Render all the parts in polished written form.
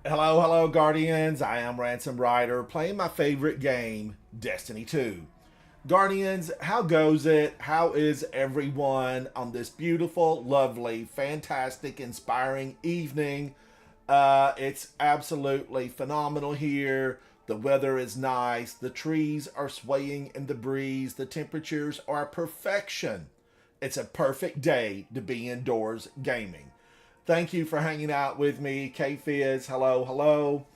Hello, hello, Guardians. I am Ransom Rider playing my favorite game, Destiny 2. Guardians, how goes it? How is everyone on this beautiful, lovely, fantastic, inspiring evening? It's absolutely phenomenal here. The weather is nice. The trees are swaying in the breeze. The temperatures are perfection. It's a perfect day to be indoors gaming. Thank you for hanging out with me, K Fizz. Hello, hello.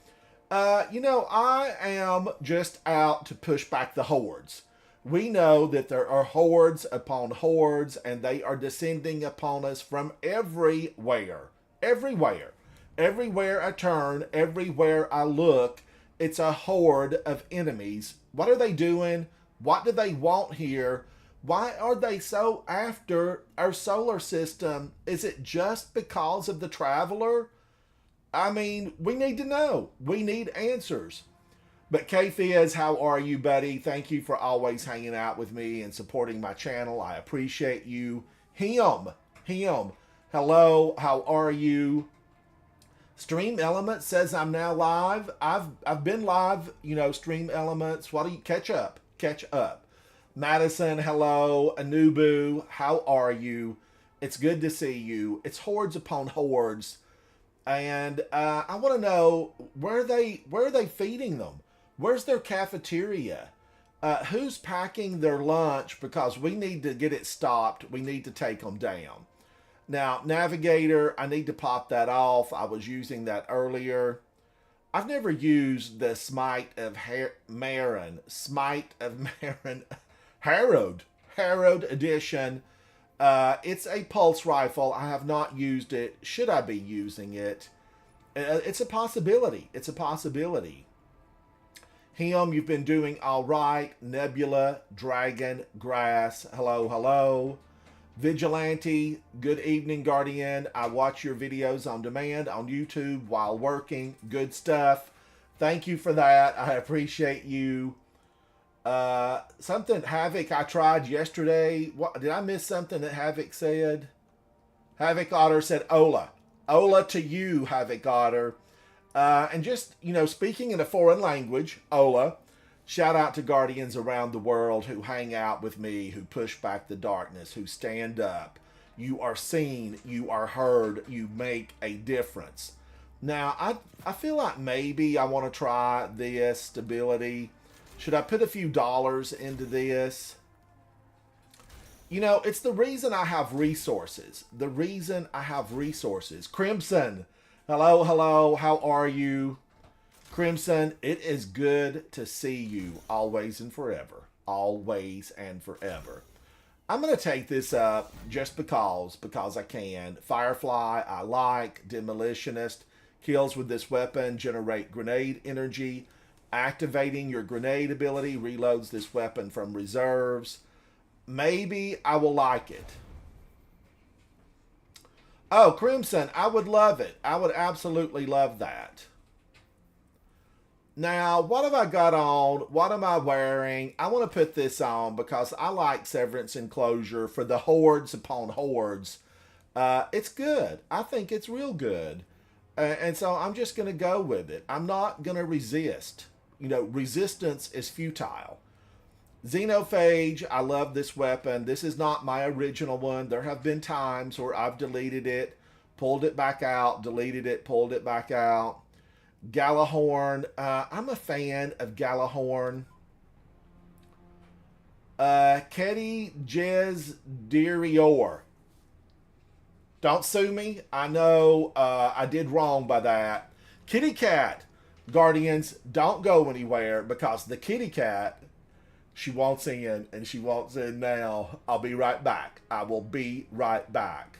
I am just out to push back the hordes. We know that there are hordes upon hordes, and they are descending upon us from everywhere. Everywhere. Everywhere I turn, everywhere I look, it's a horde of enemies. What are they doing? What do they want here? Why are they so after our solar system? Is it just because of the traveler? I mean, we need to know. We need answers. But K Fizz, how are you, buddy? Thank you for always hanging out with me and supporting my channel. I appreciate you. Him. Hello, how are you? Stream Elements says I'm now live. I've been live, Stream Elements. What do you catch up? Catch up. Madison, hello. Anubu, how are you? It's good to see you. It's hordes upon hordes, and I want to know where are they feeding them? Where's their cafeteria? Who's packing their lunch? Because we need to get it stopped. We need to take them down. Now, Navigator, I need to pop that off. I was using that earlier. I've never used the Smite of Marin. Smite of Marin. Harrowed edition. It's a pulse rifle. I have not used it. Should I be using it? It's a possibility. It's a possibility. Him, you've been doing all right. Nebula, Dragon, Grass. Hello, hello. Vigilante, good evening, Guardian. I watch your videos on demand on YouTube while working. Good stuff. Thank you for that. I appreciate you. Something Havoc I tried yesterday. What did I miss something that Havoc said? Havoc Otter said Ola. Ola to you, Havoc Otter. And just, speaking in a foreign language, Ola. Shout out to Guardians around the world who hang out with me, who push back the darkness, who stand up. You are seen, you are heard, you make a difference. Now, I feel like maybe I want to try this stability. Should I put a few dollars into this? It's the reason I have resources. The reason I have resources. Crimson, hello, hello, how are you? Crimson, it is good to see you always and forever. Always and forever. I'm going to take this up just because I can. Firefly, I like. Demolitionist, kills with this weapon generate grenade energy. Activating your grenade ability reloads this weapon from reserves. Maybe I will like it. Oh, Crimson, I would love it. I would absolutely love that. Now, what have I got on? What am I wearing? I want to put this on because I like Severance Enclosure for the hordes upon hordes. It's good. I think it's real good. And so I'm just going to go with it. I'm not going to resist. Resistance is futile. Xenophage, I love this weapon. This is not my original one. There have been times where I've deleted it, pulled it back out, deleted it, pulled it back out. Galahorn, I'm a fan of Galahorn. Ketty Jez Dirior. Don't sue me. I know I did wrong by that. Kitty Cat, Guardians, don't go anywhere because the kitty cat, she wants in and she wants in now. I'll be right back. I will be right back.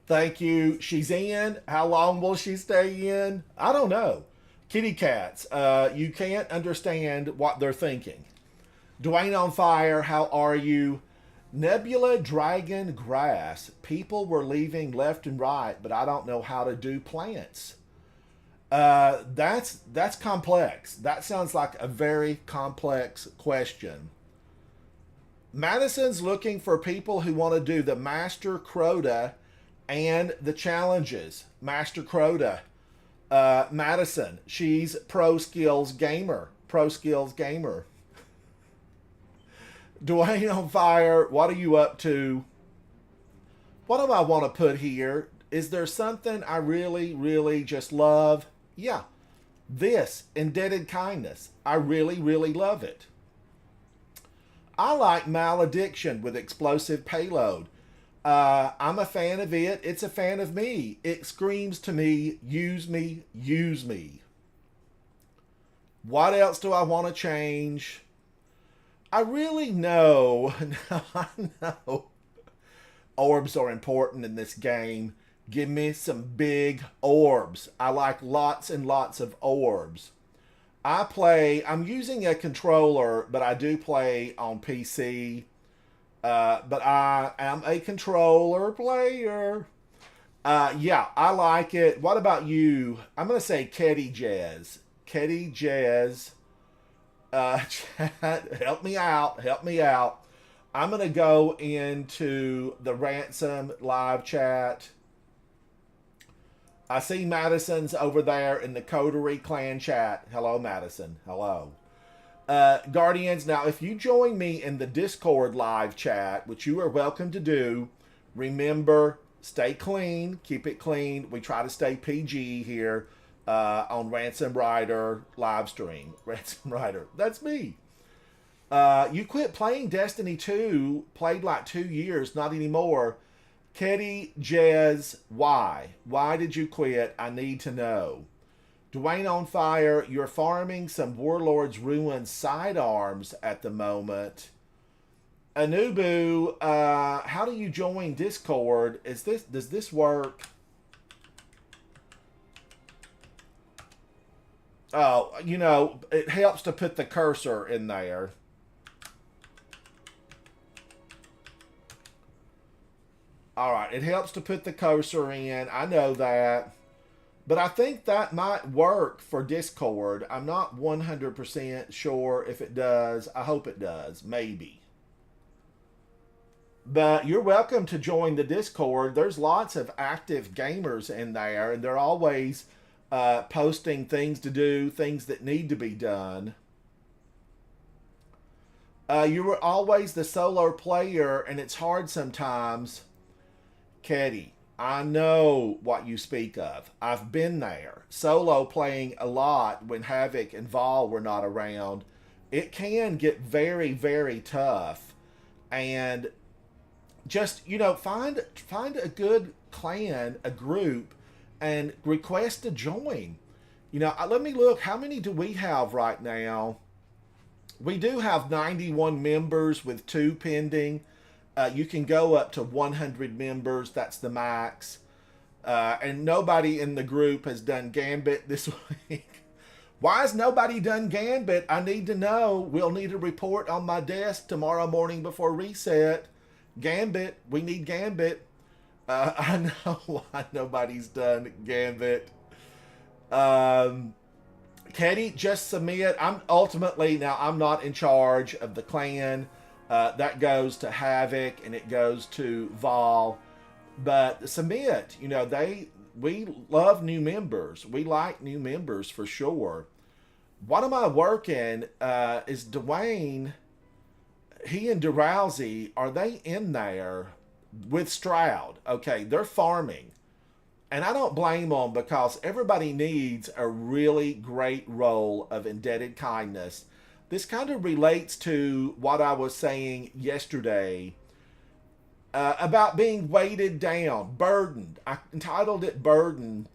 Thank you. She's in. How long will she stay in? I don't know. Kitty cats, you can't understand what they're thinking. Dwayne on Fire, how are you? Nebula Dragon Grass. People were leaving left and right, but I don't know how to do plants. That's complex. That sounds like a very complex question. Madison's looking for people who want to do the Master Crota and the challenges. Master Crota. Madison, she's Pro Skills Gamer. Pro Skills Gamer. Dwayne on Fire, what are you up to? What do I want to put here? Is there something I really, really just love? Yeah, this Indebted Kindness. I really, really love it. I like Malediction with explosive payload. I'm a fan of it. It's a fan of me. It screams to me, use me, use me. What else do I want to change? I really know. I know. Orbs are important in this game. Give me some big orbs. I like lots and lots of orbs. I'm using a controller, but I do play on PC. But I am a controller player. Yeah, I like it. What about you? I'm going to say Ketty Jazz. Ketty Jazz. Chat, help me out. Help me out. I'm going to go into the Ransom live chat. I see Madison's over there in the Coterie clan chat. Hello, Madison. Hello. Guardians, now if you join me in the Discord live chat, which you are welcome to do, remember, stay clean, keep it clean. We try to stay PG here on Ransom Rider live stream. Ransom Rider, that's me. You quit playing Destiny 2, played like 2 years, not anymore. Ketty Jazz, why? Why did you quit? I need to know. Dwayne on Fire, you're farming some Warlord's Ruin sidearms at the moment. Anubu, how do you join Discord? Does this work? Oh, it helps to put the cursor in there. All right, it helps to put the cursor in. I know that. But I think that might work for Discord. I'm not 100% sure if it does. I hope it does. Maybe. But you're welcome to join the Discord. There's lots of active gamers in there, and they're always posting things to do, things that need to be done. You were always the solo player, and it's hard sometimes. Ketty, I know what you speak of. I've been there. Solo playing a lot when Havoc and Vol were not around. It can get very, very tough. And just, find a good clan, a group, and request to join. Let me look. How many do we have right now? We do have 91 members with 2 pending. You can go up to 100 members. That's the max. And nobody in the group has done Gambit this week. Why has nobody done Gambit? I need to know. We'll need a report on my desk tomorrow morning before reset. Gambit. We need Gambit. I know why nobody's done Gambit. Ketty, just submit. I'm not in charge of the clan. That goes to Havoc and it goes to Vol. But submit, we love new members. We like new members for sure. What am I working? Is Dwayne, he and DeRousey, are they in there with Stroud? Okay, they're farming. And I don't blame them because everybody needs a really great role of indebted kindness. This kind of relates to what I was saying yesterday about being weighted down, burdened. I entitled it Burdened.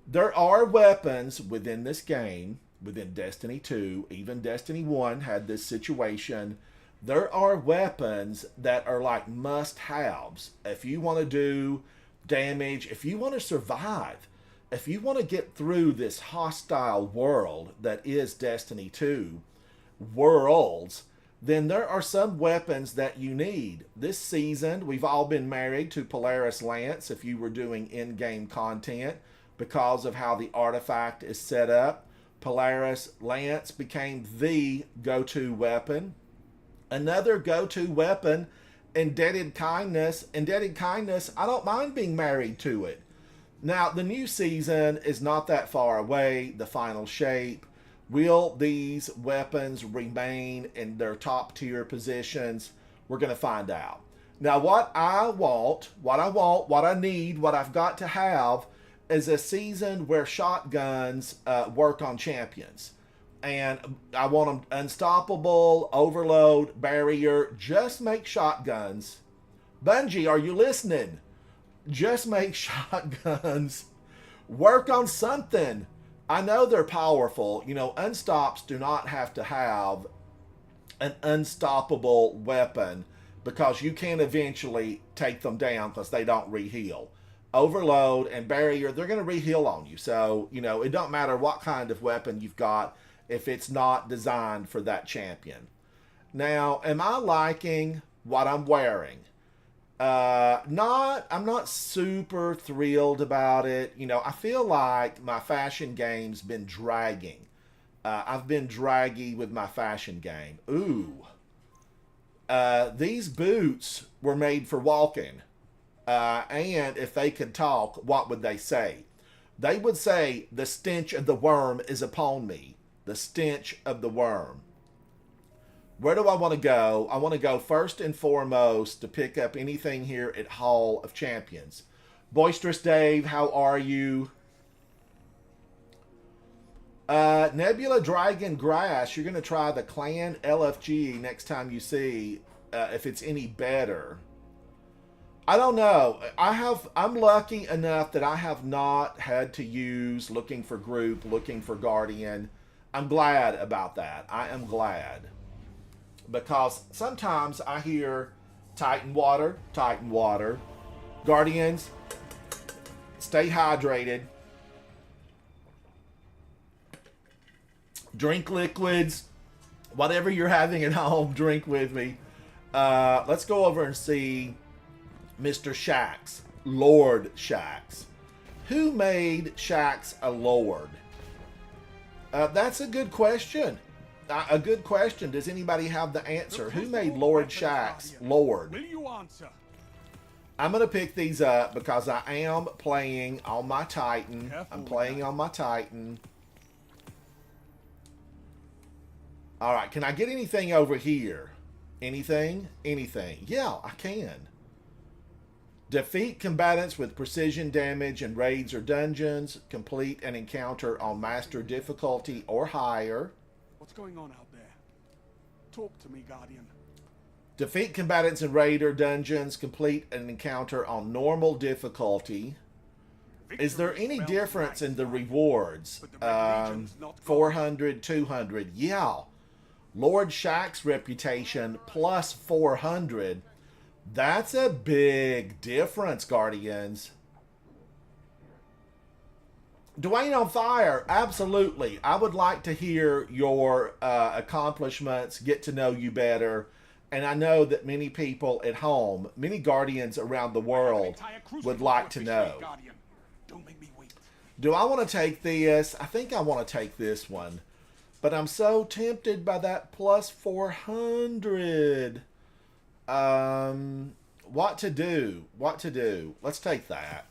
There are weapons within this game, within Destiny 2, even Destiny 1 had this situation. There are weapons that are like must-haves. If you want to do damage. If you want to survive, if you want to get through this hostile world that is Destiny 2 worlds, then there are some weapons that you need. This season, we've all been married to Polaris Lance if you were doing in-game content because of how the artifact is set up. Polaris Lance became the go-to weapon. Another go-to weapon, Indebted Kindness. Indebted Kindness, I don't mind being married to it. Now, the new season is not that far away, the final shape. Will these weapons remain in their top tier positions? We're going to find out. Now, what I need, what I've got to have is a season where shotguns work on champions. And I want them unstoppable, overload, barrier. Just make shotguns. Bungie, are you listening? Just make shotguns work on something. I know they're powerful. You know, unstops do not have to have an unstoppable weapon because you can eventually take them down because they don't reheal. Overload and barrier, they're going to reheal on you. So, you know, it don't matter what kind of weapon you've got if it's not designed for that champion. Now, am I liking what I'm wearing? I'm not super thrilled about it. You know, I feel like my fashion game's been dragging. I've been draggy with my fashion game. Ooh. These boots were made for walking. And if they could talk, what would they say? They would say, the stench of the worm is upon me. The stench of the worm. Where do I want to go? I want to go first and foremost to pick up anything here at Hall of Champions. Boisterous Dave, how are you? Nebula Dragon Grass, you're going to try the Clan LFG next time you see if it's any better. I don't know. I'm lucky enough that I have not had to use looking for group, looking for Guardian. I'm glad about that. I am glad. Because sometimes I hear Titan water. Guardians, stay hydrated. Drink liquids. Whatever you're having at home, drink with me. Let's go over and see Mr. Shaxx. Lord Shaxx. Who made Shaxx a lord? That's a good question. A good question. Does anybody have the answer? Who made Lord Shaxx Lord? Will you answer? I'm going to pick these up because I am playing on my Titan. I'm playing on my Titan. All right. Can I get anything over here? Anything? Anything. Yeah, I can. Defeat combatants with precision damage in raids or dungeons. Complete an encounter on master difficulty or higher. What's going on out there? Talk to me, Guardian. Defeat combatants in raid or dungeons. Complete an encounter on normal difficulty. Is there any difference in the rewards? 400, 200. Yeah. Lord Shaxx reputation plus 400. That's a big difference, Guardians. Dwayne on Fire, absolutely. I would like to hear your accomplishments, get to know you better. And I know that many people at home, many Guardians around the world would like to know. Don't make me wait. Do I want to take this? I think I want to take this one. But I'm so tempted by that plus 400. What to do? What to do? Let's take that.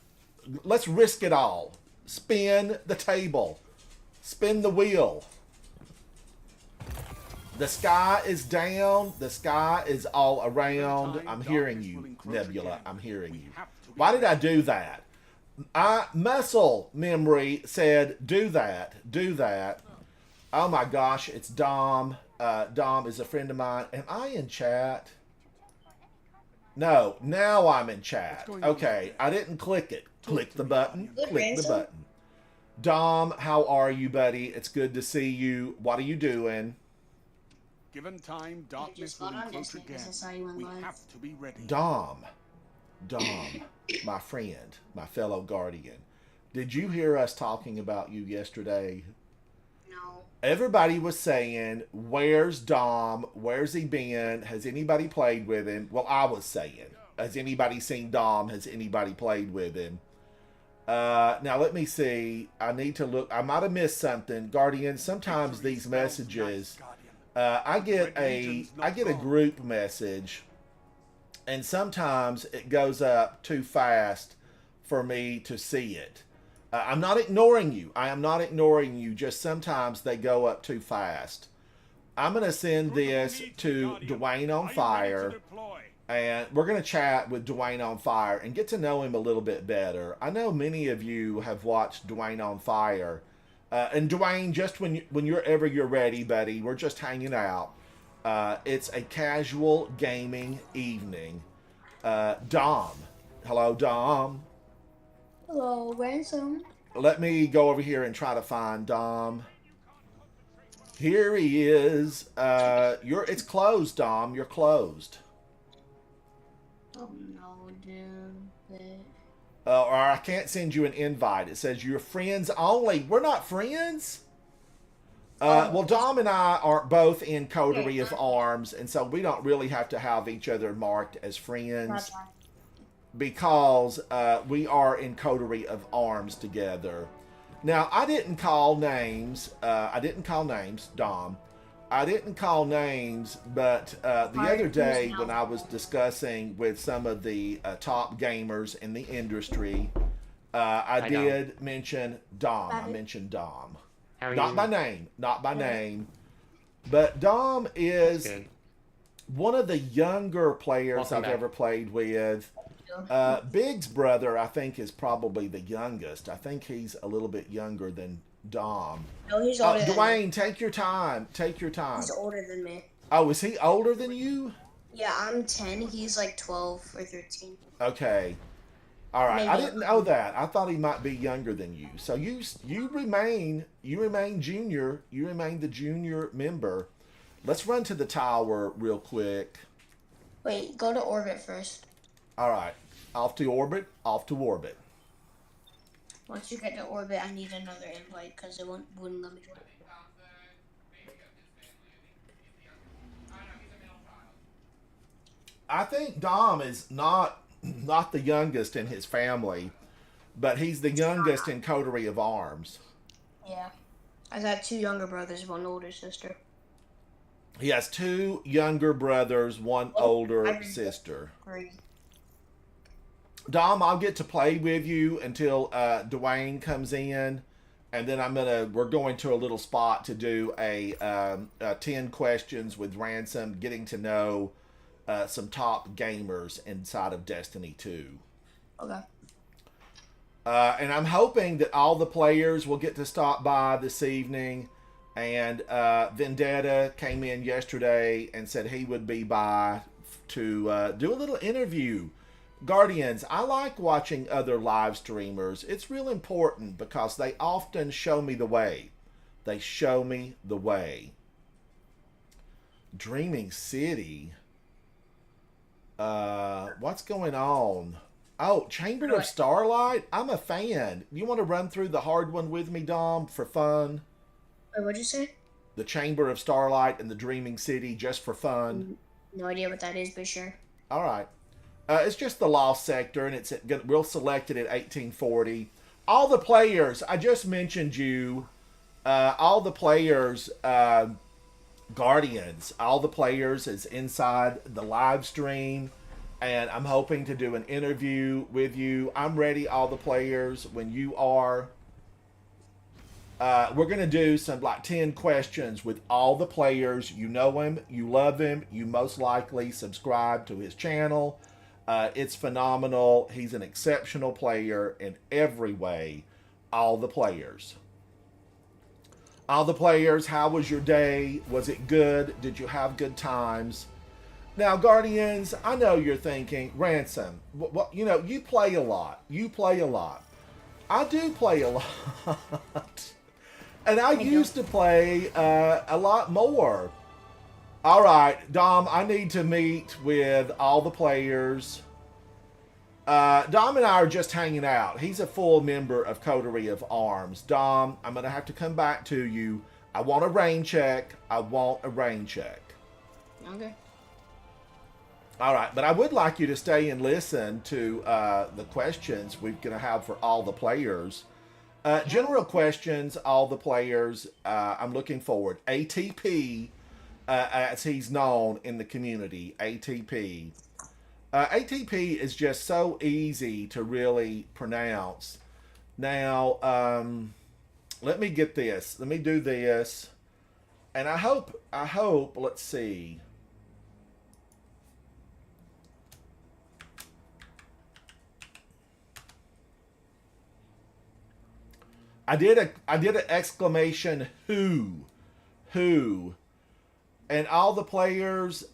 Let's risk it all. Spin the table. Spin the wheel. The sky is down. The sky is all around. I'm hearing you, Nebula. I'm hearing you. Why did I do that? Muscle memory said, do that. Do that. Oh my gosh, it's Dom. Dom is a friend of mine. Am I in chat? No, now I'm in chat. Okay, I didn't click it. Click the button. Click the button. Dom, how are you, buddy? It's good to see you. What are you doing? Given time, darkness will encroach again. We have to be ready. Dom, Dom, my friend, my fellow guardian, did you hear us talking about you yesterday? No. Everybody was saying, "Where's Dom? Where's he been? Has anybody played with him?" Well, I was saying, "Has anybody seen Dom? Has anybody played with him?" Now let me see. I need to look. I might have missed something, Guardian. Sometimes Victory these smells messages, nice, Guardian. I get Red a Legion's I not get a gone. group message, and sometimes it goes up too fast for me to see it. I'm not ignoring you. I am not ignoring you. Just sometimes they go up too fast. I'm gonna send Critical this needs, to Guardian. Dwayne on Are you ready to Fire, deploy? and we're gonna chat with Dwayne on Fire and get to know him a little bit better. I know many of you have watched Dwayne on Fire, and Dwayne, just when you're ever you're ready, buddy, we're just hanging out. It's a casual gaming evening. Dom, hello, Dom. Hello, Ransom. Let me go over here and try to find Dom. Here he is. It's closed, Dom. You're closed. Oh no, dude. Or I can't send you an invite. It says you're friends only. We're not friends. Well, Dom and I are both in Coterie of Arms, and so we don't really have to have each other marked as friends because we are in Coterie of Arms together. Now, I didn't call names. I didn't call names, Dom. I didn't call names, but the other day when I was discussing with some of the top gamers in the industry, I did mention Dom. I mentioned Dom. How are Not you? by name. Not by name. But Dom is Good. one of the younger players Welcome I've back. ever played with. Big's brother, I think, is probably the youngest. I think he's a little bit younger than Dom. No, he's older than me. Dwayne, take your time. Take your time. He's older than me. Oh, is he older than you? Yeah, I'm 10. He's like 12 or 13. Okay. All right. I Maybe. didn't know that. I thought he might be younger than you. So you remain junior. You remain the junior member. Let's run to the tower real quick. Wait, go to orbit first. All right. Off to orbit. Off to orbit. Once you get to orbit, I need another invite because it wouldn't let me join. I think Dom is not the youngest in his family, but he's the youngest in Coterie of Arms. Yeah. I got two younger brothers, one older sister. He has two younger brothers, one older sister. Three. Dom, I'll get to play with you until Dwayne comes in, and then we're going to a little spot to do a 10 questions with Ransom, getting to know some top gamers inside of Destiny 2. Okay. And I'm hoping that all the players will get to stop by this evening. And Vendetta came in yesterday and said he would be by to do a little interview. Guardians, I like watching other live streamers. It's real important because they often show me the way. They show me the way. Dreaming City. What's going on? Oh, Chamber of Starlight? I'm a fan. You want to run through the hard one with me, Dom, for fun? Wait, what'd you say? The Chamber of Starlight and the Dreaming City, just for fun. No idea what that is, but sure. All right. It's just the Lost Sector, and we'll select it at 1840. All the players, I just mentioned you. All the players, Guardians, all the players is inside the live stream, and I'm hoping to do an interview with you. I'm ready, all the players, when you are. We're going to do some like 10 questions with all the players. You know him, you love him, you most likely subscribe to his channel. It's phenomenal. He's an exceptional player in every way. All the players. All the players, how was your day? Was it good? Did you have good times? Now, Guardians, I know you're thinking, Ransom, you play a lot. You play a lot. I do play a lot. And I used to play a lot more. All right, Dom, I need to meet with all the players. Dom and I are just hanging out. He's a full member of Coterie of Arms. Dom, I'm going to have to come back to you. I want a rain check. I want a rain check. Okay. All right, but I would like you to stay and listen to the questions we're going to have for all the players. General questions, all the players. I'm looking forward. ATP, as he's known in the community, ATP. ATP is just so easy to really pronounce. Now, let me get this. Let me do this. And I hope, let's see. I did an exclamation who, and all the players.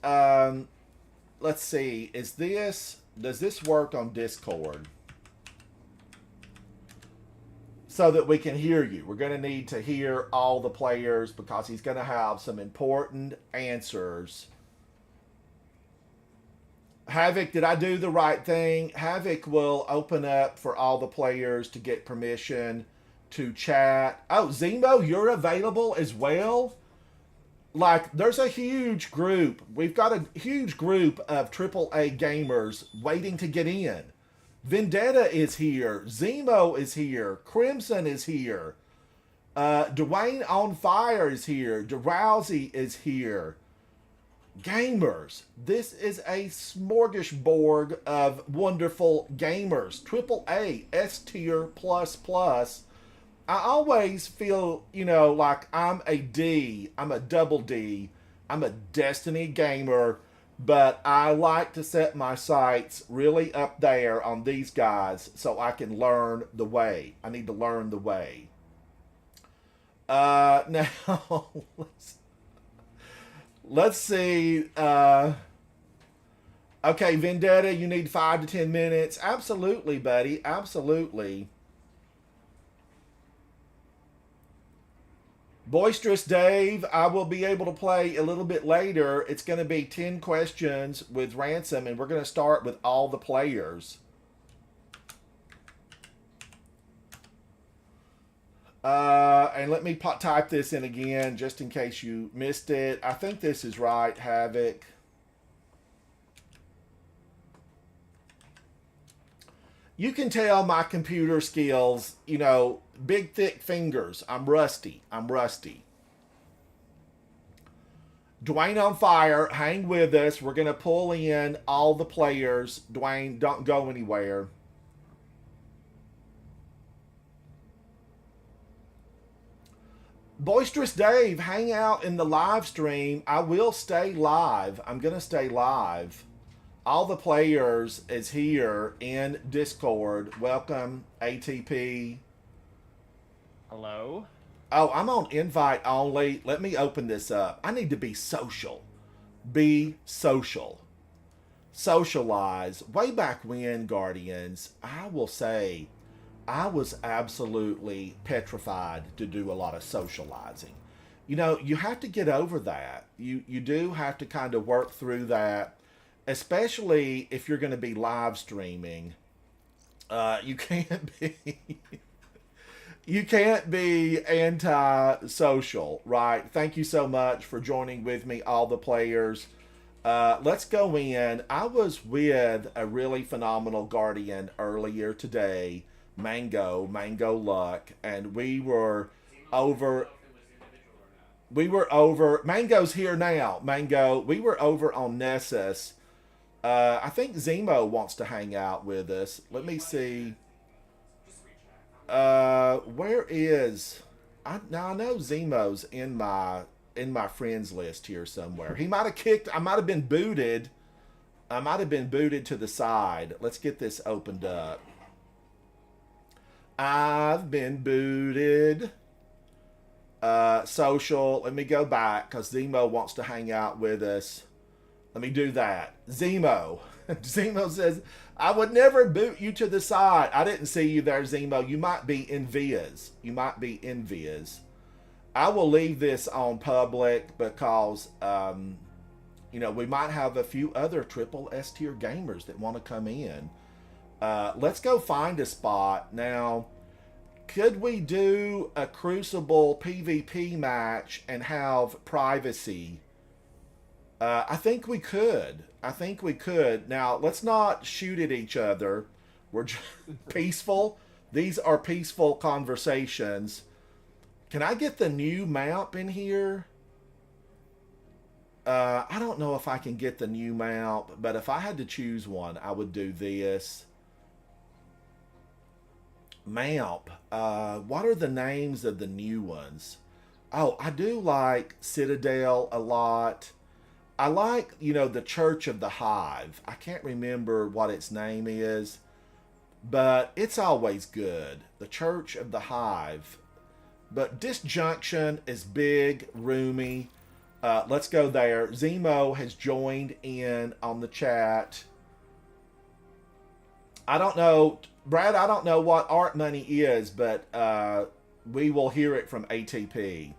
Let's see. Does this work on Discord? So that we can hear you. We're going to need to hear all the players because he's going to have some important answers. Havoc, did I do the right thing? Havoc will open up for all the players to get permission to chat. Oh, Zemo, you're available as well? Like, there's a huge group. We've got a huge group of AAA gamers waiting to get in. Vendetta is here. Zemo is here. Crimson is here. Dwayne on Fire is here. DeRousey is here. Gamers. This is a smorgasbord of wonderful gamers. AAA, S tier, plus. I always feel, like I'm a D. I'm a double D. I'm a Destiny gamer. But I like to set my sights really up there on these guys so I can learn the way. I need to learn the way. Now, let's see. Okay, Vendetta, you need 5 to 10 minutes. Absolutely, buddy. Absolutely. Boisterous Dave, I will be able to play a little bit later. It's going to be 10 questions with Ransom, and we're going to start with all the players. And let me type this in again, just in case you missed it. I think this is right, Havoc. You can tell my computer skills, big, thick fingers. I'm rusty. Dwayne on Fire, hang with us. We're going to pull in all the players. Dwayne, don't go anywhere. Boisterous Dave, hang out in the live stream. I will stay live. I'm going to stay live. All the players is here in Discord. Welcome, ATP. Hello? Oh, I'm on invite only. Let me open this up. I need to be social. Be social. Socialize. Way back when, Guardians, I will say, I was absolutely petrified to do a lot of socializing. You have to get over that. You do have to kind of work through that. Especially if you're going to be live streaming, you can't be anti-social, right? Thank you so much for joining with me, all the players. Let's go in. I was with a really phenomenal Guardian earlier today, Mango Luck, and we were over. Mango's here now. Mango, we were over on Nessus. I think Zemo wants to hang out with us. Let me see. Where is? I know Zemo's in my friends list here somewhere. He might have kicked. I might have been booted. To the side. Let's get this opened up. I've been booted. Social. Let me go back because Zemo wants to hang out with us. Let me do that. Zemo. Zemo says, I would never boot you to the side. I didn't see you there, Zemo. You might be in Viz. I will leave this on public because, we might have a few other triple S tier gamers that want to come in. Let's go find a spot. Now, could we do a Crucible PvP match and have privacy? I think we could. I think we could. Now, let's not shoot at each other. We're just peaceful. These are peaceful conversations. Can I get the new map in here? I don't know if I can get the new map, but if I had to choose one, I would do this. Map. What are the names of the new ones? Oh, I do like Citadel a lot. I like, you know, the Church of the Hive. I can't remember what its name is, but it's always good. The Church of the Hive. But Disjunction is big, roomy. Let's go there. Zemo has joined in on the chat. I don't know, Brad, I don't know what art money is, but we will hear it from ATP.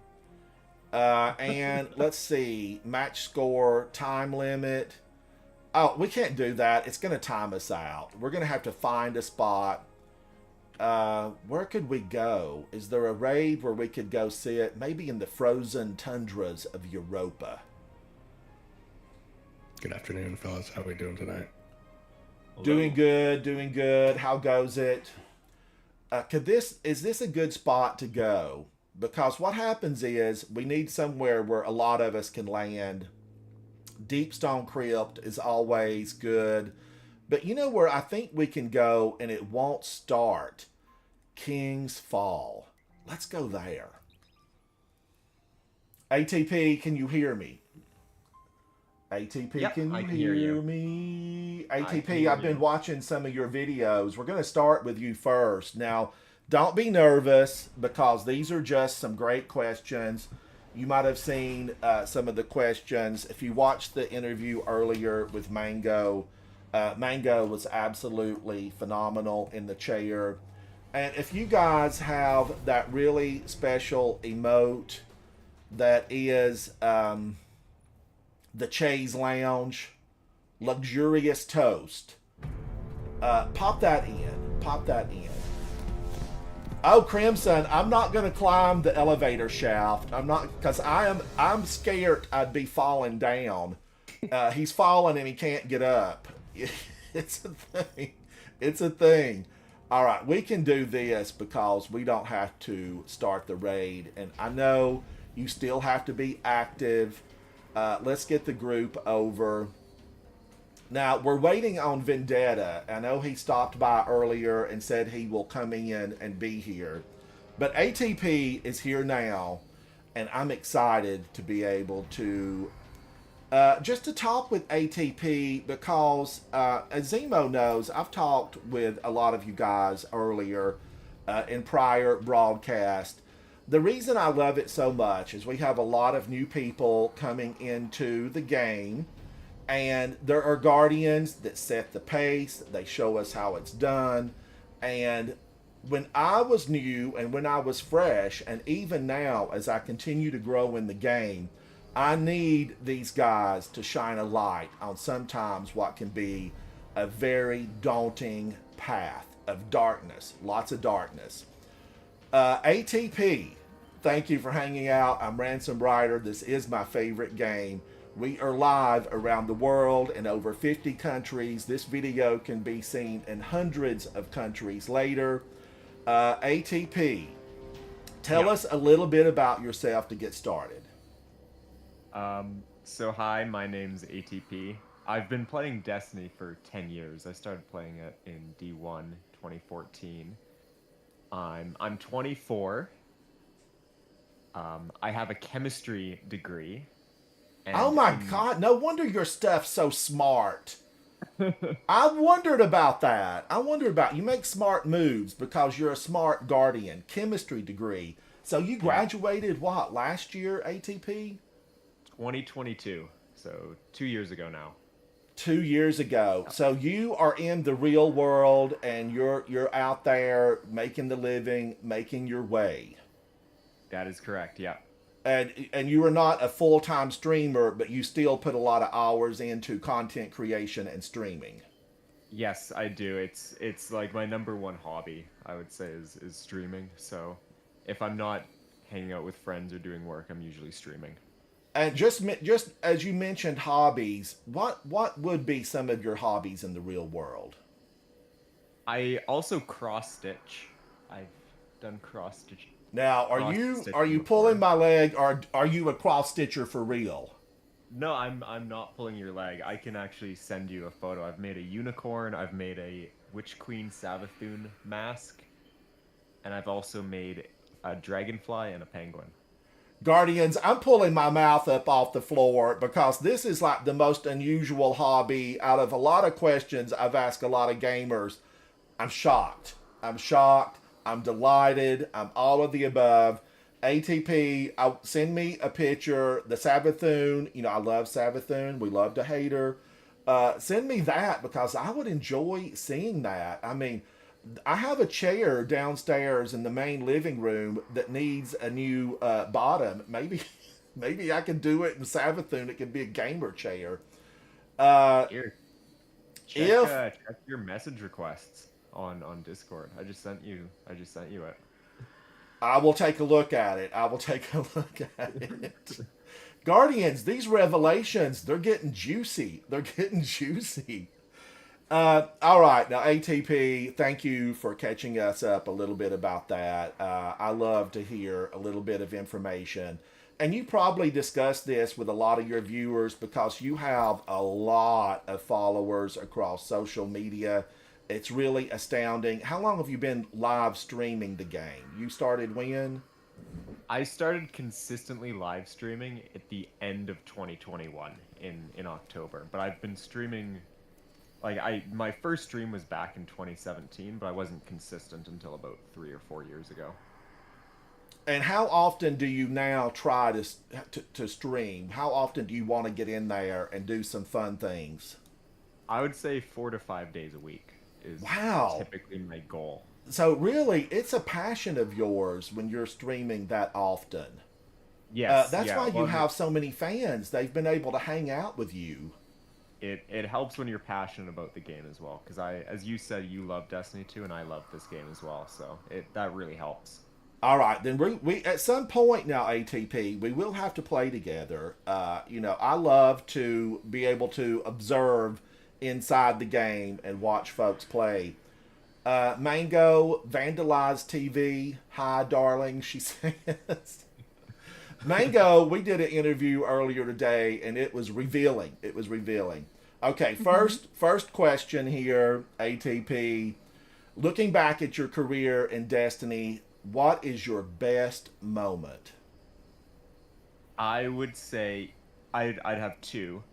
And let's see, match score, time limit. Oh, we can't do that. It's going to time us out. We're going to have to find a spot. Where could we go? Is there a raid where we could go sit? Maybe in the frozen tundras of Europa. Good afternoon, fellas. How are we doing tonight? Doing good, doing good. How goes it? Is this a good spot to go? Because what happens is we need somewhere where a lot of us can land. Deepstone Crypt is always good. But you know where I think we can go and it won't start? King's Fall. Let's go there. ATP, can you hear me? ATP, Yep, can I you can hear hear you. me? I can ATP, hear I've been you. watching some of your videos. We're going to start with you first. Now, don't be nervous because these are just some great questions. You might have seen some of the questions. If you watched the interview earlier with Mango, Mango was absolutely phenomenal in the chair. And if you guys have that really special emote that is the Chaise Lounge, luxurious toast, pop that in. Pop that in. Oh, Crimson, I'm not going to climb the elevator shaft. I'm not, because I'm scared I'd be falling down. He's falling and he can't get up. It's a thing. It's a thing. All right, we can do this because we don't have to start the raid. And I know you still have to be active. Let's get the group over. Now, we're waiting on Vendetta. I know he stopped by earlier and said he will come in and be here. But ATP is here now, and I'm excited to be able to just to talk with ATP because, as Zemo knows, I've talked with a lot of you guys earlier in prior broadcasts. The reason I love it so much is we have a lot of new people coming into the game. And there are guardians that set the pace. They show us how it's done. And when I was new and when I was fresh, and even now as I continue to grow in the game, I need these guys to shine a light on sometimes what can be a very daunting path of darkness. Lots of darkness. ATP, thank you for hanging out. I'm Ransom Rider. This is my favorite game. We are live around the world in over 50 countries. This video can be seen in hundreds of countries later. ATP, tell us a little bit about yourself to get started. So hi, my name's ATP. I've been playing Destiny for 10 years. I started playing it in D1 2014. I'm 24. I have a chemistry degree. Oh my God, no wonder your stuff's so smart. I wondered about that. I wondered about, you make smart moves because you're a smart guardian, chemistry degree. So you graduated what, last year, ATP? 2022, so 2 years ago now. 2 years ago. So you are in the real world and you're out there making the living, making your way. That is correct, yeah. And you are not a full-time streamer, but you still put a lot of hours into content creation and streaming. Yes, I do. It's like my number one hobby, I would say, is streaming. So if I'm not hanging out with friends or doing work, I'm usually streaming. And just as you mentioned hobbies, what would be some of your hobbies in the real world? I also cross stitch. I've done Now, cross are stitching you pulling before. my leg, or are you a cross stitcher for real? No, I'm not pulling your leg. I can actually send you a photo. I've made a unicorn, I've made a Witch Queen Savathun mask, and I've also made a dragonfly and a penguin. Guardians, I'm pulling my mouth up off the floor because this is like the most unusual hobby out of a lot of questions I've asked a lot of gamers. I'm shocked. I'm shocked. I'm delighted. I'm all of the above. ATP, send me a picture. The Sabathoon, I love Sabathoon. We love to hate her. Send me that because I would enjoy seeing that. I mean, I have a chair downstairs in the main living room that needs a new bottom. Maybe, maybe I can do it in Sabathoon. It could be a gamer chair. Uh, Here, if check your message requests on Discord. I just sent you it. I will take a look at it. I will take a look at it. Guardians, these revelations, they're getting juicy. They're getting juicy. All right, now ATP, thank you for catching us up a little bit about that. I love to hear a little bit of information. And you probably discussed this with a lot of your viewers because you have a lot of followers across social media. It's really astounding. How long have you been live streaming the game? You started when? I started consistently live streaming at the end of 2021 in October, but I've been streaming like I my first stream was back in 2017, but I wasn't consistent until about 3 or 4 years ago. And how often do you now try to stream? How often do you want to get in there and do some fun things? I would say 4 to 5 days a week is Wow. typically my goal. So really, it's a passion of yours when you're streaming that often. Yes, That's yeah. why you Well, have so many fans. They've been able to hang out with you. it helps when you're passionate about the game as well, because as you said, you love Destiny 2, and I love this game as well. So it that really helps. All right, then we at some point now, ATP, we will have to play together. I love to be able to observe inside the game and watch folks play. Mango vandalized TV. Hi, darling, she says. Mango, we did an interview earlier today, and it was revealing. It was revealing. Okay, first question here, ATP. Looking back at your career in Destiny, what is your best moment? I would say I'd have two.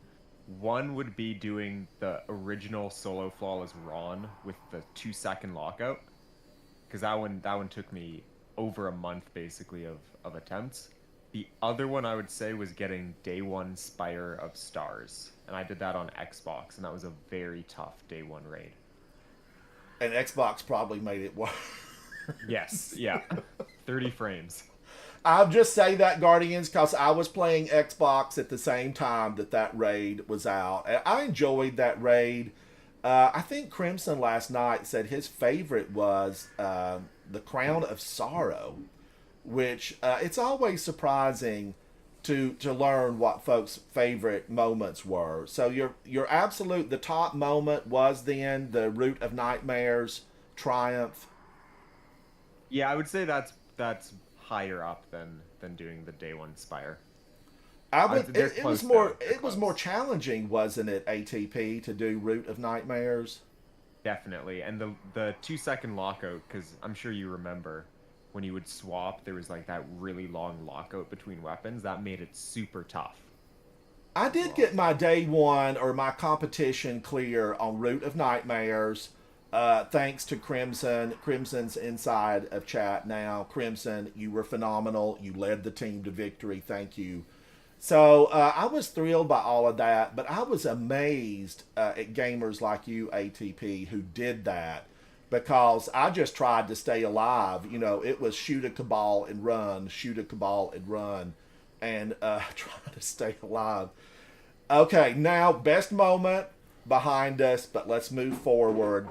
One would be doing the original solo flawless Ron with the 2 second lockout, because that one took me over a month basically of attempts. The other one I would say was getting day one Spire of Stars, and I did that on Xbox, and that was a very tough day one raid. And Xbox probably made it worse. Yes, yeah, 30 frames. I'll just say that, Guardians, because I was playing Xbox at the same time that raid was out. And I enjoyed that raid. I think Crimson last night said his favorite was the Crown of Sorrow, which it's always surprising to learn what folks' favorite moments were. So your absolute the top moment was then the Root of Nightmares triumph. Yeah, I would say that's higher up than doing the day one Spire. I I, would. they're It was close though. more. They're It was more close. challenging, wasn't it? ATP to do Root of Nightmares. Definitely. And the 2 second lockout, because I'm sure you remember when you would swap, there was like that really long lockout between weapons. That made it super tough. I did get my day one or my competition clear on Root of Nightmares. Thanks to Crimson. Crimson's inside of chat now. Crimson, you were phenomenal. You led the team to victory. Thank you. So I was thrilled by all of that, but I was amazed at gamers like you, ATP, who did that because I just tried to stay alive. It was shoot a cabal and run, shoot a cabal and run, and try to stay alive. Okay, now best moment. behind us, but let's move forward.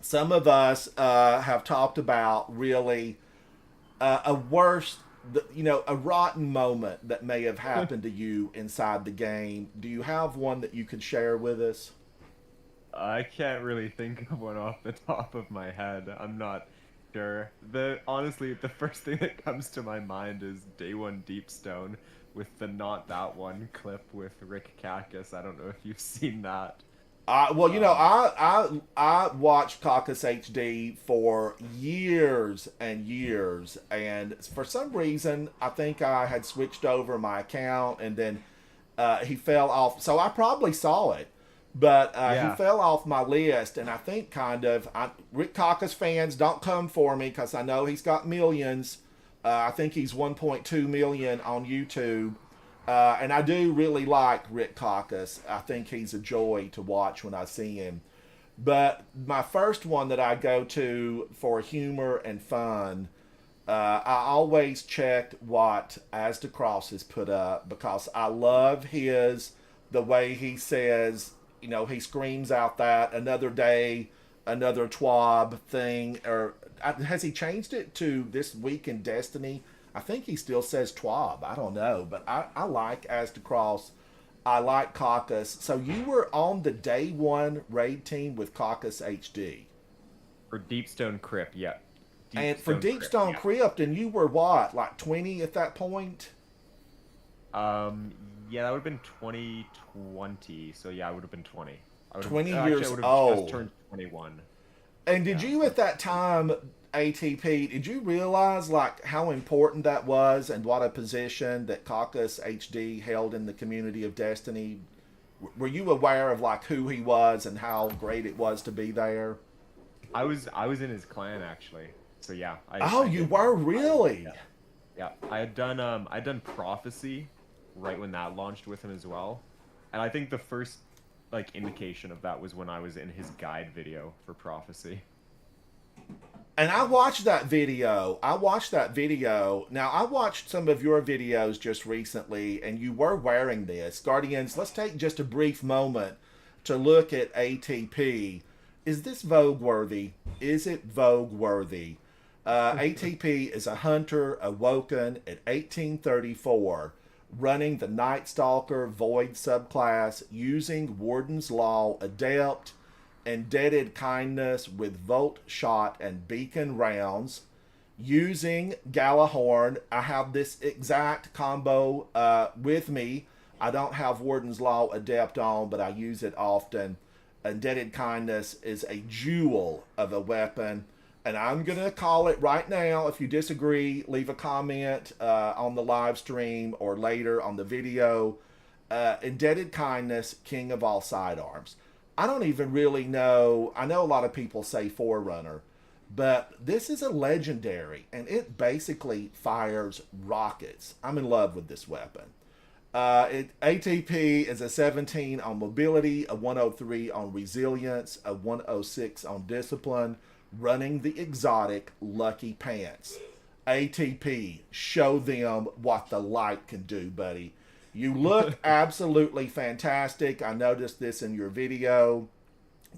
Some of us have talked about really a worst, a rotten moment that may have happened to you inside the game. Do you have one that you could share with us? I can't really think of one off the top of my head. I'm not sure. Honestly, the first thing that comes to my mind is Day One Deepstone with the Not That One clip with Rick Cactus. I don't know if you've seen that. I watched Caucus HD for years and years, and for some reason, I think I had switched over my account, and then he fell off. So I probably saw it, but he fell off my list, and I think Rick Caucus fans, don't come for me because I know he's got millions. I think he's 1.2 million on YouTube. And I do really like Rick Caucus. I think he's a joy to watch when I see him. But my first one that I go to for humor and fun, I always checked what As the Cross has put up because I love the way he says, he screams out that another day, another twab thing. Or has he changed it to This Week in Destiny? I think he still says twab. I don't know. But I like As the Cross. I like Caucus. So you were on the Day One raid team with Caucus HD. For Deepstone Crypt, yeah. And for Deepstone Crypt, and you were what, like 20 at that point? Yeah, that would have been 2020. So yeah, I would have been 20. 20 years I would have old. just turned 21. And did you at that time, ATP, did you realize like how important that was and what a position that Caucus HD held in the community of Destiny? Were you aware of like who he was and how great it was to be there? I was in his clan actually. So yeah. You were really? Yeah. I had done Prophecy right when that launched with him as well. And I think the first like indication of that was when I was in his guide video for Prophecy. And I watched that video. Now, I watched some of your videos just recently, and you were wearing this. Guardians, let's take just a brief moment to look at ATP. Is this Vogue worthy? Is it Vogue worthy? ATP is a hunter awoken at 1834, running the Night Stalker Void subclass using Warden's Law Adept and Deaded Kindness with Volt Shot and Beacon rounds. Using Galahorn, I have this exact combo with me. I don't have Warden's Law Adept on, but I use it often. And Deaded Kindness is a jewel of a weapon. And I'm going to call it right now. If you disagree, leave a comment on the live stream or later on the video. Indebted Kindness, king of all sidearms. I don't even really know. I know a lot of people say Forerunner, but this is a legendary, and it basically fires rockets. I'm in love with this weapon. ATP is a 17 on mobility, a 103 on resilience, a 106 on discipline, running the exotic Lucky Pants. ATP, show them what the light can do, buddy. You look absolutely fantastic. I noticed this in your video.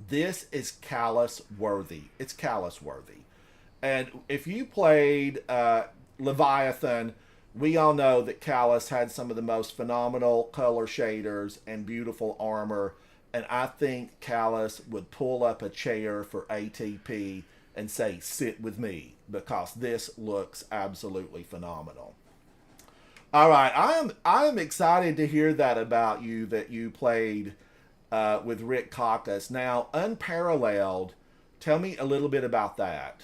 This is Callus worthy. It's Callus worthy. And if you played Leviathan, we all know that Callus had some of the most phenomenal color shaders and beautiful armor. And I think Callus would pull up a chair for ATP and say, sit with me, because this looks absolutely phenomenal. All right, I am excited to hear that about you, that you played with Rick Caucus. Now, Unparalleled, tell me a little bit about that.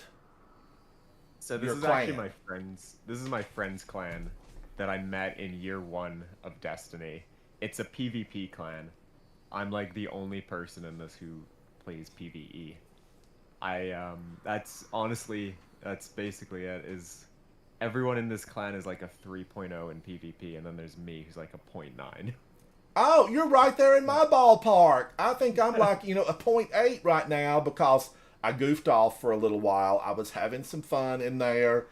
So this is actually my friend's. This is my friend's clan that I met in year 1 of Destiny. It's a PvP clan. I'm like the only person in this who plays PvE. That's basically it. Is everyone in this clan is like a 3.0 in PvP, and then there's me who's like a 0.9. Oh, you're right there in my ballpark. I think I'm like, a 0.8 right now because I goofed off for a little while. I was having some fun in there.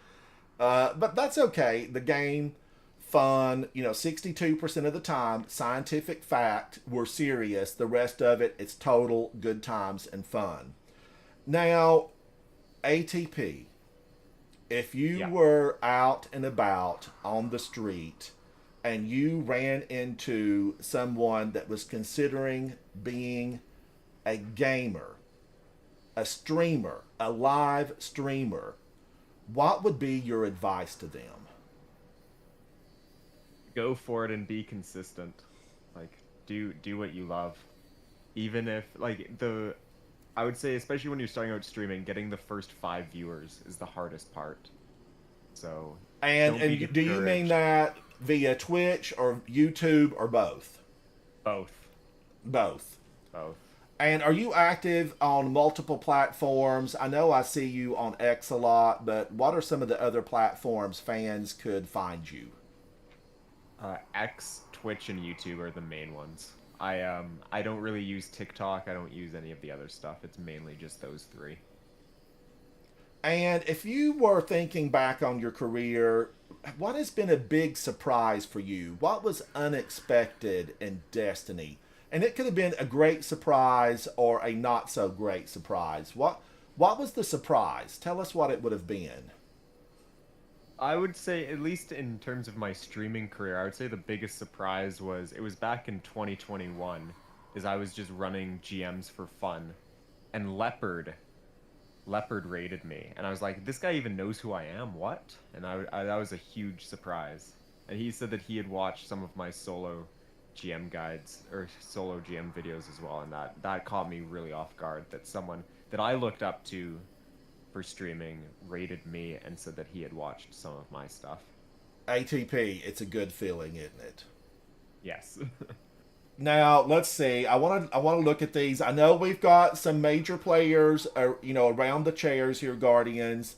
But that's okay. The game fun. 62% of the time, scientific fact, we're serious. The rest of it, it's total good times and fun. Now, ATP, if you Yeah. were out and about on the street and you ran into someone that was considering being a gamer, a streamer, a live streamer, what would be your advice to them? Go for it and be consistent. Like, do what you love. Even if, like, I would say, especially when you're starting out streaming, getting the first 5 viewers is the hardest part. So And, don't be and do you mean discouraged. that via Twitch or YouTube or both? Both. Both. Both. And are you active on multiple platforms? I know I see you on X a lot, but what are some of the other platforms fans could find you? X, Twitch, and YouTube are the main ones. I don't really use TikTok. I don't use any of the other stuff. It's mainly just those three. And if you were thinking back on your career, what has been a big surprise for you? What was unexpected in Destiny? And it could have been a great surprise or a not so great surprise. What was the surprise? Tell us what it would have been. I would say, at least in terms of my streaming career, I would say the biggest surprise was it was back in 2021, is I was just running GMs for fun, and Leopard raided me, and I was like, this guy even knows who I am, what? And that was a huge surprise. And he said that he had watched some of my solo GM guides, or solo GM videos as well, and that caught me really off guard, that someone that I looked up to for streaming rated me and said that he had watched some of my stuff. ATP, it's a good feeling, isn't it? Yes. Now let's see. I want to look at these. I know we've got some major players, around the chairs here, Guardians.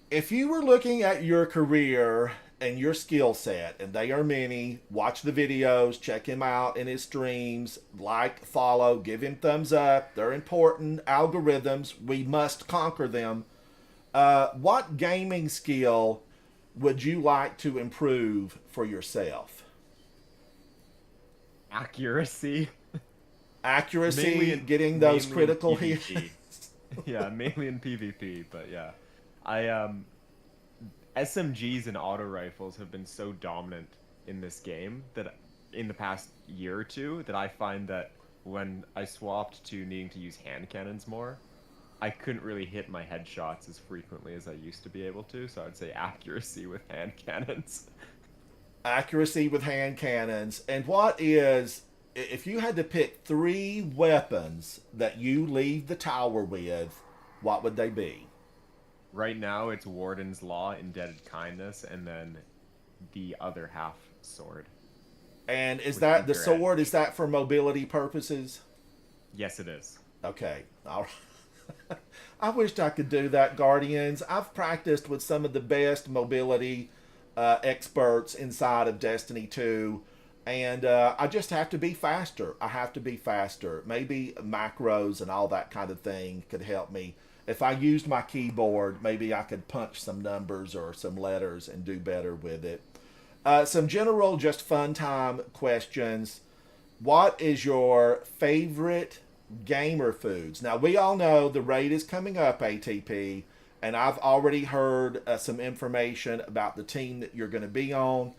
If you were looking at your career and your skill set, and they are many, watch the videos, check him out in his streams, like, follow, give him thumbs up. They're important algorithms. We must conquer them. What gaming skill would you like to improve for yourself? Accuracy. Accuracy, Mainly getting those mainly in critical PvP. hits. Yeah, mainly in PvP, but yeah. I SMGs and auto rifles have been so dominant in this game that in the past year or two that I find that when I swapped to needing to use hand cannons more, I couldn't really hit my headshots as frequently as I used to be able to, so I'd say accuracy with hand cannons. Accuracy with hand cannons. And what is, if you had to pick 3 weapons that you leave the tower with, what would they be? Right now, it's Warden's Law, Indebted Kindness, and then the other half sword. And is Would that be the your sword? edge. Is that for mobility purposes? Yes, it is. Okay. All right. I wished I could do that, Guardians. I've practiced with some of the best mobility experts inside of Destiny 2, and I just have to be faster. I have to be faster. Maybe macros and all that kind of thing could help me. If I used my keyboard, maybe I could punch some numbers or some letters and do better with it. Some general, just fun time questions. What is your favorite gamer foods? Now, we all know the raid is coming up, ATP, and I've already heard some information about the team that you're going to be on.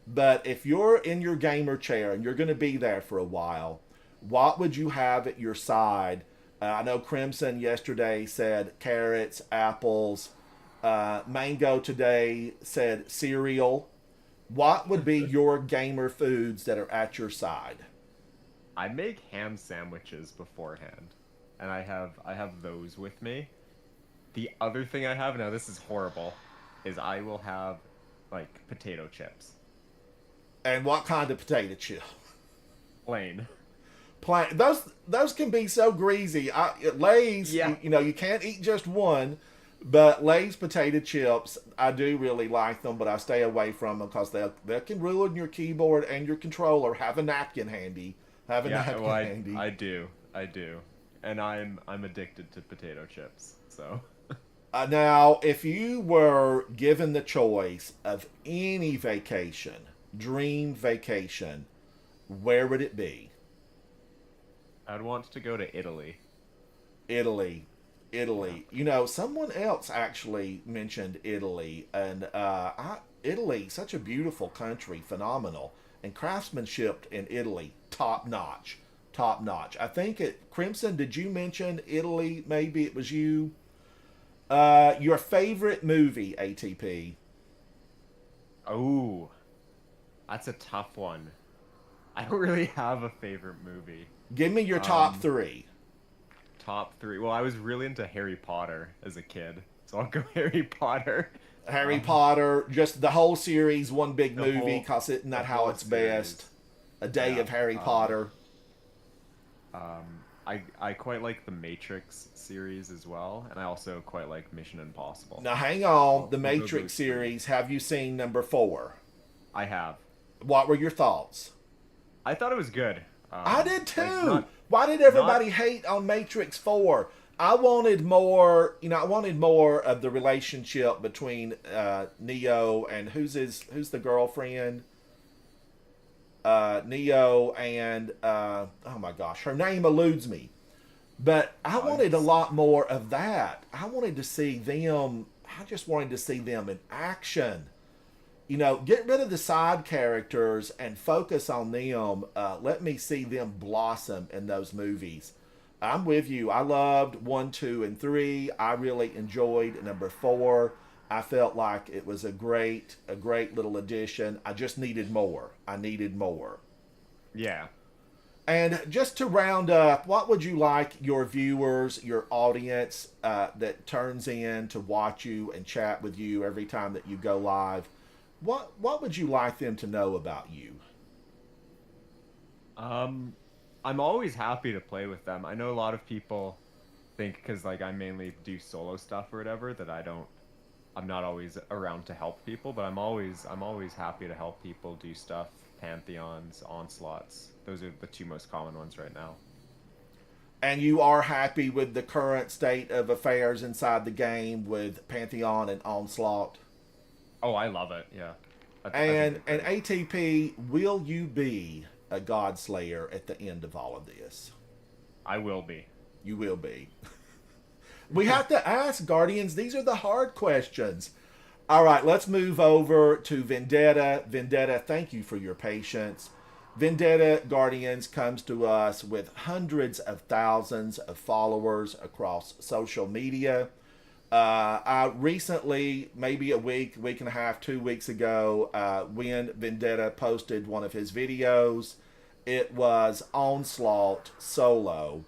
But if you're in your gamer chair and you're going to be there for a while, what would you have at your side? I know Crimson yesterday said carrots, apples. Mango today said cereal. What would be your gamer foods that are at your side? I make ham sandwiches beforehand, and I have those with me. The other thing I have, now this is horrible, is I will have like potato chips. And what kind of potato chip? Plain. Plain. Those can be so greasy. Lay's, Yeah. you can't eat just one, but Lay's potato chips, I do really like them, but I stay away from them because they can ruin your keyboard and your controller. Have a napkin handy. Have a napkin Well, handy. I do, and I'm addicted to potato chips. So Now, if you were given the choice of any vacation, dream vacation, where would it be? I'd want to go to Italy. Italy. Italy. You know, someone else actually mentioned Italy, and Italy, such a beautiful country, phenomenal, and craftsmanship in Italy, top notch, top notch. I think Crimson. Did you mention Italy? Maybe it was you. Your favorite movie, ATP? Oh, that's a tough one. I don't really have a favorite movie. Give me your top three. Top three. Well, I was really into Harry Potter as a kid, so I'll go Harry Potter. Harry Potter, just the whole series, one big The movie, whole- because isn't that the how whole it's series. best? A day Yeah, of Harry Potter. I quite like the Matrix series as well, and I also quite like Mission Impossible. Now, hang on. The We'll go Matrix those three. series, have you seen number 4? I have. What were your thoughts? I thought it was good. I did too. like, not- Why did everybody hate on Matrix 4? I wanted more, I wanted more of the relationship between Neo and who's the girlfriend? Neo and oh my gosh, her name eludes me. But I wanted a lot more of that. I wanted to see them. I just wanted to see them in action. Get rid of the side characters and focus on them. Let me see them blossom in those movies. I'm with you. I loved 1, 2, and 3. I really enjoyed number 4. I felt like it was a great little addition. I just needed more. I needed more. Yeah. And just to round up, what would you like your viewers, your audience that turns in to watch you and chat with you every time that you go live? What would you like them to know about you? I'm always happy to play with them. I know a lot of people think because like I mainly do solo stuff or whatever that I'm not always around to help people, but I'm always happy to help people do stuff. Pantheons, onslaughts. Those are the two most common ones right now. And you are happy with the current state of affairs inside the game with Pantheon and Onslaught? Oh, I love it. Yeah. And ATP, will you be a God Slayer at the end of all of this? I will be. You will be. We have to ask, Guardians. These are the hard questions. All right, let's move over to Vendetta. Vendetta, thank you for your patience. Vendetta Guardians comes to us with hundreds of thousands of followers across social media. I recently, maybe a week and a half, 2 weeks ago, when Vendetta posted one of his videos, it was Onslaught solo.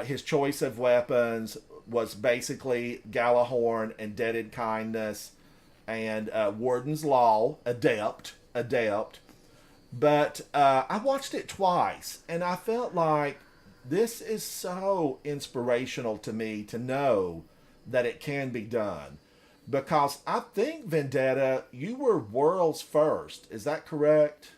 His choice of weapons was basically Galahorn and Deaded Kindness and Warden's Law, Adept. But I watched it twice, and I felt like this is so inspirational to me to know that it can be done. Because I think, Vendetta, you were world's first. Is that correct?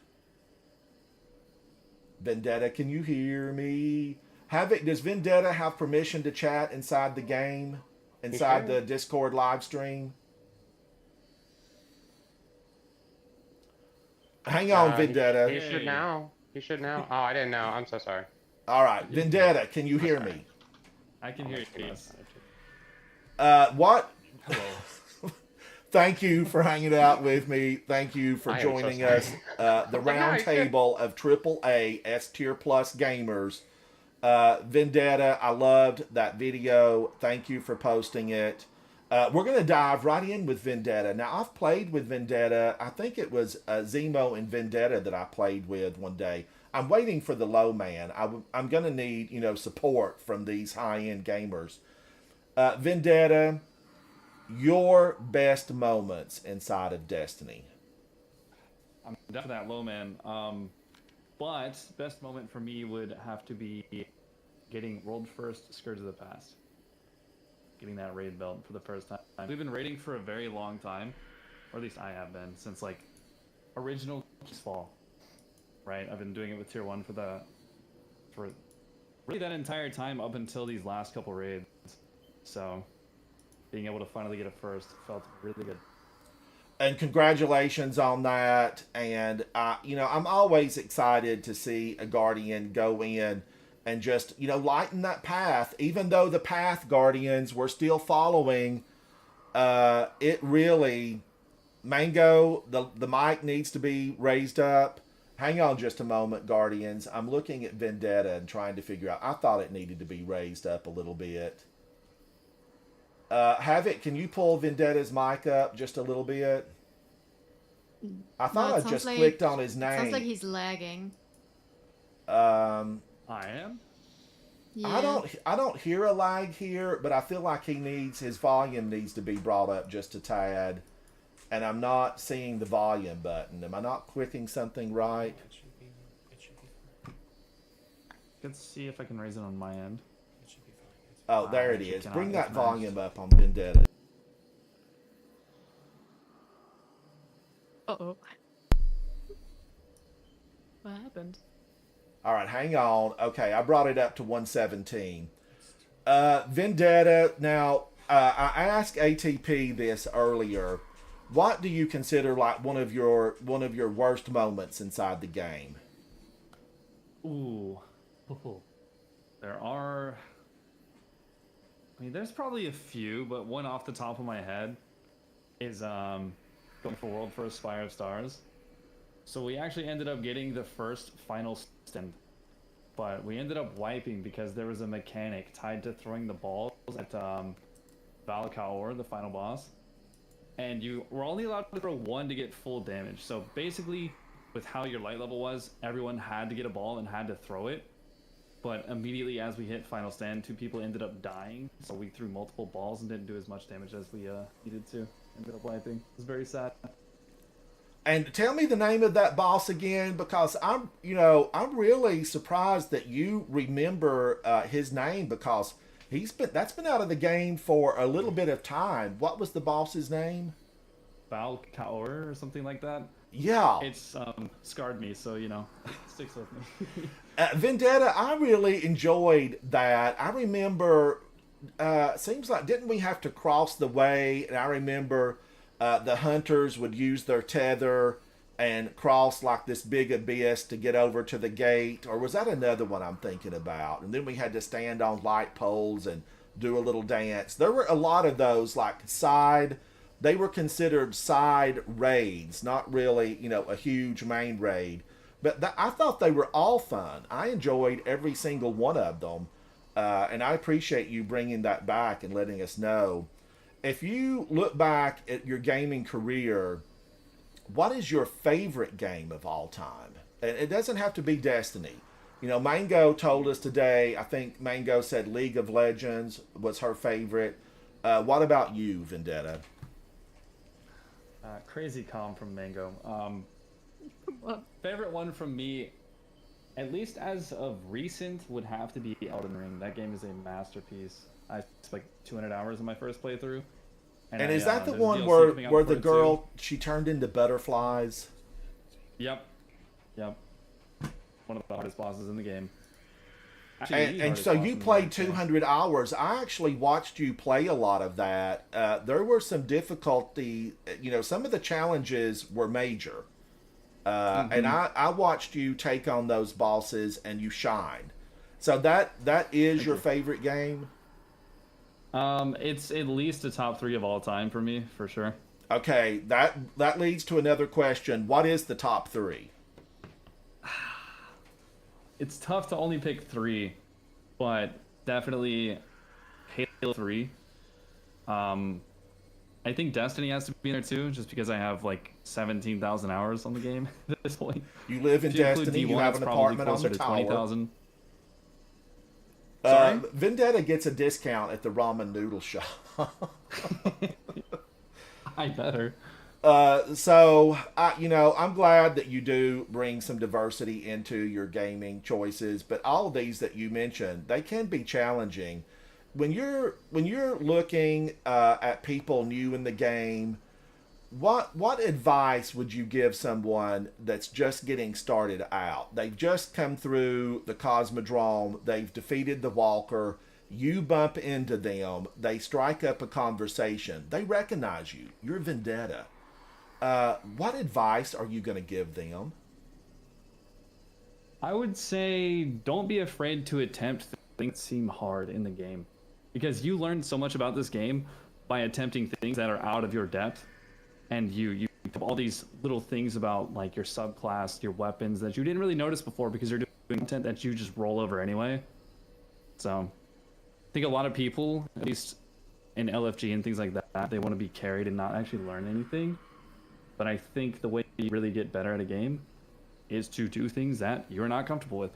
Vendetta, can you hear me? Does Vendetta have permission to chat inside the game? Inside the Discord live stream? Hang on, Vendetta. He should now. He should now. Oh, I didn't know. I'm so sorry. All right, Vendetta, can you hear me? I can hear you. Yes. What? Hello. Thank you for hanging out with me. Thank you for I am so joining sorry. us. The round table of AAA S Tier Plus gamers. Vendetta, I loved that video. Thank you for posting it. We're going to dive right in with Vendetta. Now, I've played with Vendetta. I think it was Zemo and Vendetta that I played with one day. I'm waiting for the low man. I'm going to need, support from these high-end gamers. Vendetta, your best moments inside of Destiny. I'm definitely that low man. But best moment for me would have to be getting world first Scourge of the Past. Getting that raid belt for the first time. We've been raiding for a very long time, or at least I have been, since like original fall. Right? I've been doing it with tier 1 for really that entire time up until these last couple raids. So being able to finally get a first felt really good. And congratulations on that. And I'm always excited to see a Guardian go in and just lighten that path. Even though the path Guardians were still following, it really, Mango, the mic needs to be raised up. Hang on just a moment, Guardians. I'm looking at Vendetta and trying to figure out. I thought it needed to be raised up a little bit. Havoc, can you pull Vendetta's mic up just a little bit? I thought I just clicked on his name. Sounds like he's lagging. I am? Yeah. I don't hear a lag here, but I feel like his volume needs to be brought up just a tad. And I'm not seeing the volume button. Am I not clicking something right? Let's see if I can raise it on my end. Oh, there it actually is. cannot. Bring It's that nice. volume up on Vendetta. Uh-oh. What happened? All right, hang on. Okay, I brought it up to 117. Vendetta, now, I asked ATP this earlier. What do you consider like one of your worst moments inside the game? Ooh. There are... I mean, there's probably a few, but one off the top of my head is going for World First Spire of Stars. So we actually ended up getting the first final stand, but we ended up wiping because there was a mechanic tied to throwing the balls at Valkaor, the final boss, and you were only allowed to throw one to get full damage. So basically, with how your light level was, everyone had to get a ball and had to throw it. But immediately as we hit final stand, 2 people ended up dying. So we threw multiple balls and didn't do as much damage as we needed to. Ended up wiping. It was very sad. And tell me the name of that boss again, because I'm really surprised that you remember his name, because that's been out of the game for a little bit of time. What was the boss's name? Valkaor or something like that. Yeah. It's scarred me, so it sticks with me. Vendetta, I really enjoyed that. I remember, seems like, didn't we have to cross the way? And I remember the hunters would use their tether and cross like this big abyss to get over to the gate. Or was that another one I'm thinking about? And then we had to stand on light poles and do a little dance. There were a lot of those, like they were considered side raids, not really, a huge main raid. But I thought they were all fun. I enjoyed every single one of them. And I appreciate you bringing that back and letting us know. If you look back at your gaming career, what is your favorite game of all time? And it doesn't have to be Destiny. Mango told us today, I think Mango said League of Legends was her favorite. What about you, Vendetta? Crazy calm from Mango. Favorite one from me, at least as of recent, would have to be Elden Ring. That game is a masterpiece. I spent like 200 hours in my first playthrough. And is that the there's a one DLC coming out where for the it, girl, too. she turned into butterflies? Yep. One of the hardest bosses in the game. Actually, the And hardest so boss you in the played game, too. 200 hours. I actually watched you play a lot of that. There were some difficulty. Some of the challenges were major. And I watched you take on those bosses, and you shined. So that is your favorite game? It's at least a top 3 of all time for me, for sure. Okay, that leads to another question. What is the top 3? It's tough to only pick 3, but definitely Halo 3. I think Destiny has to be in there too, just because I have like 17,000 hours on the game at this point. You live in If you include Destiny, you D1, have it's an probably apartment on closer the to tower. 20,000. Sorry? Vendetta gets a discount at the ramen noodle shop. I better. I'm glad that you do bring some diversity into your gaming choices, but all of these that you mentioned, they can be challenging. When you're looking at people new in the game, what advice would you give someone that's just getting started out? They've just come through the Cosmodrome, they've defeated the Walker, You bump into them, they strike up a conversation, they recognize you, you're Vendetta. What advice are you going to give them? I would say don't be afraid to attempt things that seem hard in the game, because you learn so much about this game by attempting things that are out of your depth, and you pick up all these little things about like your subclass, your weapons that you didn't really notice before because you're doing content that you just roll over anyway. So I think a lot of people, at least in LFG and things like that, they want to be carried and not actually learn anything. But I think the way you really get better at a game is to do things that you're not comfortable with.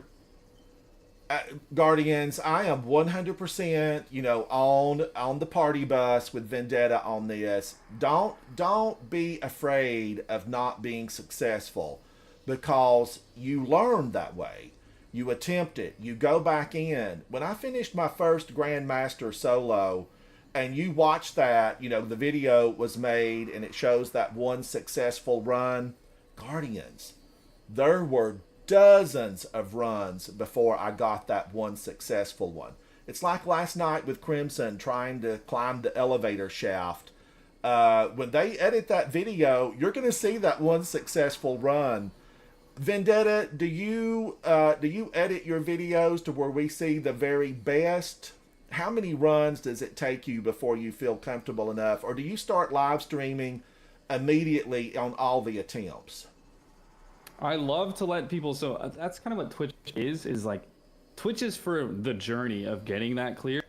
Guardians, I am 100%, on the party bus with Vendetta on this. Don't be afraid of not being successful, because you learn that way. You attempt it. You go back in. When I finished my first Grandmaster solo, and you watch that, the video was made and it shows that one successful run. Guardians, there were dozens of runs before I got that one successful one. It's like last night with Crimson trying to climb the elevator shaft. When they edit that video, you're going to see that one successful run. Vendetta, do you edit your videos to where we see the very best? How many runs does it take you before you feel comfortable enough? Or do you start live streaming immediately on all the attempts? I love to let people, so that's kind of what Twitch is like, Twitch is for the journey of getting that clear.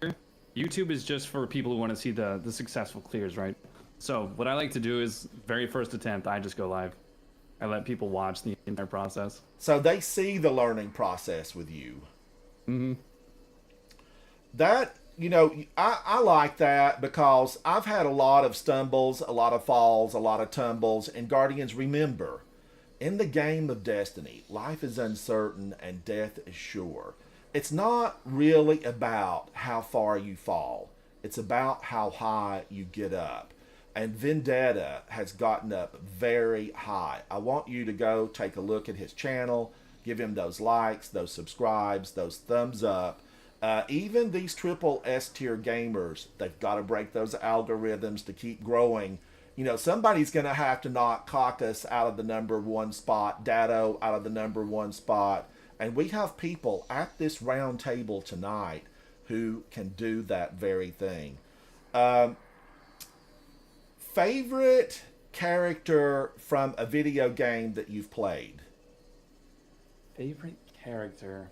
YouTube is just for people who want to see the successful clears, right? So what I like to do is, very first attempt, I just go live. I let people watch the entire process. So they see the learning process with you. Mm-hmm. That, I like that, because I've had a lot of stumbles, a lot of falls, a lot of tumbles, and Guardians, remember, in the game of Destiny, life is uncertain and death is sure. It's not really about how far you fall. It's about how high you get up. And Vendetta has gotten up very high. I want you to go take a look at his channel, give him those likes, those subscribes, those thumbs up. Even these triple S tier gamers, they've got to break those algorithms to keep growing. Somebody's going to have to knock Caucus out of the #1 spot, Datto out of the #1 spot. And we have people at this round table tonight who can do that very thing. Favorite character from a video game that you've played? Favorite character?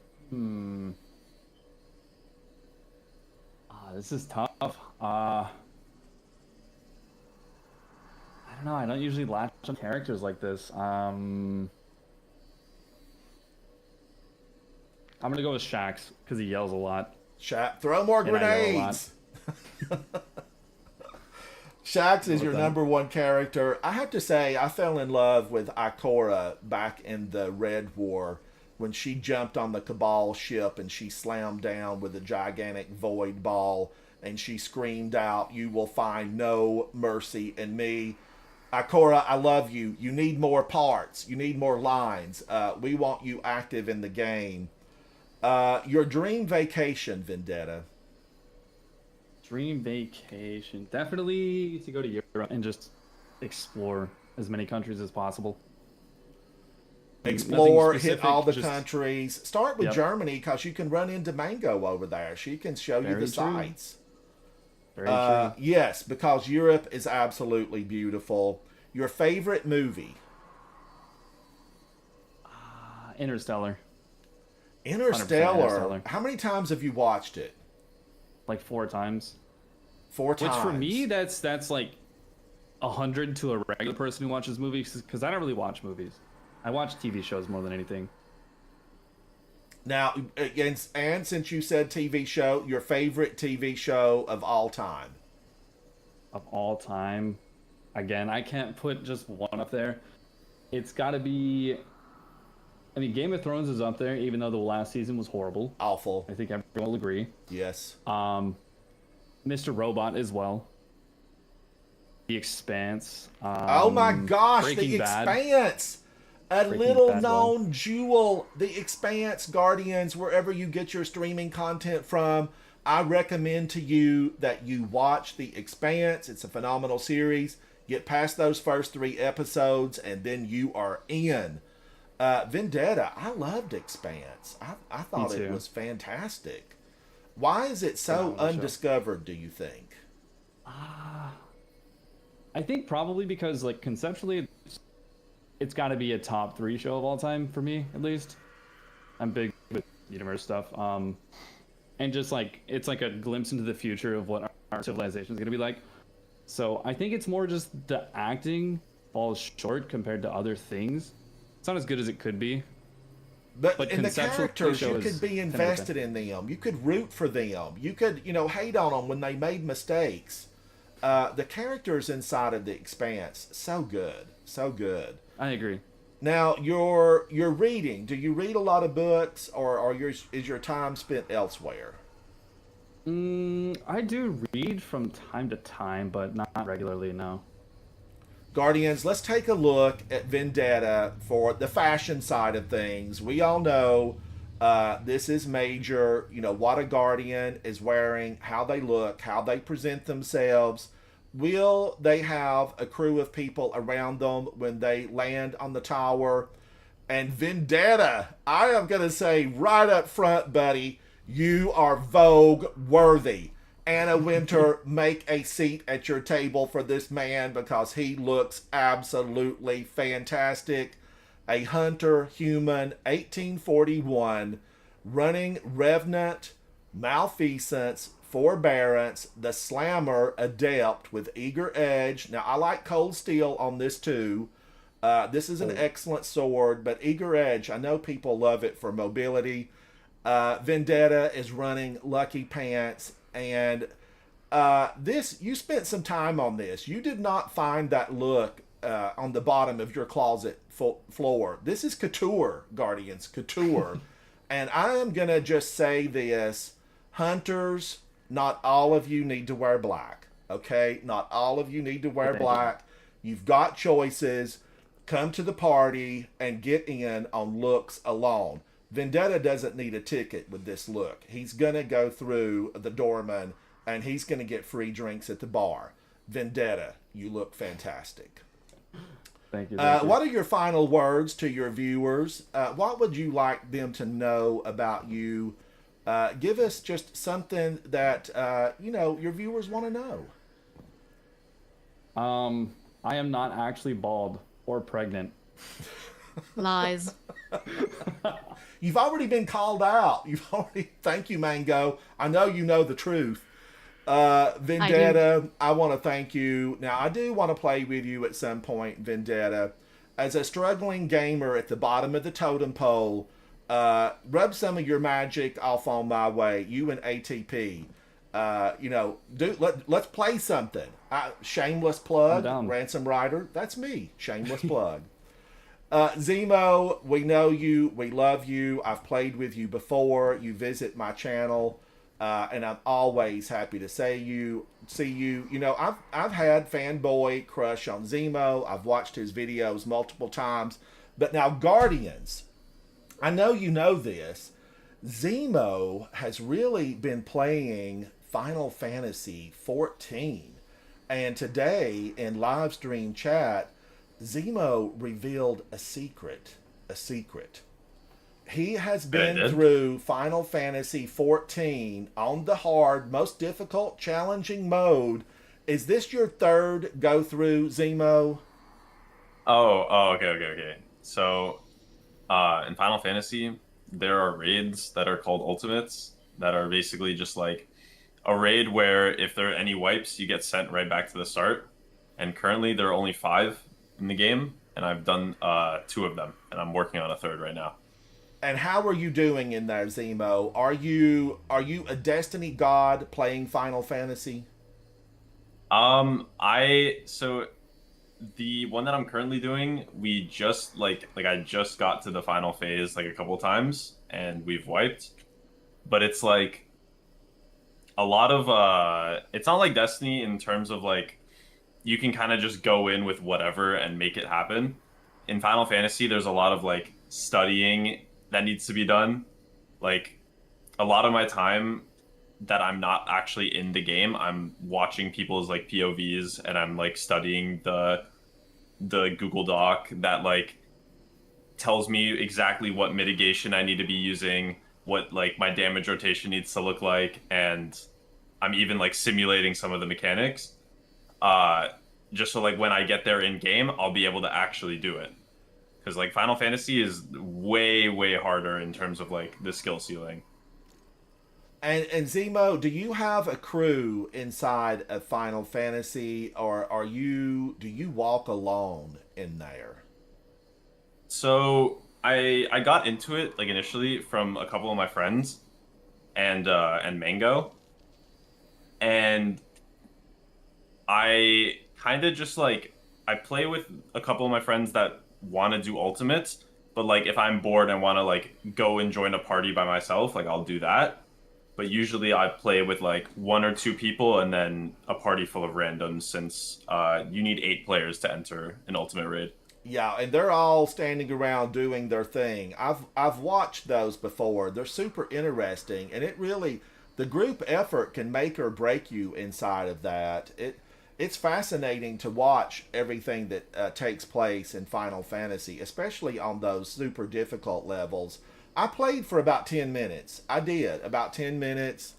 This is tough. I don't know. I don't usually latch on characters like this. I'm gonna go with Shax because he yells a lot. Throw more And I yell a grenades. Shax is your #1 character. I have to say, I fell in love with Ikora back in the Red War when she jumped on the Cabal ship and she slammed down with a gigantic void ball and she screamed out, "You will find no mercy in me." Ikora, I love you. You need more parts. You need more lines. We want you active in the game. Your dream vacation, Vendetta. Dream vacation. Definitely to go to Europe and just explore as many countries as possible. Explore, Nothing hit all the specific, just- countries. Start with Yep. Germany, because you can run into Mango over there. She can show you Very the true. sights. Very true. Yes, because Europe is absolutely beautiful. Your favorite movie? Interstellar. Interstellar. Interstellar. How many times have you watched it? Like 4 times. 4 times. Which for me, that's like 100 to a regular person who watches movies, because I don't really watch movies. I watch TV shows more than anything. Now, and since you said TV show, your favorite TV show of all time? Of all time, again, I can't put just one up there. It's got to be. I mean, Game of Thrones is up there, even though the last season was horrible. Awful. I think everyone will agree. Yes. Mr. Robot as well. The Expanse. Oh my gosh, Breaking The Bad. Expanse! A Breaking little Bad known one. jewel. The Expanse, Guardians, wherever you get your streaming content from. I recommend to you that you watch The Expanse. It's a phenomenal series. Get past those first 3 episodes, and then you are in. Vendetta, I loved Expanse. I thought it too. was fantastic. Why is it so Phenomenal show. undiscovered, do you think? I think probably because, like, conceptually, it's got to be a top 3 show of all time for me, at least. I'm big with universe stuff. And just like, it's like a glimpse into the future of what our civilization is going to be like. So I think it's more just the acting falls short compared to other things. It's not as good as it could be. But But in the conceptually, characters, the show you is could be 10 out of 10. invested in them. You could root for them. You could, hate on them when they made mistakes. The characters inside of The Expanse, so good, so good. I agree. Now, your reading. Do you read a lot of books, or is your time spent elsewhere? I do read from time to time, but not regularly, no. Guardians, let's take a look at Vendetta for the fashion side of things. We all know this is major. What a Guardian is wearing, how they look, how they present themselves. Will they have a crew of people around them when they land on the tower? And Vendetta, I am going to say right up front, buddy, you are Vogue worthy. Anna Winter, make a seat at your table for this man because he looks absolutely fantastic. A hunter, human, 1841, running Revenant, Malfeasance, Forbearance, the Slammer, Adept with Eager Edge. Now, I like Cold Steel on this too. This is an excellent sword, but Eager Edge, I know people love it for mobility. Vendetta is running Lucky Pants, and this, you spent some time on this. You did not find that look on the bottom of your closet floor. This is couture, Guardians, couture. And I am going to just say this, hunters, not all of you need to wear black, okay? Not all of you need to wear black. You've got choices. Come to the party and get in on looks alone. Vendetta doesn't need a ticket with this look. He's going to go through the doorman and he's going to get free drinks at the bar. Vendetta, you look fantastic. Thank you. Thank you. What are your final words to your viewers? What would you like them to know about you? Give us just something that, your viewers want to know. I am not actually bald or pregnant. Lies. You've already been called out. Thank you, Mango. I know you know the truth. Vendetta, I want to thank you. Now, I do want to play with you at some point, Vendetta. As a struggling gamer at the bottom of the totem pole, rub some of your magic off on my way. You and ATP. Let's play something. Shameless plug. Ransom Rider. That's me. Shameless plug. Zemo, we know you. We love you. I've played with you before. You visit my channel. And I'm always happy to see you. I've had fanboy crush on Zemo. I've watched his videos multiple times. But now, Guardians, I know you know this. Zemo has really been playing Final Fantasy 14. And today, in live stream chat, Zemo revealed a secret. He has been through Final Fantasy 14 on the hard, most difficult, challenging mode. Is this your third go-through, Zemo? Okay. So, in Final Fantasy, there are raids that are called ultimates that are basically just like a raid where if there are any wipes, you get sent right back to the start. And currently, there are only 5 in the game, and I've done 2 of them, and I'm working on a 3rd right now. And how are you doing in there, Zemo? Are you a Destiny god playing Final Fantasy? So the one that I'm currently doing, we just I just got to the final phase like a couple times and we've wiped. But it's like a lot of it's not like Destiny in terms of like you can kind of just go in with whatever and make it happen. In Final Fantasy, there's a lot of like studying that needs to be done. Like a lot of my time that I'm not actually in the game. I'm watching people's like POVs, and I'm like studying the Google Doc that like tells me exactly what mitigation I need to be using, what like my damage rotation needs to look like, and I'm even like simulating some of the mechanics. Uh, just so like when I get there in game, I'll be able to actually do it. Because like Final Fantasy is way harder in terms of like the skill ceiling. And Zemo, do you have a crew inside of Final Fantasy, or do you walk alone in there? So I got into it like initially from a couple of my friends and Mango, and I kind of just like I play with a couple of my friends that want to do ultimates, but like if I'm bored and want to like go and join a party by myself, like I'll do that. But usually I play with like one or two people and then a party full of randoms since you need 8 players to enter an ultimate raid. Yeah, and they're all standing around doing their thing. I've watched those before. They're super interesting, and it really the group effort can make or break you inside of that. It's fascinating to watch everything that takes place in Final Fantasy, especially on those super difficult levels. I played for about 10 minutes. I did about 10 minutes,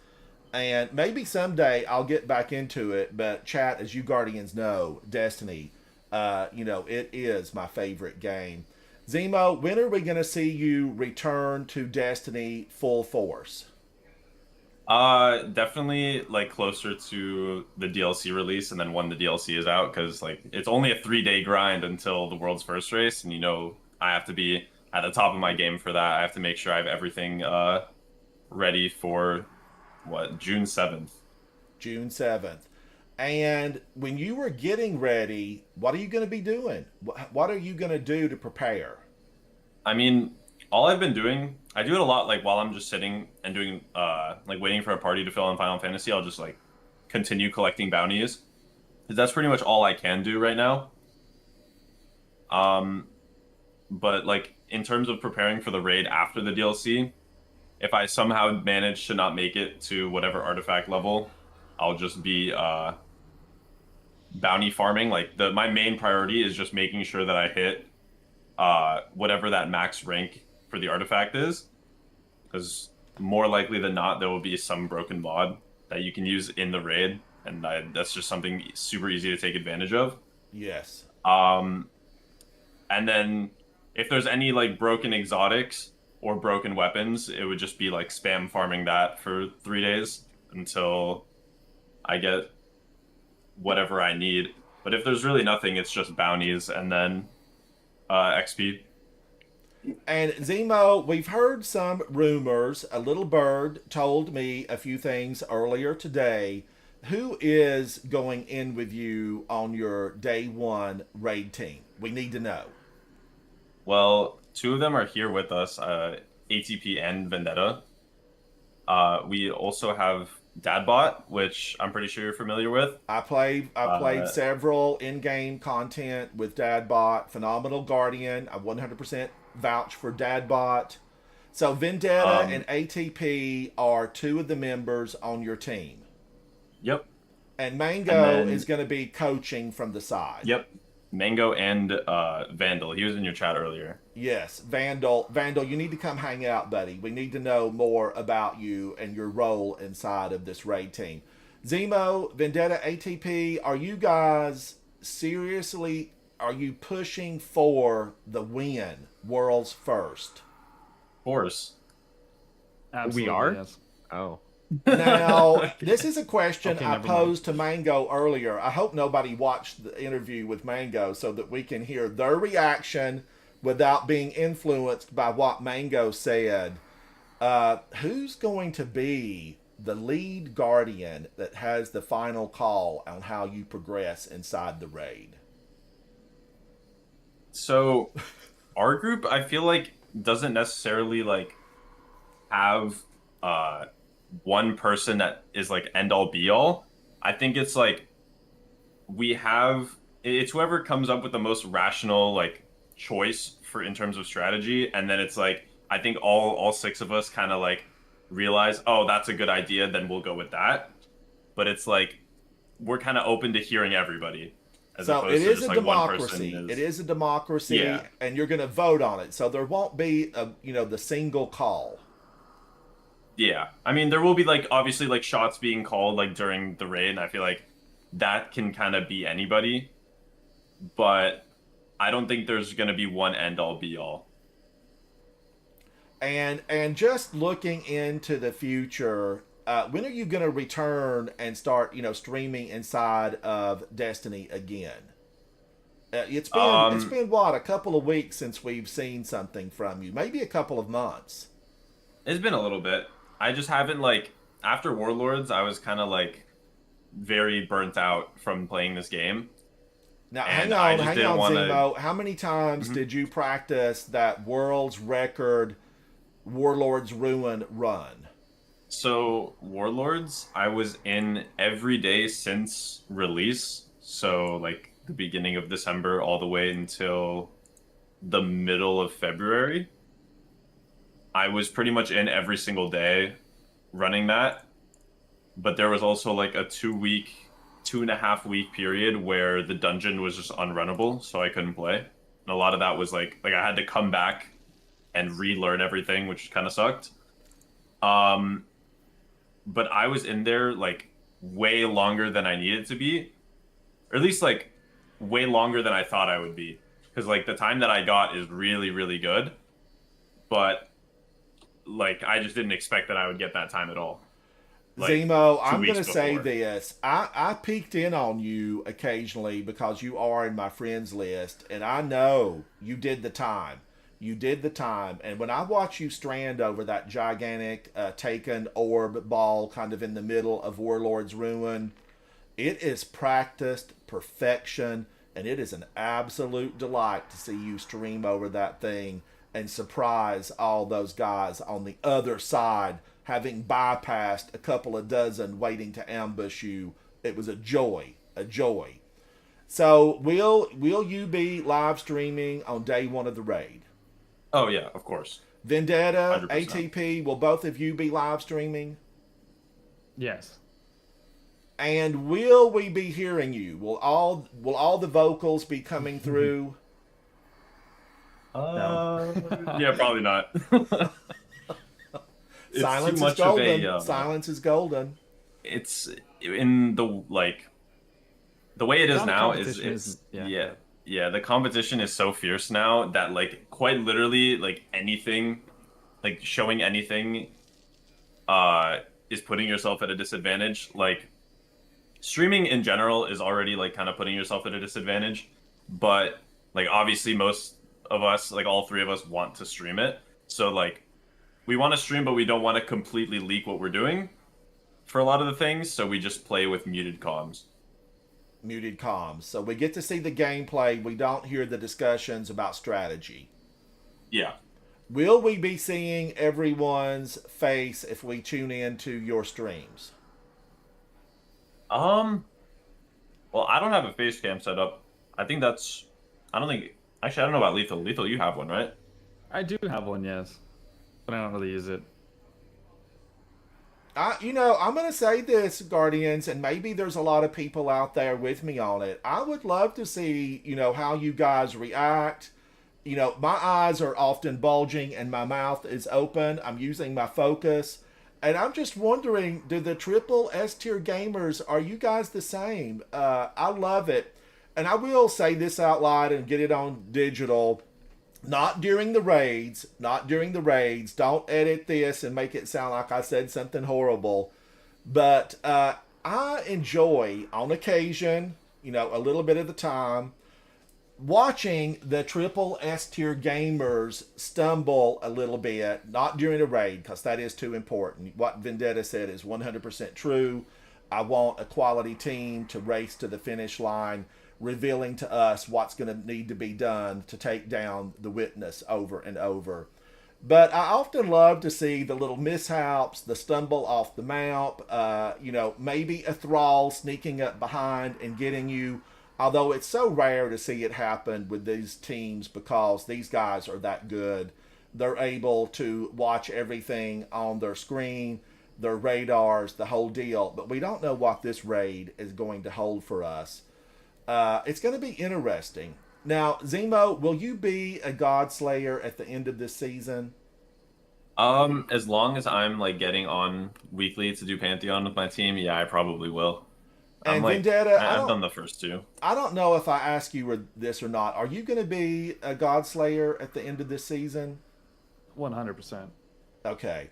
and maybe someday I'll get back into it. But chat, as you Guardians know, Destiny. It is my favorite game. Zemo, when are we going to see you return to Destiny full force? Definitely like closer to the DLC release, and then when the DLC is out, because like it's only a 3-day grind until the world's first race, and I have to be at the top of my game for that. I have to make sure I have everything ready for June 7th. June 7th. And when you were getting ready, what are you going to be doing? What are you going to do to prepare? I mean, all I've been doing, I do it a lot like while I'm just sitting and doing like waiting for a party to fill in Final Fantasy. I'll just like continue collecting bounties, because that's pretty much all I can do right now. But like in terms of preparing for the raid after the DLC, if I somehow manage to not make it to whatever artifact level, I'll just be bounty farming. Like my main priority is just making sure that I hit whatever that max rank for the artifact is, because more likely than not there will be some broken mod that you can use in the raid, and that's just something super easy to take advantage of. Yes. And then if there's any like broken exotics or broken weapons, it would just be like spam farming that for 3 days until I get whatever I need. But if there's really nothing, it's just bounties and then XP. And Zemo, we've heard some rumors. A little bird told me a few things earlier today. Who is going in with you on your day one raid team? We need to know. Well, 2 of them are here with us, ATP and Vendetta. We also have Dadbot, which I'm pretty sure you're familiar with. I played several in-game content with Dadbot. Phenomenal Guardian. I 100% vouch for Dadbot. So Vendetta and ATP are 2 of the members on your team. Yep. And Mango is going to be coaching from the side. Yep. Mango and Vandal. He was in your chat earlier. Yes, Vandal, you need to come hang out, buddy. We need to know more about you and your role inside of this raid team. Zemo, Vendetta, ATP, are you guys seriously, are you pushing for the win, world's first? Of course. Absolutely, we are? yes. Oh. Now, this is a question Okay, I never posed to Mango earlier. I hope nobody watched the interview with Mango so that we can hear their reaction without being influenced by what Mango said. Who's going to be the lead guardian that has the final call on how you progress inside the raid? So, our group, I feel like, doesn't necessarily like have one person that is like end all be all. I think it's like it's whoever comes up with the most rational like choice for in terms of strategy, and then it's like I think all 6 of us kind of like realize, oh, that's a good idea, then we'll go with that. But it's like we're kind of open to hearing everybody. As So opposed it to is just, a like, one person democracy. It is a democracy, Yeah. and you're going to vote on it. So there won't be the single call. Yeah, I mean, there will be like obviously like shots being called like during the raid, and I feel like that can kind of be anybody, but I don't think there's gonna be one end all be all. And just looking into the future, when are you going to return and start streaming inside of Destiny again? It's been what, a couple of weeks since we've seen something from you, maybe a couple of months. It's been a little bit. I just haven't like after Warlords, I was kind of like very burnt out from playing this game. Now, And hang I on, just didn't wanna- Zemo. How many times did you practice that world's record Warlord's Ruin run? So Warlords, I was in every day since release. So like the beginning of December all the way until the middle of February. I was pretty much in every single day running that. But there was also like a 2.5 week period where the dungeon was just unrunnable, so I couldn't play. And a lot of that was like I had to come back and relearn everything, which kind of sucked. But I was in there like way longer than I needed to be, or at least like way longer than I thought I would be, because like the time that I got is really, really good, but like I just didn't expect that I would get that time at all. Like, Zemo, 2 I'm going to weeks say before. this. I peeked in on you occasionally because you are in my friends list, and I know you did the time. You did the time. And when I watch you strand over that gigantic taken orb ball kind of in the middle of Warlord's Ruin, it is practiced perfection, and it is an absolute delight to see you stream over that thing and surprise all those guys on the other side, having bypassed a couple of dozen waiting to ambush you. It was a joy, a joy. So will you be live streaming on day one of the raid? Oh yeah, of course. Vendetta, 100%. ATP, will both of you be live streaming? Yes. And will we be hearing you? Will all the vocals be coming through? Yeah, probably not. It's Silence too is much of golden. a, Silence is golden. it's in the like the way it is Now the now is competition it's isn't- yeah, the competition is so fierce now that like quite literally like anything, like showing anything is putting yourself at a disadvantage. Like streaming in general is already like kind of putting yourself at a disadvantage, but like obviously most of us, like all three of us, want to stream it. So like we want to stream, but we don't want to completely leak what we're doing for a lot of the things, so we just play with muted comms. Muted comms. So we get to see the gameplay. We don't hear the discussions about strategy. Yeah. Will we be seeing everyone's face if we tune in to your streams? Well, I don't have a face cam set up. I think that's. I don't think. Actually, I don't know about Lethal. Lethal, you have one, right? I do have one, yes, but I don't really use it. I'm going to say this, Guardians, and maybe there's a lot of people out there with me on it. I would love to see, how you guys react. My eyes are often bulging and my mouth is open. I'm using my focus. And I'm just wondering, do the triple S tier gamers, are you guys the same? I love it. And I will say this out loud and get it on digital. Not during the raids. Not during the raids. Don't edit this and make it sound like I said something horrible. But I enjoy, on occasion, a little bit of the time, watching the triple S tier gamers stumble a little bit. Not during a raid, because that is too important. What Vendetta said is 100% true. I want a quality team to race to the finish line, revealing to us what's going to need to be done to take down the witness over and over. But I often love to see the little mishaps, the stumble off the map, maybe a thrall sneaking up behind and getting you. Although it's so rare to see it happen with these teams because these guys are that good. they're able to watch everything on their screen, their radars, the whole deal. But we don't know what this raid is going to hold for us. It's going to be interesting. Now, Zemo, will you be a God Slayer at the end of this season? As long as I'm like getting on weekly to do Pantheon with my team, yeah, I probably will. I'm And like, Vendetta, I've done the first two. I don't know if I ask you this or not. Are you going to be a God Slayer at the end of this season? 100%. Okay.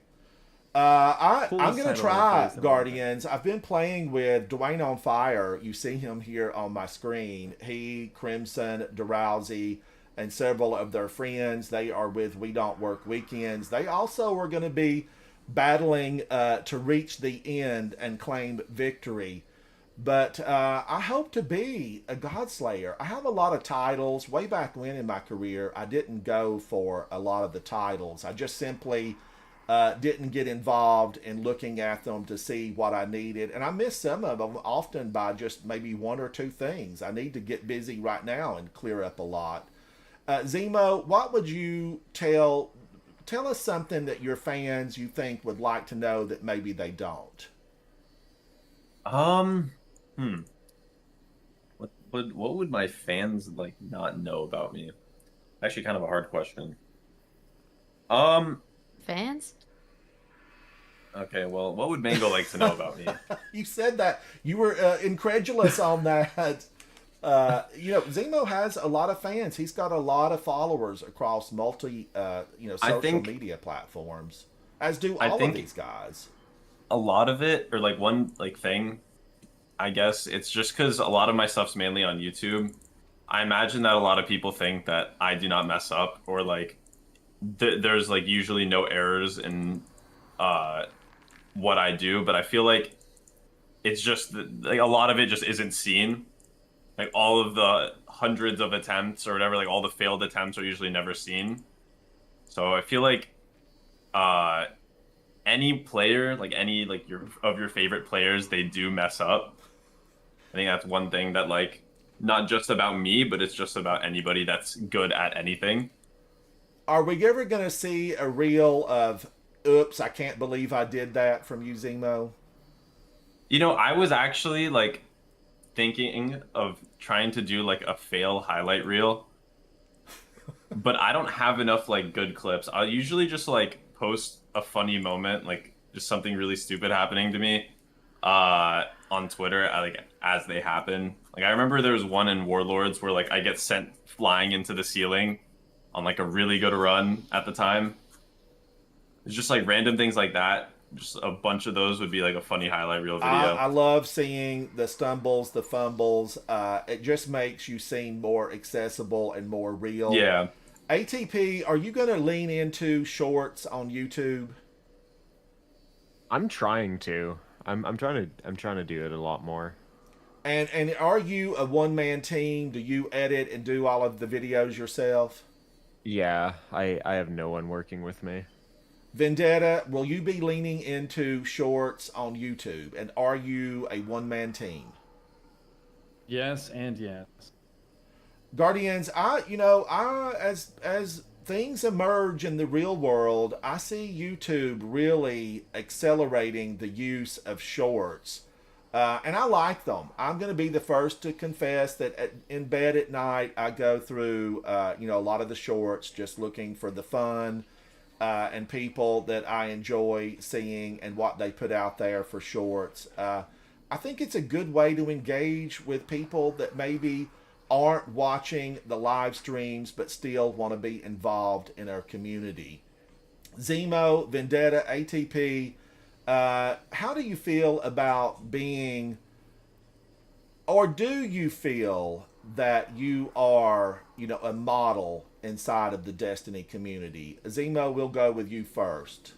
Coolest I'm going to title try I've Guardians. I've been playing with Dwayne on Fire. You see him here on my screen. He, Crimson, DeRousey, and several of their friends. They are with We Don't Work Weekends. They also are going to be battling to reach the end and claim victory. But I hope to be a God Slayer. I have a lot of titles. Way back when in my career, I didn't go for a lot of the titles. I just simply didn't get involved in looking at them to see what I needed. And I miss some of them often by just maybe one or two things. I need to get busy right now and clear up a lot. Zemo, what would you tell us something that your fans you think would like to know that maybe they don't? What would my fans like not know about me? Actually, kind of a hard question. Fans? Okay, well, what would Mango like to know about me? You said that. You were incredulous on that. Zemo has a lot of fans. He's got a lot of followers across multi, social media platforms, as do all of these guys. A lot of it, or like one like thing, I guess it's just because a lot of my stuff's mainly on YouTube. I imagine that a lot of people think that I do not mess up, or like there's like usually no errors in what I do, but I feel like it's just like a lot of it just isn't seen. Like all of the hundreds of attempts or whatever, like all the failed attempts are usually never seen. So I feel like any player, like any like your favorite players, they do mess up. I think that's one thing that like not just about me, but it's just about anybody that's good at anything. Are we ever going to see a reel of "Oops, I can't believe I did that" from you, Zemo? You know, I was actually like thinking of trying to do like a fail highlight reel, but I don't have enough like good clips. I'll usually just like post a funny moment, like just something really stupid happening to me on Twitter, like as they happen. Like I remember there was one in Warlords where like I get sent flying into the ceiling on like a really good run at the time. It's just like random things like that. Just a bunch of those would be like a funny highlight reel video. I love seeing the stumbles, the fumbles. It just makes you seem more accessible and more real. Yeah. ATP, are you going to lean into shorts on YouTube? I'm trying to. I'm trying to do it a lot more. And are you a one-man team? Do you edit and do all of the videos yourself? Yeah, I have no one working with me. Vendetta, will you be leaning into shorts on YouTube? And are you a one-man team? Yes and yes. Guardians, as things emerge in the real world, I see YouTube really accelerating the use of shorts. And I like them. I'm going to be the first to confess that in bed at night, I go through, a lot of the shorts just looking for the fun and people that I enjoy seeing and what they put out there for shorts. I think it's a good way to engage with people that maybe aren't watching the live streams but still want to be involved in our community. Zemo, Vendetta, ATP, how do you feel about being, or do you feel that you are, a model inside of the Destiny community? Zemo, we'll go with you first.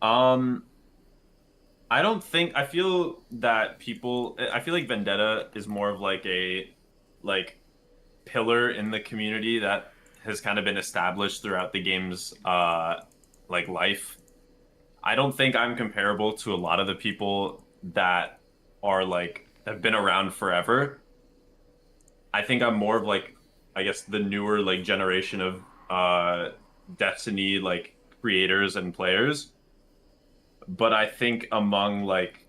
I feel like Vendetta is more of like a pillar in the community that has kind of been established throughout the game's life. I don't think I'm comparable to a lot of the people that are have been around forever. I think I'm more of I guess the newer generation of Destiny like creators and players, but I think among like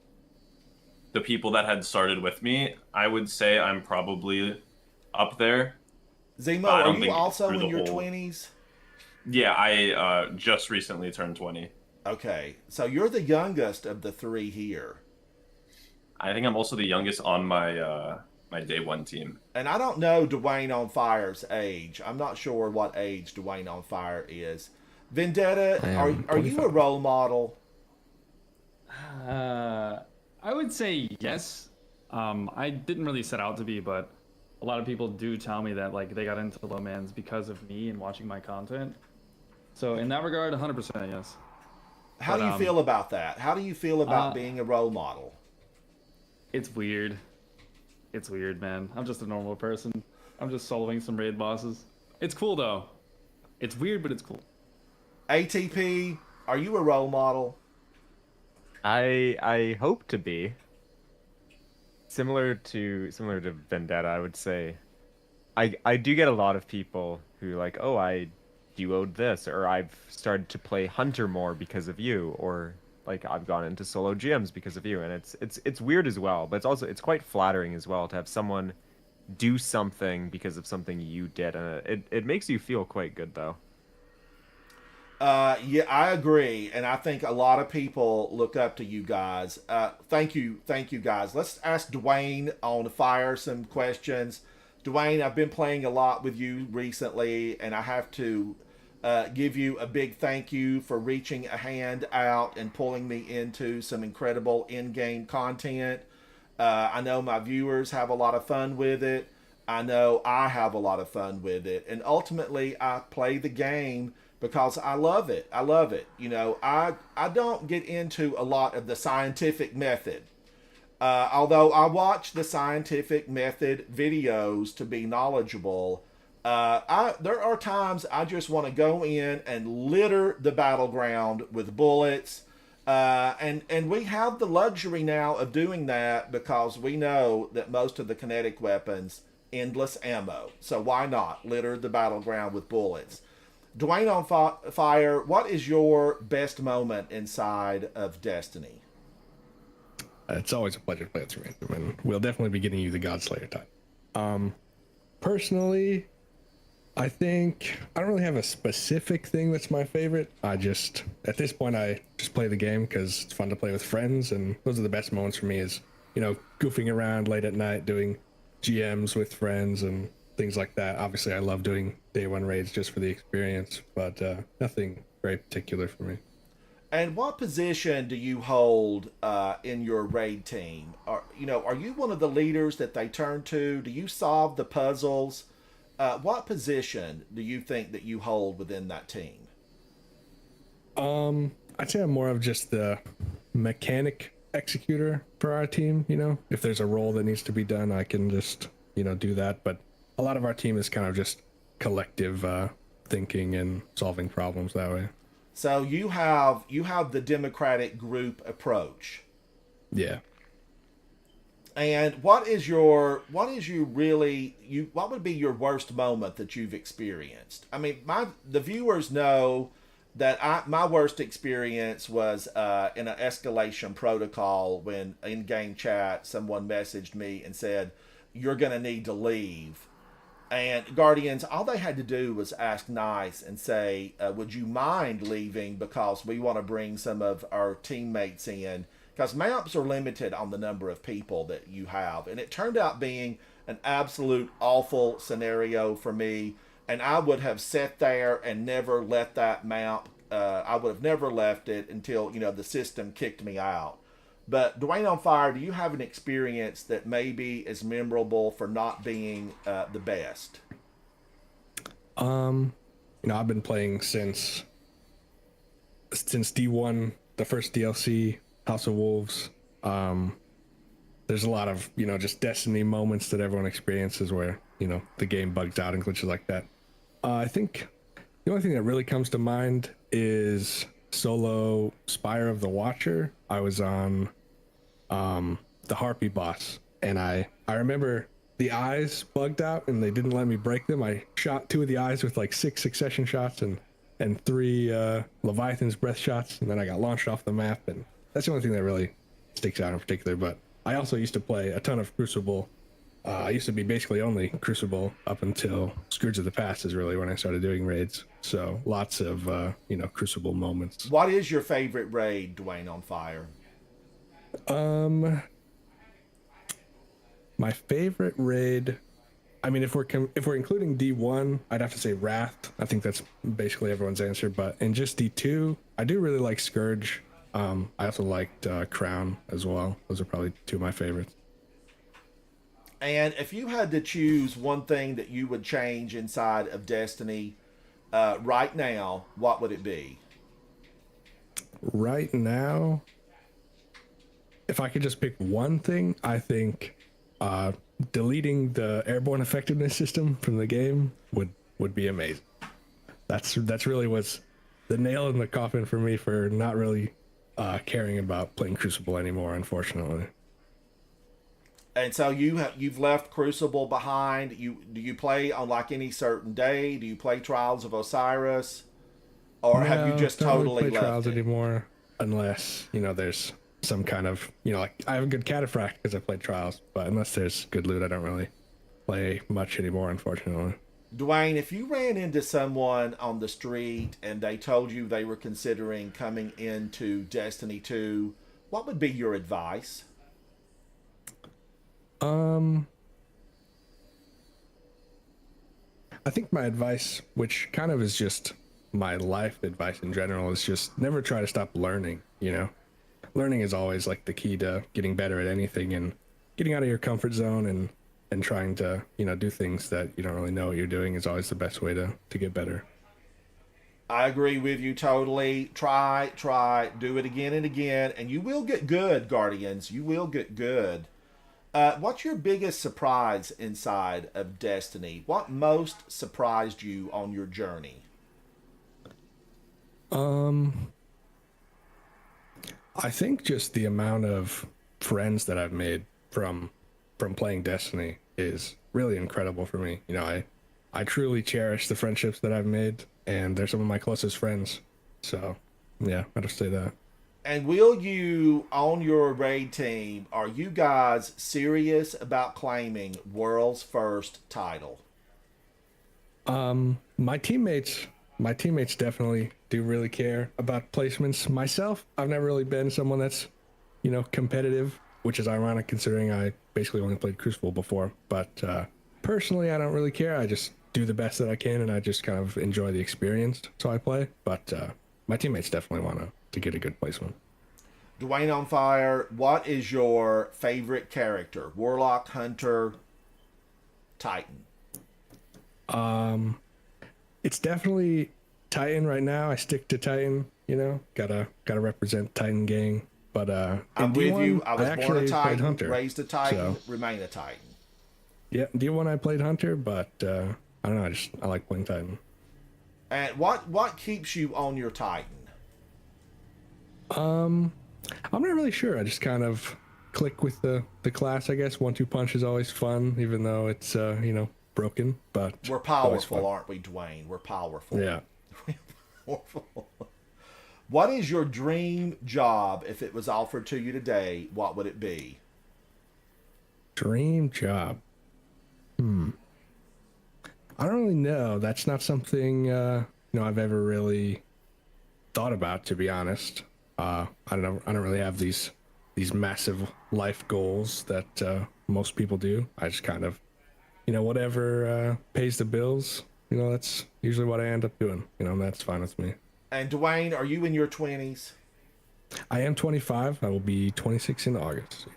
the people that had started with me, I would say I'm probably up there. Zemo, But I are don't you think also through in the your whole. 20s? Yeah, I just recently turned 20. Okay, so you're the youngest of the three here. I think I'm also the youngest on my day one team. And I don't know Dwayne on Fire's age. I'm not sure what age Dwayne on Fire is. Vendetta, I are am are you a 25. role model? I would say yes. I didn't really set out to be, but a lot of people do tell me that like they got into Lowmans because of me and watching my content. So in that regard, 100% yes. How But, do you feel about that? How do you feel about uh, being a role model? It's weird. It's weird, man. I'm just a normal person. I'm just soloing some raid bosses. It's cool though. It's weird, but it's cool. ATP, are you a role model? I hope to be similar to Vendetta. I would say I do get a lot of people who like, oh, I duoed this, or I've started to play Hunter more because of you, or like I've gone into solo GMs because of you, and it's weird as well, but it's quite flattering as well to have someone do something because of something you did, and it makes you feel quite good though. Yeah, I agree, and I think a lot of people look up to you guys. Thank you, guys. Let's ask Dwayne on Fire some questions. Dwayne, I've been playing a lot with you recently, and I have to give you a big thank you for reaching a hand out and pulling me into some incredible in-game content. I know my viewers have a lot of fun with it. I know I have a lot of fun with it, and ultimately, I play the game because I love it. I love it. You know, I don't get into a lot of the scientific method. Although I watch the scientific method videos to be knowledgeable, there are times I just want to go in and litter the battleground with bullets. And we have the luxury now of doing that because we know that most of the kinetic weapons endless ammo. So why not litter the battleground with bullets? Dwayne on Fire, what is your best moment inside of Destiny? It's always a pleasure to play with you, Ransom, and we'll definitely be getting you the Godslayer time. Personally, I think I don't really have a specific thing that's my favorite. At this point, I just play the game because it's fun to play with friends, and those are the best moments for me is, goofing around late at night, doing GMs with friends and things like that. Obviously, I love doing day one raids just for the experience, but nothing very particular for me. And what position do you hold in your raid team? Are you one of the leaders that they turn to? Do you solve the puzzles? What position do you think that you hold within that team? I'd say I'm more of just the mechanic executor for our team. If there's a role that needs to be done, I can just do that. But a lot of our team is kind of just collective thinking and solving problems that way. So you have the democratic group approach. Yeah. And what would be your worst moment that you've experienced? I mean, the viewers know that my worst experience was in an escalation protocol when in game chat someone messaged me and said, "You're gonna need to leave." And Guardians, all they had to do was ask nice and say, would you mind leaving because we want to bring some of our teammates in? Because maps are limited on the number of people that you have. And it turned out being an absolute awful scenario for me. And I would have sat there and never let that map, I would have never left it until, the system kicked me out. But Dwayne on Fire, do you have an experience that maybe is memorable for not being the best? I've been playing since D1, the first DLC, House of Wolves. There's a lot of just Destiny moments that everyone experiences where the game bugs out and glitches like that. I think the only thing that really comes to mind is solo Spire of the Watcher. I was on the Harpy boss, and I remember the eyes bugged out and they didn't let me break them. I shot 2 of the eyes with like 6 succession shots, and and 3 Leviathan's breath shots, and then I got launched off the map, and that's the only thing that really sticks out in particular. But I also used to play a ton of Crucible. I used to be basically only Crucible up until Scourge of the Past is really when I started doing raids. So lots of Crucible moments. What is your favorite raid, Dwayne on Fire? My favorite raid, I mean, if we're including D1, I'd have to say Wrath. I think that's basically everyone's answer. But in just D2, I do really like Scourge. I also liked Crown as well. Those are probably 2 of my favorites. And if you had to choose one thing that you would change inside of Destiny right now, what would it be? Right now, if I could just pick one thing, I think deleting the airborne effectiveness system from the game would be amazing. That's really what's the nail in the coffin for me for not really caring about playing Crucible anymore, unfortunately. And so you've left Crucible behind. Do you play on like any certain day? Do you play Trials of Osiris, or have you just don't totally really play left Trials it? anymore? Unless there's some kind of like I have a good cataphract because I played Trials, but unless there's good loot, I don't really play much anymore, unfortunately. Dwayne, if you ran into someone on the street and they told you they were considering coming into Destiny 2, what would be your advice? I think my advice, which kind of is just my life advice in general, is just never try to stop learning. Learning is always like the key to getting better at anything, and getting out of your comfort zone and trying to do things that you don't really know what you're doing is always the best way to get better. I agree with you totally. Try, do it again and again, and you will get good, Guardians. You will get good. What's your biggest surprise inside of Destiny? What most surprised you on your journey? I think just the amount of friends that I've made from playing Destiny is really incredible for me. I truly cherish the friendships that I've made, and they're some of my closest friends. So, yeah, I'd just say that. And will you, on your raid team, are you guys serious about claiming world's first title? My teammates definitely do really care about placements. Myself, I've never really been someone that's, competitive, which is ironic considering I basically only played Crucible before. But personally, I don't really care. I just do the best that I can, and I just kind of enjoy the experience. So I play. But my teammates definitely want to get a good placement. Dwayne on Fire, what is your favorite character? Warlock, Hunter, Titan? It's definitely Titan right now. I stick to Titan, gotta represent Titan gang. But I'm with you. I was born a Titan, Hunter, raised a Titan, so. remain a Titan. Yeah, D1 I played Hunter, but I don't know, I like playing Titan. And what keeps you on your Titan? I'm not really sure. I just kind of click with the class, I guess. 1-2 punch is always fun, even though it's broken. But we're powerful, aren't we, Dwayne? We're powerful. Yeah. What is your dream job if it was offered to you today? What would it be? Dream job. I don't really know. That's not something I've ever really thought about, to be honest. I don't know. I don't really have these massive life goals that most people do. I just kind of, whatever pays the bills. That's usually what I end up doing. And that's fine with me. And Dwayne, are you in your 20s? I am 25. I will be 26 in August.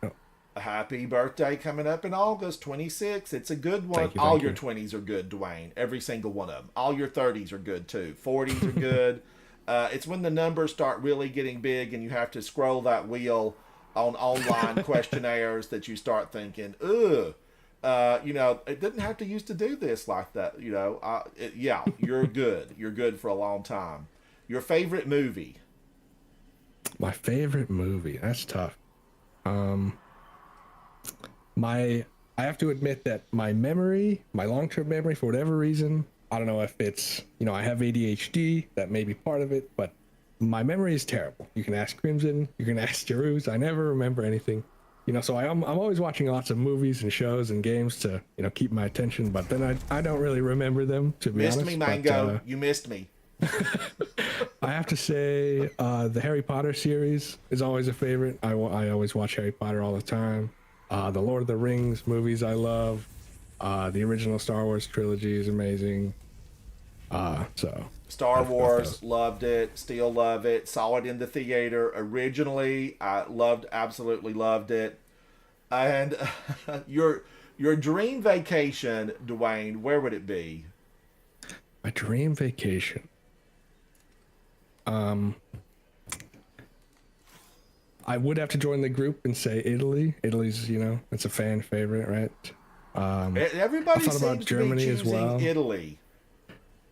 A happy birthday coming up in August, 26. It's a good one. Thank you, All thank your you. 20s are good, Dwayne. Every single one of them. All your 30s are good too. 40s are good. It's when the numbers start really getting big and you have to scroll that wheel on online questionnaires that you start thinking, ugh. It didn't have to used to do this like that. Yeah, you're good. You're good for a long time. Your favorite movie? My favorite movie. That's tough. I have to admit that my long-term memory, for whatever reason, I don't know if it's, I have ADHD, that may be part of it, but my memory is terrible. You can ask Crimson, you can ask Jeruz. I never remember anything. So I'm always watching lots of movies and shows and games to, keep my attention, but then I don't really remember them, to be Missed honest. me, Mango. You missed me. I have to say, the Harry Potter series is always a favorite. I always watch Harry Potter all the time. The Lord of the Rings movies I love. The original Star Wars trilogy is amazing. Star Wars, loved it, still love it, saw it in the theater. Originally, I absolutely loved it. And your dream vacation, Dwayne, where would it be? My dream vacation. I would have to join the group and say Italy. Italy's, it's a fan favorite, right? Everybody I thought seems about to Germany be as choosing well. Italy.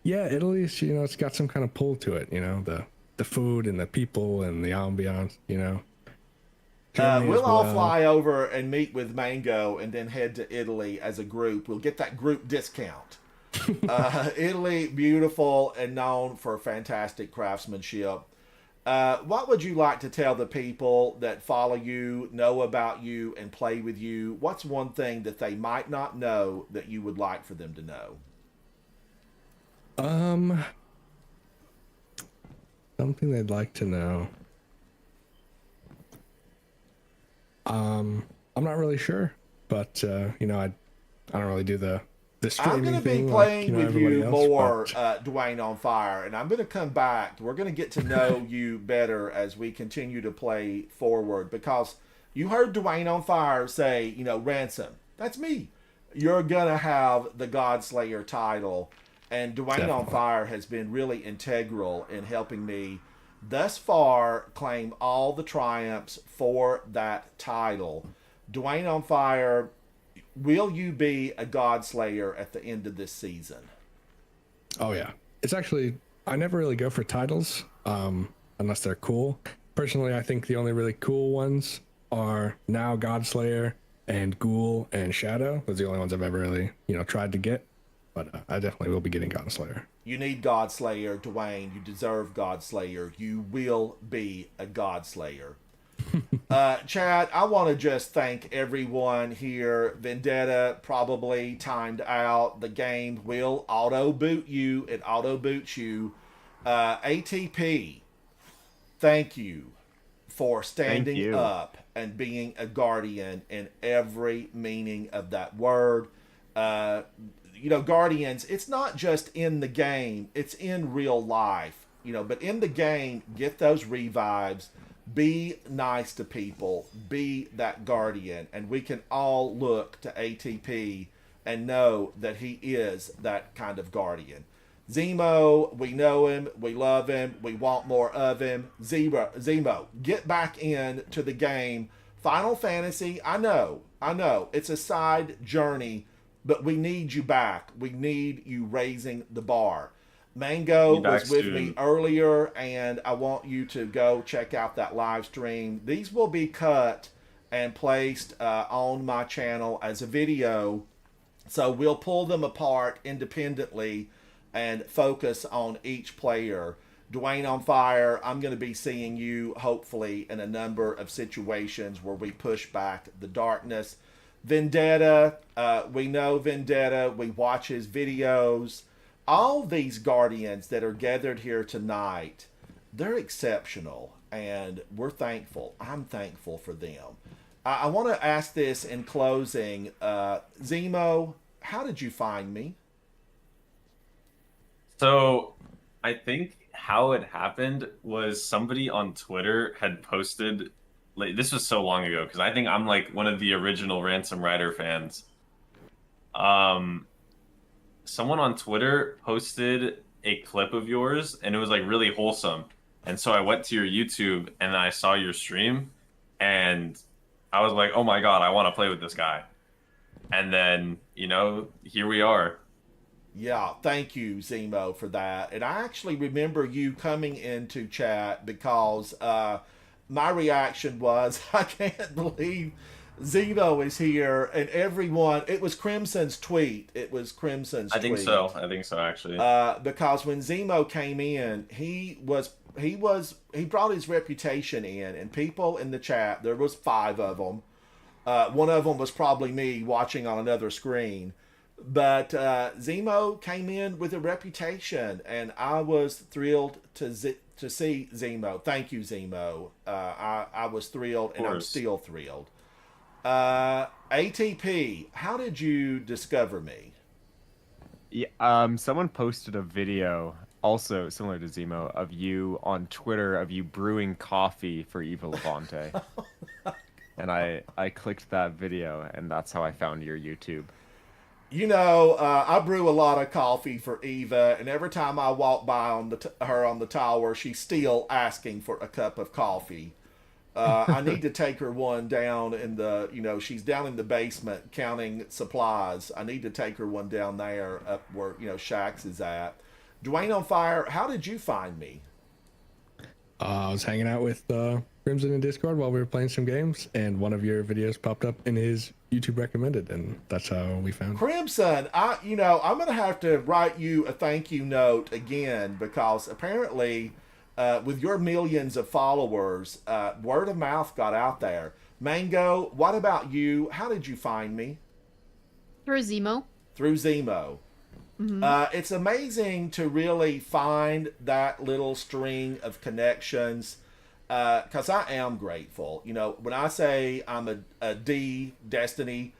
Yeah, Italy's, it's got some kind of pull to it, the food and the people and the ambiance, Germany We'll as all well. fly over and meet with Mango and then head to Italy as a group. We'll get that group discount. Italy, beautiful and known for fantastic craftsmanship. What would you like to tell the people that follow you, know about you, and play with you? What's one thing that they might not know that you would like for them to know? Something they'd like to know. I'm not really sure, but I don't really do the streaming I'm going to thing be playing like, with everybody you else, more, but... Dwayne on Fire, and I'm going to come back. We're going to get to know you better as we continue to play forward, because you heard Dwayne on Fire say, Ransom, that's me. You're going to have the Godslayer title, and Dwayne Definitely. on Fire has been really integral in helping me thus far claim all the triumphs for that title. Dwayne on Fire, will you be a Godslayer at the end of this season? Oh yeah, it's actually, I never really go for titles unless they're cool. Personally, I think the only really cool ones are now Godslayer and Ghoul and Shadow. Those are the only ones I've ever really tried to get, but I definitely will be getting Godslayer. You need Godslayer, Dwayne. You deserve Godslayer. You will be a Godslayer. Chad, I want to just thank everyone here. Vendetta probably timed out. The game will auto boot you. It auto boots you. ATP, thank you for standing up and being a guardian in every meaning of that word. Guardians, it's not just in the game, it's in real life. But in the game, get those revives. Be nice to people. Be that guardian. And we can all look to ATP and know that he is that kind of guardian. Zemo, we know him. We love him. We want more of him. Zemo, get back into the game. Final Fantasy, I know. It's a side journey, but we need you back. We need you raising the bar. Mango was with me earlier, and I want you to go check out that live stream. These will be cut and placed on my channel as a video, so we'll pull them apart independently and focus on each player. Dwayne on Fire, I'm going to be seeing you hopefully in a number of situations where we push back the darkness. Vendetta, we know Vendetta, we watch his videos. All these guardians that are gathered here tonight, they're exceptional, and we're thankful. I'm thankful for them. I want to ask this in closing. Zemo, how did you find me? So I think how it happened was somebody on Twitter had posted, like, this was so long ago, because I think I'm like one of the original Ransom Rider fans. Someone on Twitter posted a clip of yours, and it was like really wholesome. And so I went to your YouTube and I saw your stream, and I was like, oh my God, I want to play with this guy. And then, here we are. Yeah, thank you, Zemo, for that. And I actually remember you coming into chat because my reaction was, I can't believe Zemo is here, and everyone. It was Crimson's tweet. It was Crimson's. I think tweet. so. I think so, actually. Because when Zemo came in, he brought his reputation in, and people in the chat. There was 5 of them. One of them was probably me watching on another screen. But Zemo came in with a reputation, and I was thrilled to see Zemo. Thank you, Zemo. I was thrilled, and I'm still thrilled. ATP, how did you discover me? Yeah, someone posted a video, also similar to Zemo, of you on Twitter, of you brewing coffee for Eva Levante. And I clicked that video, and that's how I found your YouTube. You know, I brew a lot of coffee for Eva, and every time I walk by on her on the tower, she's still asking for a cup of coffee. I need to take her one down in the, she's down in the basement counting supplies. I need to take her one down there up where, Shax is at. Dwayne on Fire, how did you find me? I was hanging out with Crimson in Discord while we were playing some games, and one of your videos popped up in his YouTube recommended, and that's how we found Crimson. I'm going to have to write you a thank you note again, because apparently with your millions of followers, word of mouth got out there. Mango, what about you? How did you find me? Through Zemo. Through Zemo. Mm-hmm. It's amazing to really find that little string of connections, because I am grateful. When I say I'm a D, Destiny,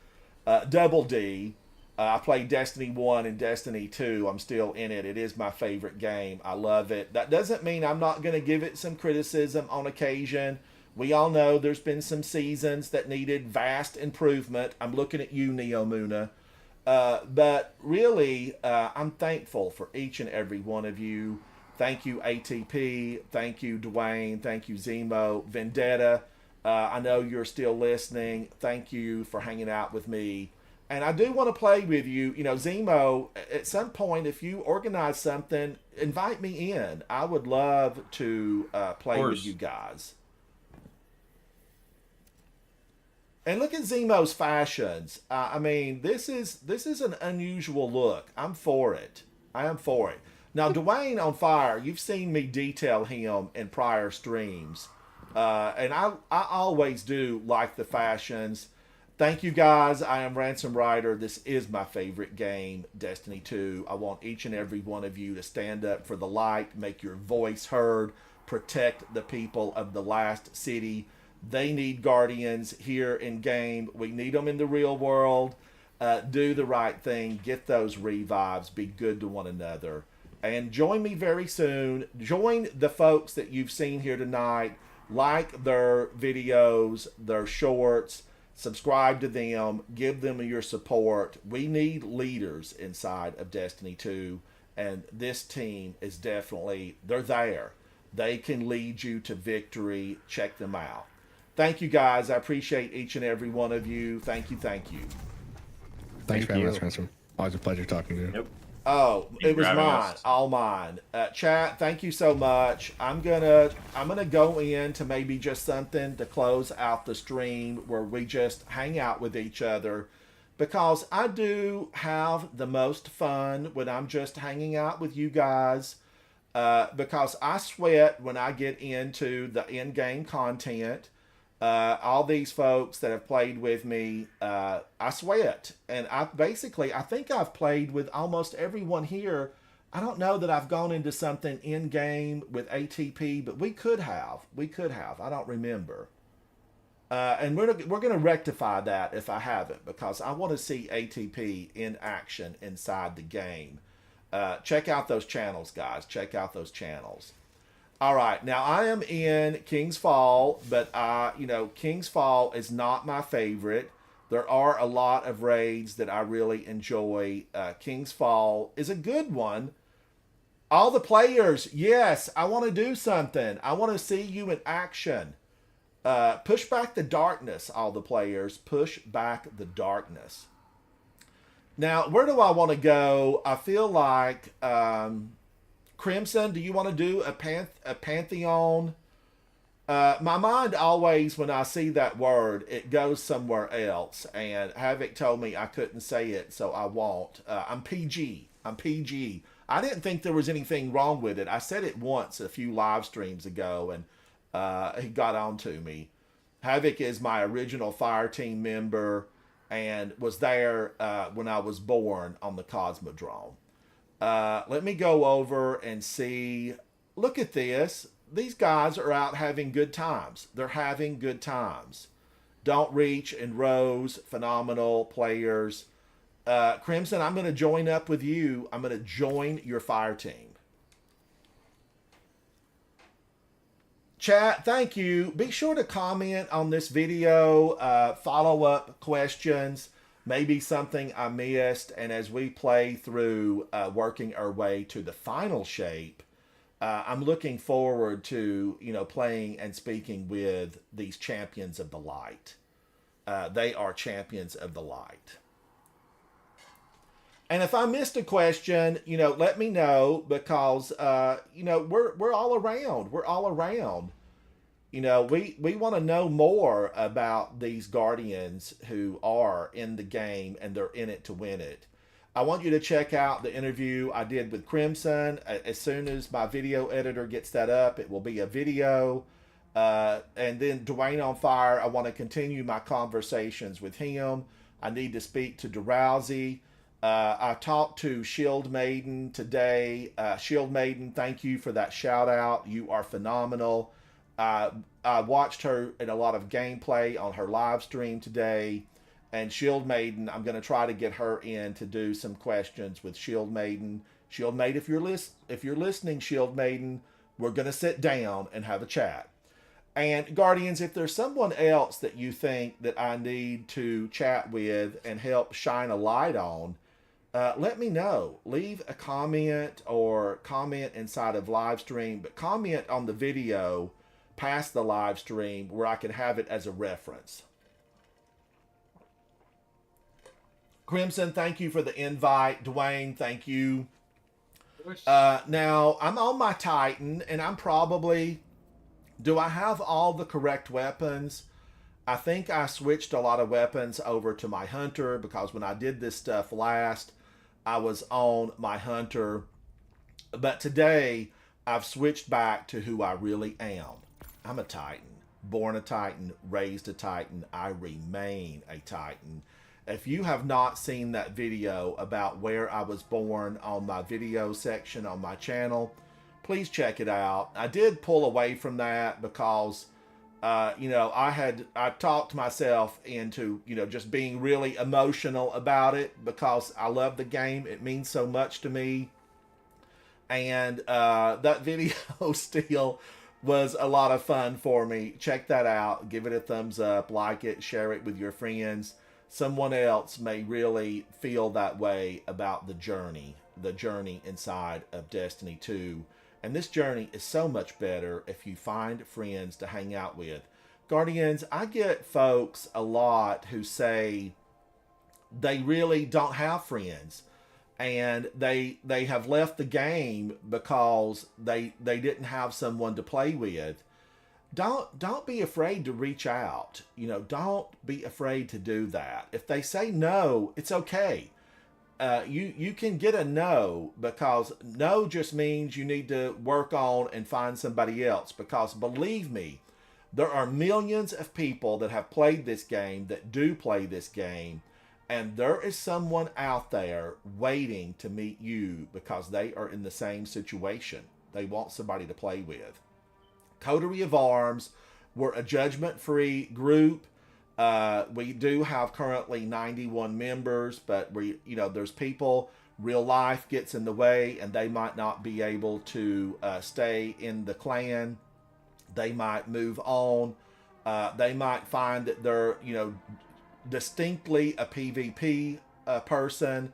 double D, I played Destiny 1 and Destiny 2. I'm still in it. It is my favorite game. I love it. That doesn't mean I'm not going to give it some criticism on occasion. We all know there's been some seasons that needed vast improvement. I'm looking at you, Neo Muna. But really, I'm thankful for each and every one of you. Thank you, ATP. Thank you, Dwayne. Thank you, Zemo. Vendetta, I know you're still listening. Thank you for hanging out with me. And I do want to play with you. Zemo, at some point, if you organize something, invite me in. I would love to play with you guys. And look at Zemo's fashions. This is an unusual look. I'm for it. I am for it. Now, Dwayne on Fire, you've seen me detail him in prior streams. And I always do like the fashions. Thank you, guys. I am Ransom Rider. This is my favorite game, Destiny 2. I want each and every one of you to stand up for the light, make your voice heard, protect the people of the last city. They need guardians here in game. We need them in the real world. Do the right thing. Get those revives. Be good to one another. And join me very soon. Join the folks that you've seen here tonight. Like their videos, their shorts. Subscribe to them. Give them your support. We need leaders inside of Destiny 2. And this team is definitely, they're there. They can lead you to victory. Check them out. Thank you, guys. I appreciate each and every one of you. Thank you. Thank you. Thanks very much, Ransom. Always a pleasure talking to you. Yep. Oh, it was mine. All mine. Chat, thank you so much. I'm gonna go into maybe just something to close out the stream where we just hang out with each other, because I do have the most fun when I'm just hanging out with you guys. Because I sweat when I get into the in-game content. All these folks that have played with me, I sweat. And I think I've played with almost everyone here. I don't know that I've gone into something in-game with ATP, but we could have. I don't remember. And we're going to rectify that if I haven't, because I want to see ATP in action inside the game. Check out those channels, guys. Check out those channels. All right, now I am in King's Fall, but King's Fall is not my favorite. There are a lot of raids that I really enjoy. King's Fall is a good one. All the players, yes, I want to do something. I want to see you in action. Push back the darkness, all the players. Push back the darkness. Now, where do I want to go? I feel like... Crimson, do you want to do a Pantheon My mind always, when I see that word, it goes somewhere else. And Havoc told me I couldn't say it, so I won't. I'm PG. I'm PG. I didn't think there was anything wrong with it. I said it once a few live streams ago, and he got on to me. Havoc is my original fire team member and was there when I was born on the Cosmodrome. Let me go over and see. Look at this. These guys are out having good times. They're having good times. Don't Reach and Rose, phenomenal players. Crimson, I'm going to join up with you. I'm going to join your fire team. Chat, thank you. Be sure to comment on this video, follow up questions, maybe something I missed. And as we play through working our way to the final shape, I'm looking forward to, playing and speaking with these champions of the light. They are champions of the light. And if I missed a question, let me know, because we're all around. We're all around. We want to know more about these Guardians who are in the game and they're in it to win it. I want you to check out the interview I did with Crimson. As soon as my video editor gets that up, it will be a video. And then Dwayne on Fire, I want to continue my conversations with him. I need to speak to DeRousey. I talked to Shield Maiden today. Shield Maiden, thank you for that shout out. You are phenomenal. I watched her in a lot of gameplay on her live stream today. And Shield Maiden, I'm going to try to get her in to do some questions with Shield Maiden. Shield Maiden, if you're listening, Shield Maiden, we're going to sit down and have a chat. And Guardians, if there's someone else that you think that I need to chat with and help shine a light on, let me know. Leave a comment or comment inside of live stream, but comment on the video past the live stream where I can have it as a reference. Crimson, thank you for the invite. Dwayne, thank you. Now, I'm on my Titan, and I'm probably... Do I have all the correct weapons? I think I switched a lot of weapons over to my Hunter, because when I did this stuff last, I was on my Hunter. But today, I've switched back to who I really am. I'm a Titan. Born a Titan, raised a Titan. I remain a Titan. If you have not seen that video about where I was born on my video section on my channel, please check it out. I did pull away from that because, I talked myself into, just being really emotional about it because I love the game. It means so much to me. And that video still was a lot of fun for me. Check that out. Give it a thumbs up, like it, share it with your friends. Someone else may really feel that way about the journey inside of Destiny 2. And this journey is so much better if you find friends to hang out with. Guardians, I get folks a lot who say they really don't have friends. And they have left the game because they didn't have someone to play with. Don't be afraid to reach out. Don't be afraid to do that. If they say no, it's okay. You can get a no, because no just means you need to work on and find somebody else. Because believe me, there are millions of people that have played this game, that do play this game, and there is someone out there waiting to meet you because they are in the same situation. They want somebody to play with. Coterie of Arms, we're a judgment-free group. We do have currently 91 members, but there's people, real life gets in the way, and they might not be able to stay in the clan. They might move on. They might find that they're, distinctly a PvP person,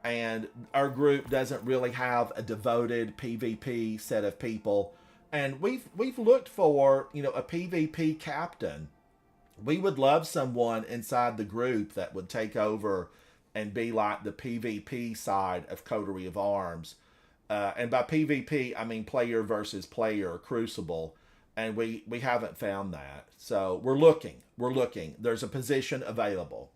and our group doesn't really have a devoted PvP set of people. And we've looked for, a PvP captain. We would love someone inside the group that would take over and be like the PvP side of Coterie of Arms. And by PvP, I mean player versus player, Crucible. and we haven't found that. So we're looking. We're looking. There's a position available.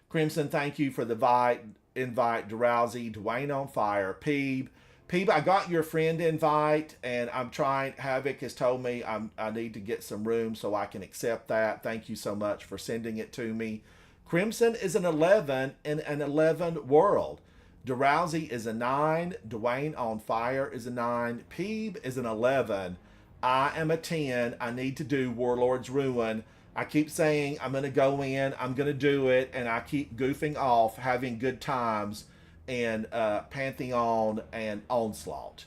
Crimson, thank you for the invite. Drowsy, Dwayne on fire, Peeb. Peeb, I got your friend invite, and I'm trying. Havoc has told me I need to get some room so I can accept that. Thank you so much for sending it to me. Crimson is an 11 in an 11 world. Drowsy is a 9. Dwayne on fire is a 9. Peeb is an 11. I am a 10. I need to do Warlord's Ruin. I keep saying I'm going to go in, I'm going to do it, and I keep goofing off, having good times in Pantheon and Onslaught.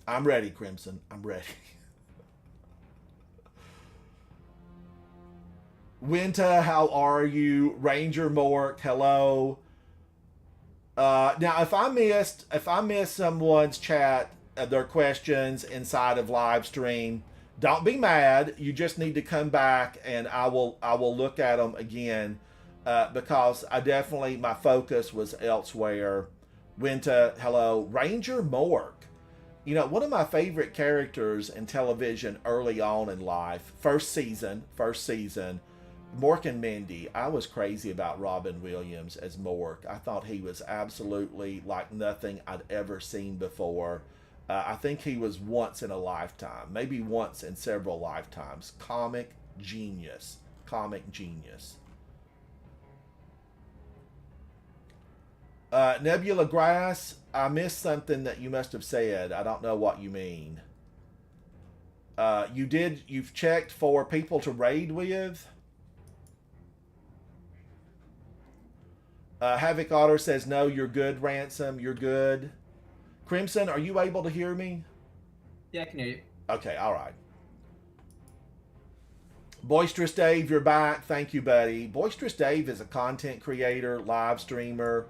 I'm ready, Crimson. I'm ready. Winter, how are you? Ranger Mort, hello. Now, if I missed someone's chat, their questions inside of live stream, don't be mad. You just need to come back, and I will look at them again, because my focus was elsewhere. Winter, hello. Ranger Mork. You know, one of my favorite characters in television early on in life, first season, Mork and Mindy. I was crazy about Robin Williams as Mork. I thought he was absolutely like nothing I'd ever seen before. I think he was once in a lifetime, maybe once in several lifetimes. Comic genius. Nebula Grass, I missed something that you must have said. I don't know what you mean. You've checked for people to raid with? Havoc Otter says, no, you're good, Ransom. You're good. Crimson, are you able to hear me? Yeah, I can hear you. Okay, all right. Boisterous Dave, you're back. Thank you, buddy. Boisterous Dave is a content creator, live streamer,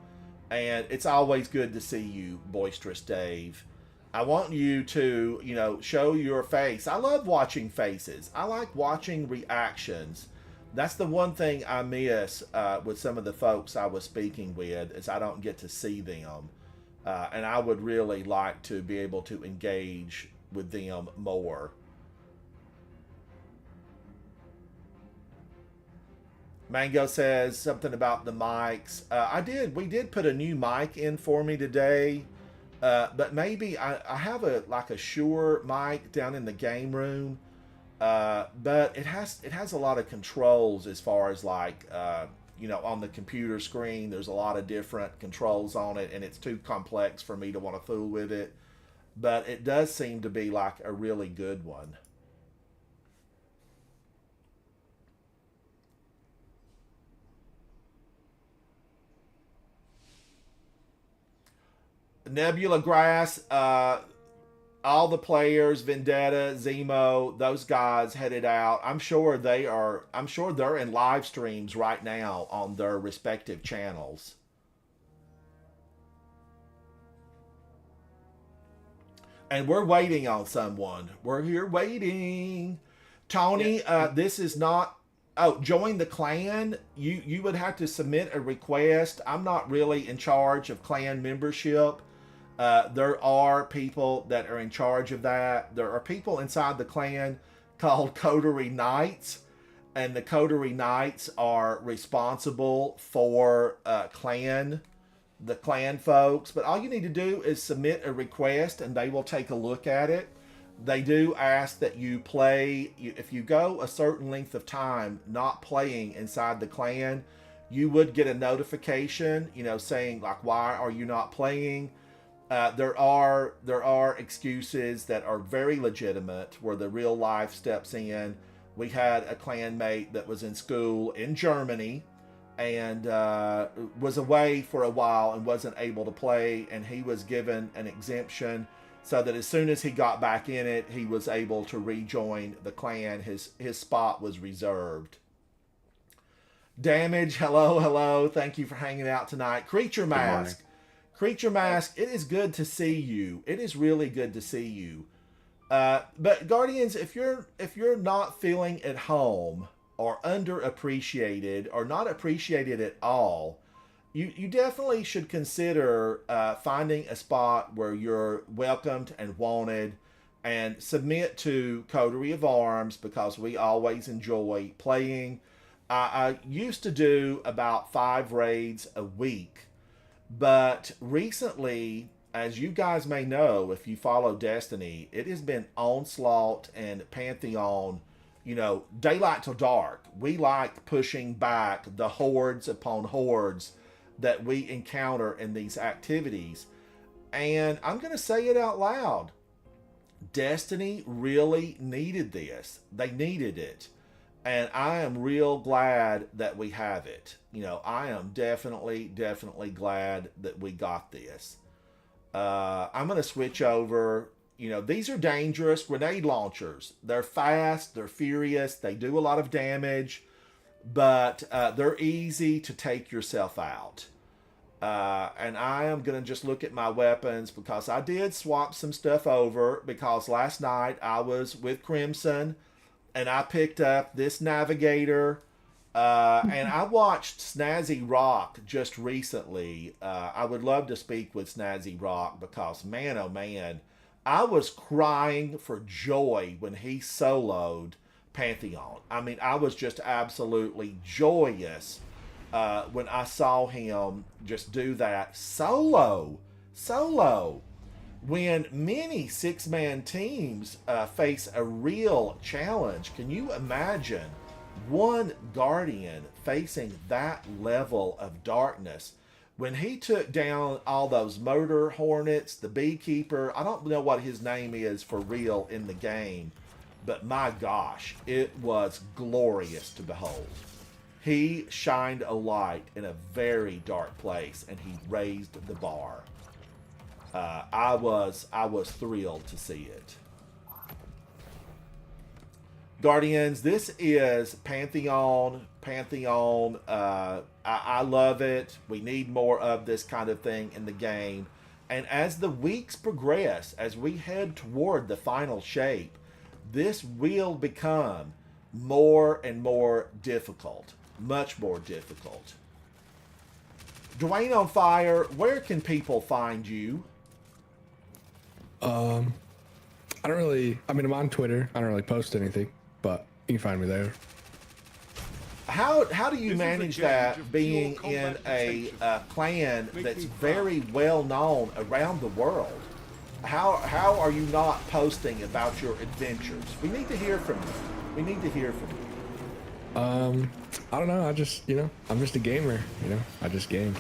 and it's always good to see you, Boisterous Dave. I want you to, show your face. I love watching faces. I like watching reactions. That's the one thing I miss with some of the folks I was speaking with, is I don't get to see them. And I would really like to be able to engage with them more. Mango says something about the mics. We did put a new mic in for me today. But maybe I have a Shure mic down in the game room. But it has a lot of controls as far as on the computer screen. There's a lot of different controls on it, and it's too complex for me to want to fool with it. But it does seem to be like a really good one. Nebula Grass, all the players, Vendetta, Zemo, those guys headed out. I'm sure they're in live streams right now on their respective channels. And we're waiting on someone. We're here waiting. Tony, this is not... Oh, join the clan? You would have to submit a request. I'm not really in charge of clan membership. There are people that are in charge of that. There are people inside the clan called Coterie Knights, and the Coterie Knights are responsible for the clan folks. But all you need to do is submit a request, and they will take a look at it. They do ask that you play. If you go a certain length of time not playing inside the clan, you would get a notification, saying why are you not playing? There are excuses that are very legitimate where the real life steps in. We had a clanmate that was in school in Germany and was away for a while and wasn't able to play, and he was given an exemption so that as soon as he got back in it, he was able to rejoin the clan. His spot was reserved. Damage, hello. Thank you for hanging out tonight. Creature Mask. Creature Mask, it is good to see you. It is really good to see you. But Guardians, if you're not feeling at home or underappreciated or not appreciated at all, you definitely should consider finding a spot where you're welcomed and wanted. and submit to Coterie of Arms because we always enjoy playing. I used to do about 5 raids a week, but recently, as you guys may know, if you follow Destiny, it has been Onslaught and Pantheon, daylight till dark. We like pushing back the hordes upon hordes that we encounter in these activities. And I'm going to say it out loud. Destiny really needed this. They needed it. And I am real glad that we have it. I am definitely glad that we got this. I'm going to switch over. These are dangerous grenade launchers. They're fast, they're furious, they do a lot of damage, but they're easy to take yourself out. And I am going to just look at my weapons because I did swap some stuff over because last night I was with Crimson and I picked up this navigator. And I watched Snazzy Rock just recently. I would love to speak with Snazzy Rock because, man, oh man, I was crying for joy when he soloed Pantheon. I mean, I was just absolutely joyous when I saw him just do that solo. When many 6-man teams face a real challenge, can you imagine one Guardian facing that level of darkness? When he took down all those murder hornets, the beekeeper, I don't know what his name is for real in the game, but my gosh, it was glorious to behold. He shined a light in a very dark place and he raised the bar. I was thrilled to see it. Guardians, this is Pantheon. I love it. We need more of this kind of thing in the game. And as the weeks progress, as we head toward the final shape, this will become more and more difficult. Much more difficult. Dwayne on Fire, where can people find you? I'm on Twitter. I don't really post anything, but you can find me there. How do you manage that being in a clan that's very well known around the world? How are you not posting about your adventures? We need to hear from you. I don't know. I just, I'm just a gamer. I just game.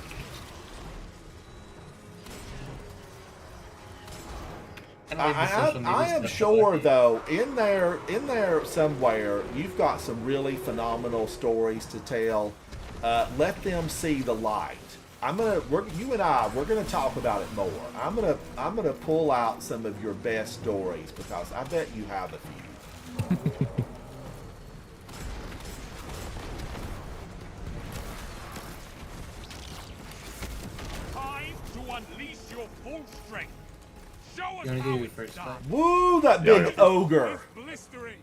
I am sure, though, in there somewhere, you've got some really phenomenal stories to tell. Let them see the light. You and I, we're gonna talk about it more. I'm gonna pull out some of your best stories because I bet you have a few. Time to unleash your full strength. Show us You wanna how do it's first done. fight? Woo, that big ogre! It's blistering.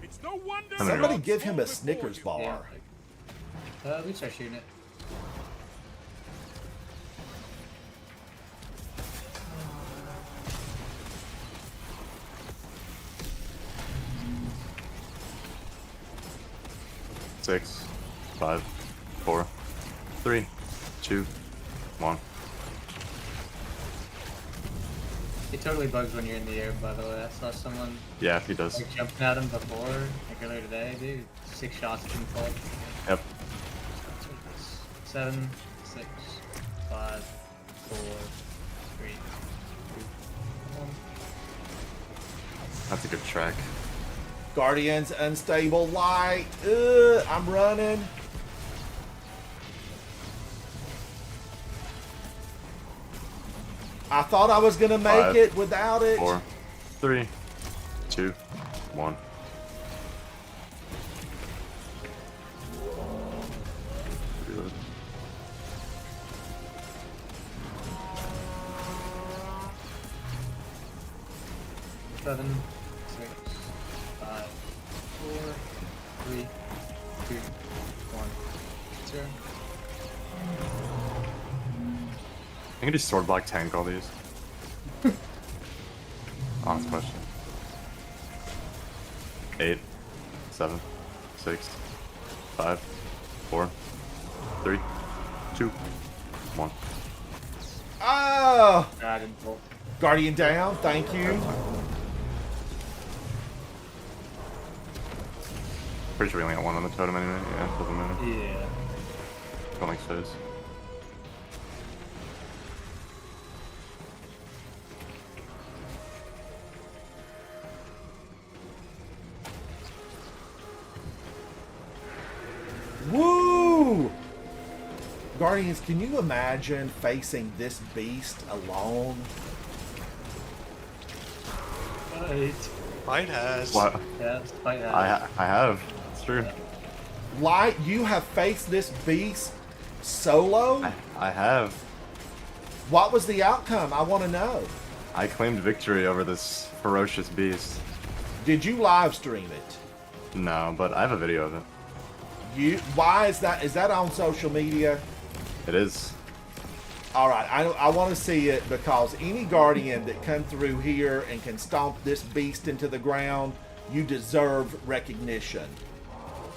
It's no wonder. Somebody give him a Snickers bar. We can start shooting it. Six, 5, 4, 3, 2, 1. It totally bugs when you're in the air, by the way. I saw someone Yeah, he does. like jumping at him before, like earlier today, dude. 6 shots didn't fall. Yep. 7, 6, 5, 4, 3, 2, 1. That's a good track. Guardians, unstable light. I'm running. I thought I was gonna make 5, it without it. 4, 3, 2, 1. Reload. Seven, 6, 5, 4, 3, 2, 1, 0. I can do sword block tank all these. Honest question. 8, 7, 6, 5, 4, 3, 2, 1. Oh! I didn't pull. Guardian down. Thank you. Pretty sure we only got one on the totem anyway. Yeah, doesn't matter. Yeah. Don't like phase. Woo! Guardians, can you imagine facing this beast alone? Fight. Mine has. What? Yeah, fight. I have. It's true. Light, you have faced this beast solo? I have. What was the outcome? I want to know. I claimed victory over this ferocious beast. Did you live stream it? No, but I have a video of it. Why is that? Is that on social media? It is. All right, I want to see it because any Guardian that come through here and can stomp this beast into the ground, you deserve recognition.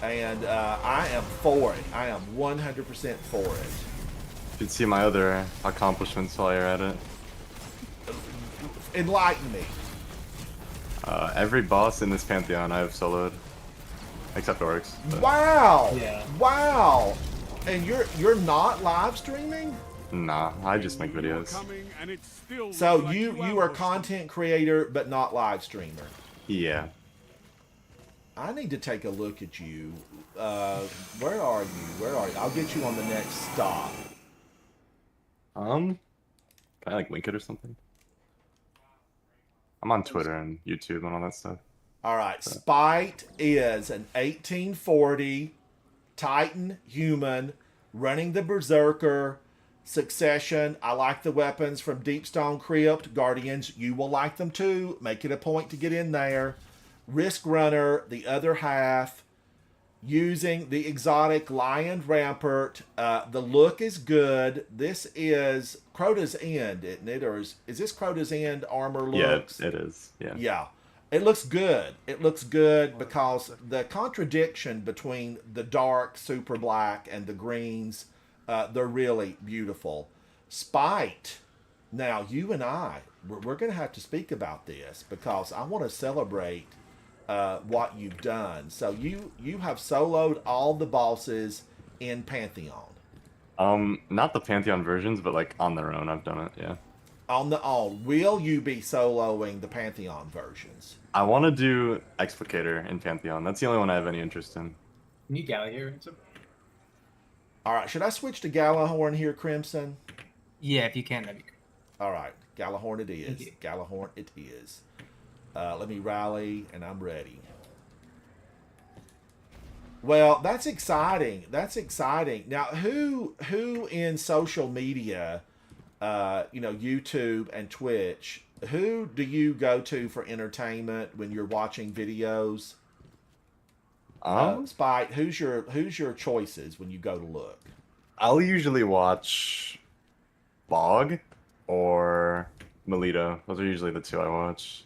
And I am for it. I am 100% for it. You can see my other accomplishments while you're at it. Enlighten me. Every boss in this pantheon I have soloed, except orcs. But Wow. Yeah. Wow. And you're not live streaming? nah, I just make videos. Coming, and it still So looks like you are ambushed them. content creator but not live streamer. Yeah. I need to take a look at you. Where are you? Where are you? I'll get you on the next stop. Can I like link it or something? I'm on Twitter and YouTube and all that stuff. All right. Spite is an 1840 Titan human running the Berserker. Succession. I like the weapons from Deepstone Crypt. Guardians, you will like them too. Make it a point to get in there. Risk Runner, the other half. Using the exotic Lion Rampart. The look is good. This is Crota's End, isn't it? Or is this Crota's End armor looks? Yeah, it is. Yeah. Yeah. It looks good. It looks good because the contradiction between the dark super black and the greens, they're really beautiful. Spite. Now, you and we're going to have to speak about this because I want to celebrate what you've done. So you have soloed all the bosses in Pantheon. Not the Pantheon versions, but like on their own, I've done it. Yeah. Will you be soloing the Pantheon versions? I want to do Explicator in Pantheon. That's the only one I have any interest in. Can you galley here? All right, should I switch to Galahorn here, Crimson? Yeah, if you can, that'd be great. All right, Galahorn it is. Thank you. Galahorn it is. Let me rally, and I'm ready. Well, that's exciting. That's exciting. Now, who in social media, YouTube and Twitch, who do you go to for entertainment when you're watching videos? Spite, who's your choices when you go to look? I'll usually watch Bog or Melito. Those are usually the two I watch.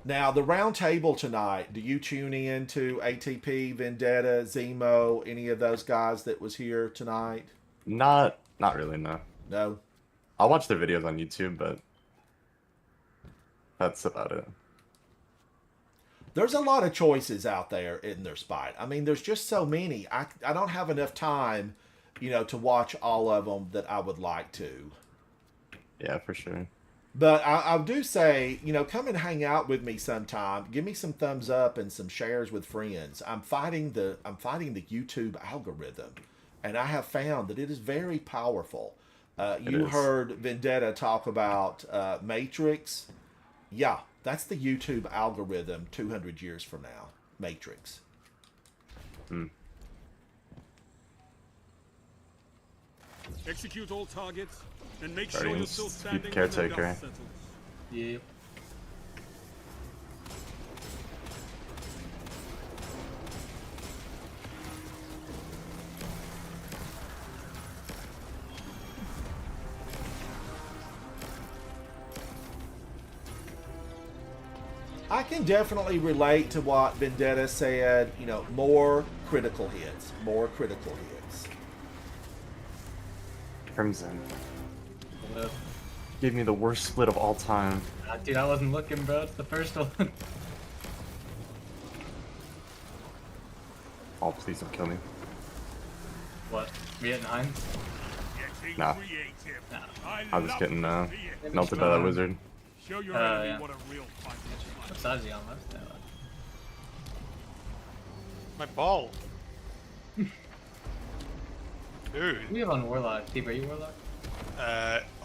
Now, the round table tonight, do you tune in to ATP, Vendetta, Zemo, any of those guys that was here tonight? Not really, no. No? I'll watch their videos on YouTube, but that's about it. There's a lot of choices out there in their Spite. I mean, there's just so many. I don't have enough time, to watch all of them that I would like to. Yeah, for sure. But I do say, come and hang out with me sometime. Give me some thumbs up and some shares with friends. I'm fighting the YouTube algorithm, and I have found that it is very powerful. You heard Vendetta talk about Matrix. Yeah, that's the YouTube algorithm 200 years from now. Matrix. Execute all targets and make Guardians, sure you're still keep standing when the caretaker. dust settles. Yeah. I can definitely relate to what Vendetta said. You know, more critical hits. More critical hits. Crimson. Hello. Gave me the worst split of all time. Dude, I wasn't looking, bro. It's the first one. Oh, please don't kill me. What? Me at 9? Getting Nah. creative. Nah. I was love getting to see it. melted by that wizard. Show your Oh, enemy yeah. what a real fight is. What size is he on left? Yeah, left. My ball. Dude. We have on Warlock. Steve, are you Warlock?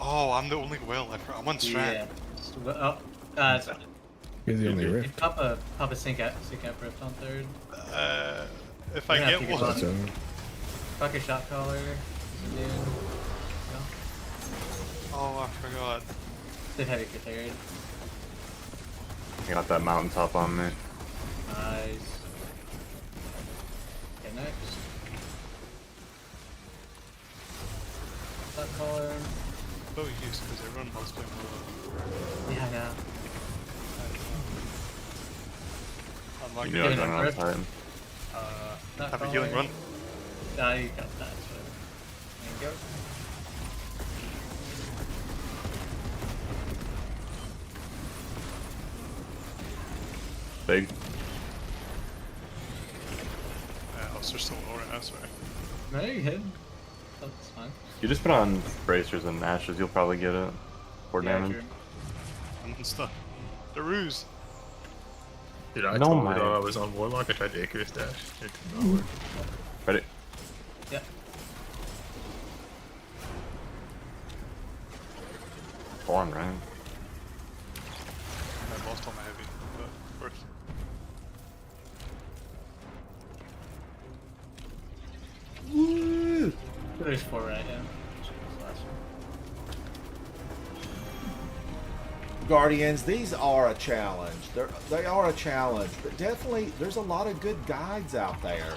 Oh, I'm the only will. I'm on Strand. Yeah. Oh, it's fine. You're the only rift. Pop a sync out rift on third. If We're I gonna get have to one. get So, Fuck a shot caller. Dude. No? Oh, I forgot. Did heavy for third. I got that mountaintop on me. Nice. Okay, next. Shot caller. Oh, yes, because everyone else playing well. Yeah, I know. I'm not You knew I was Giving running it on first. time. Shot have a healing caller. run. Nah, you got that. So. There you go. Big. I was just still low right now, sorry. No, you hit. That's fine. You just put on bracers and ashes, you'll probably get it. 4 Yeah, damage. true. I'm stuck. The ruse. Dude, I No, told my- you I was on Warlock. I tried to Icarus dash. It did not work. Ready? Yeah. Thorn, right? I lost all my heavy, but worth. Woo! There's 4 right now. Guardians, these are a challenge. They are a challenge, but definitely there's a lot of good guides out there.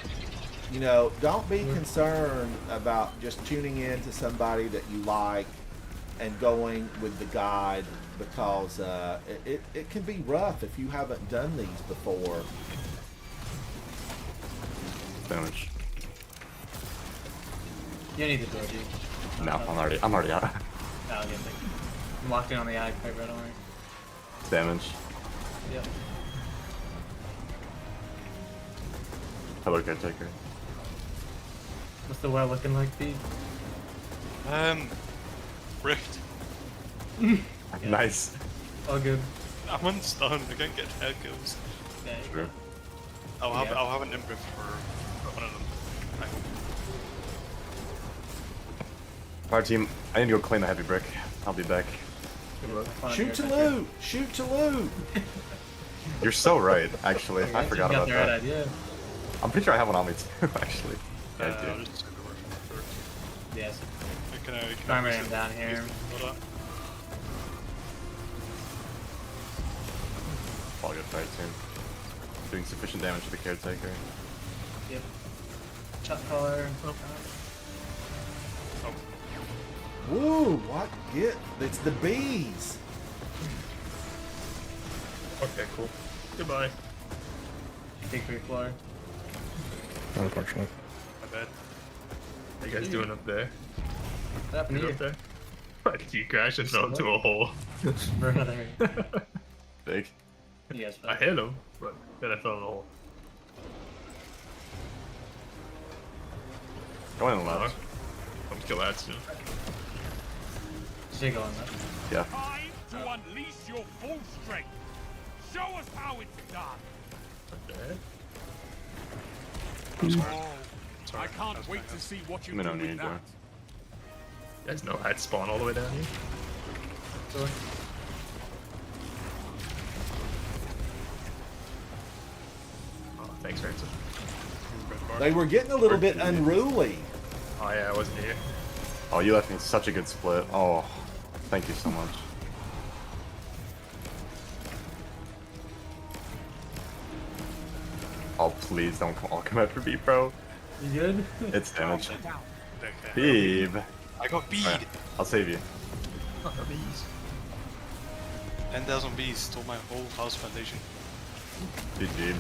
You know, don't be concerned about just tuning in to somebody that you like and going with the guide, because it can be rough if you haven't done these before. Damage. You need the door, dude. No, I'm already out. Oh, okay, I'm locked in on the eye, quite right, don't worry. Damage. Yep. Hello, caretaker. What's the well looking like, Pete? Rift. Nice. All good. I'm unstunned, I can't get head kills. Yeah, True. I'll have an improv for one of them. I hope. Fire team, I need to go claim the heavy brick. I'll be back. Shoot to loot! Shoot to loot! You're so right, actually. I forgot about the right that. idea. I'm pretty sure I have one on me too, actually. Yeah, I I'll do. just take the work first. Yes. Can Farmer I him down here. All good fire team. Doing sufficient damage to the caretaker. Yep. Shot caller. Woo! What? It's the bees! Okay, cool. Goodbye. Big free floor. unfortunately. My bad. What are you guys doing up there? What happened to You you? up there? Why did you crash and fell into a hole? Brother. Big. Yes, I hit him, but then I fell in the hole. Go in the left. I'm kill that soon. Should go on that. Yeah. Time to unleash your full strength. Show us how it's done. Okay. Oh, I can't wait to see what you We do don't with need that. to. You guys know I'd spawn all the way down here? So, Oh, thanks, Ransom. They were getting a little bit unruly. Oh yeah, I wasn't here. Oh, you left me such a good split. Oh, thank you so much. Oh, please don't all come after me, bro. you good? It's damage. Okay. Beeb. I got bead. Alright, I'll save you. Oh, bees. 10,000 bees stole my whole house foundation. GG.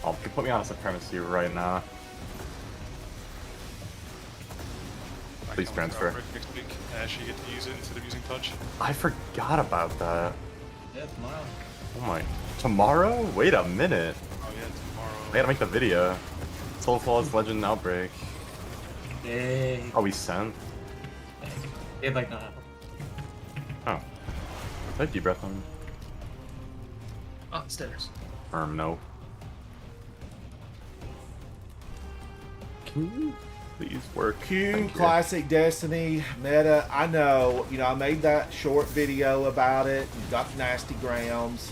Oh, put me on a supremacy right now. Please transfer. Next week, Ash, you get to use it instead of using touch. I forgot about that. Yeah, tomorrow. Oh my. Tomorrow? Wait a minute. Oh yeah, tomorrow. I gotta make the video. Soul Flawless Legend Outbreak. Yay. Oh, we sent? They have like no. Oh. Did I deep breath on? Oh, stairs. No. Can you please work? Q Classic Destiny meta. I know, you know, I made that short video about it. You've got the nasty grams.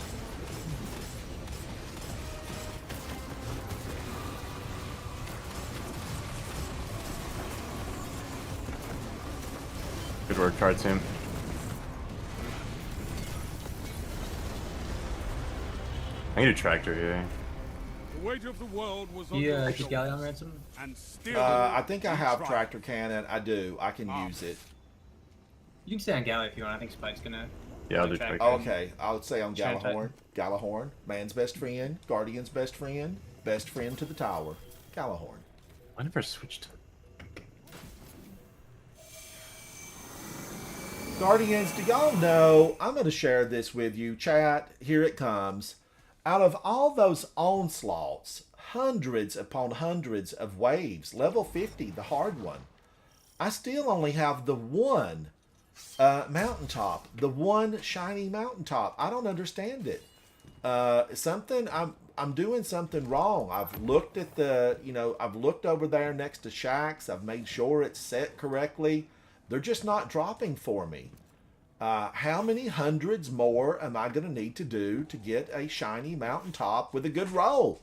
Good work, Card Team. I need a tractor here. The weight of the world was You keep Galley on ransom? and still I think I have tractor cannon. I do. I can use it. You can stay on Galley if you want. I think Spike's gonna. Yeah, I'll do tractor. Okay, I would say on Try to Galahorn. Galahorn, man's best friend, Guardian's best friend to the tower. Galahorn. I never switched. Guardians, do y'all know? I'm going to share this with you, chat. Here it comes. Out of all those onslaughts, hundreds upon hundreds of waves, level 50, the hard one, I still only have the one mountaintop, the one shiny mountaintop. I don't understand it. I'm doing something wrong. I've looked at I've looked over there next to Shaxx. I've made sure it's set correctly. They're just not dropping for me. How many hundreds more am I going to need to do to get a shiny mountaintop with a good roll?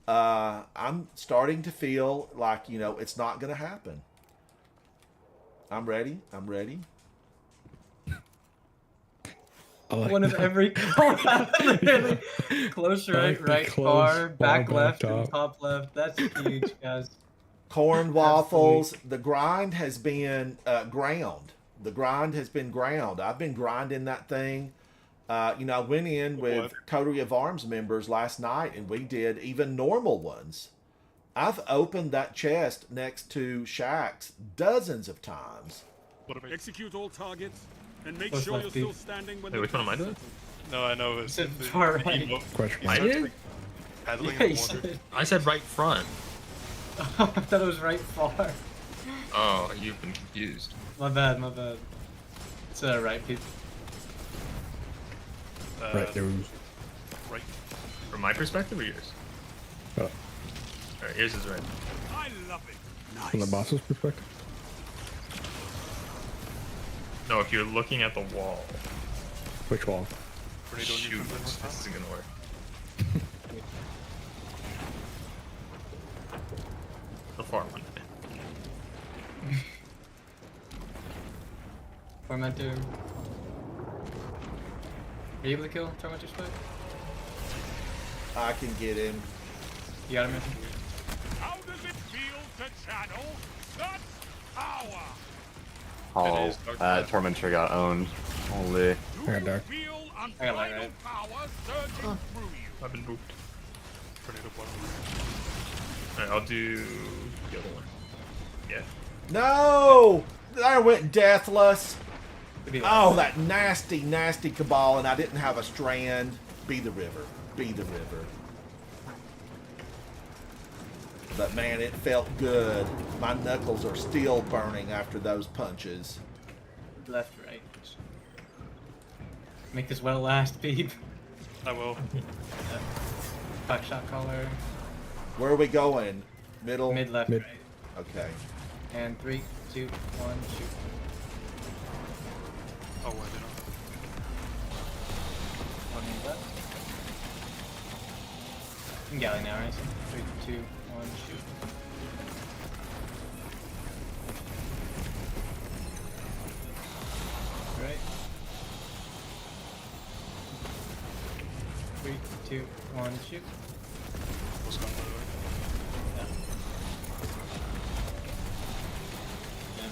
I'm starting to feel like, it's not going to happen. I'm ready. One of every literally close right far, back left, and top left. That's huge, guys. Corn waffles. The grind has been ground. The grind has been ground. I've been grinding that thing. I went in with Coterie of Arms members last night, and we did even normal ones. I've opened that chest next to Shaxx dozens of times. Execute all targets and make sure you're still standing when. Wait, which one am I doing? No, I know. It's far right. I did? Paddling in the water. I said right front. I thought it was right far. Oh, you've been confused. My bad. It's right, Pete. Right there. Right. From my perspective or yours? Oh. Alright, yours is right. I love it. From the boss's perspective? No, if you're looking at the wall. Which wall? Shoot, this isn't gonna work. The far one. Tormentor. Are you able to kill Tormentor Spike? I can get him. You got him, Mitch? How does it feel to channel that power? Oh, Tormentor got owned. Holy. I got dark. I got light right. I've been booped. Alright, I'll do the other one. Yeah. No! I went deathless. Oh, that nasty, nasty Cabal, and I didn't have a strand. Be the river. But man, it felt good. My knuckles are still burning after those punches. Left, right. Make this well last, Pete. I will. Buck shot caller. Where are we going? Middle? Mid, left, Mid. right. Okay. And 3, 2, 1, shoot. Oh, I didn't. One mid left. I'm Galley now, right? So 3, 2, 1, shoot. Right. 3, 2, 1, shoot. What's going on? Yeah.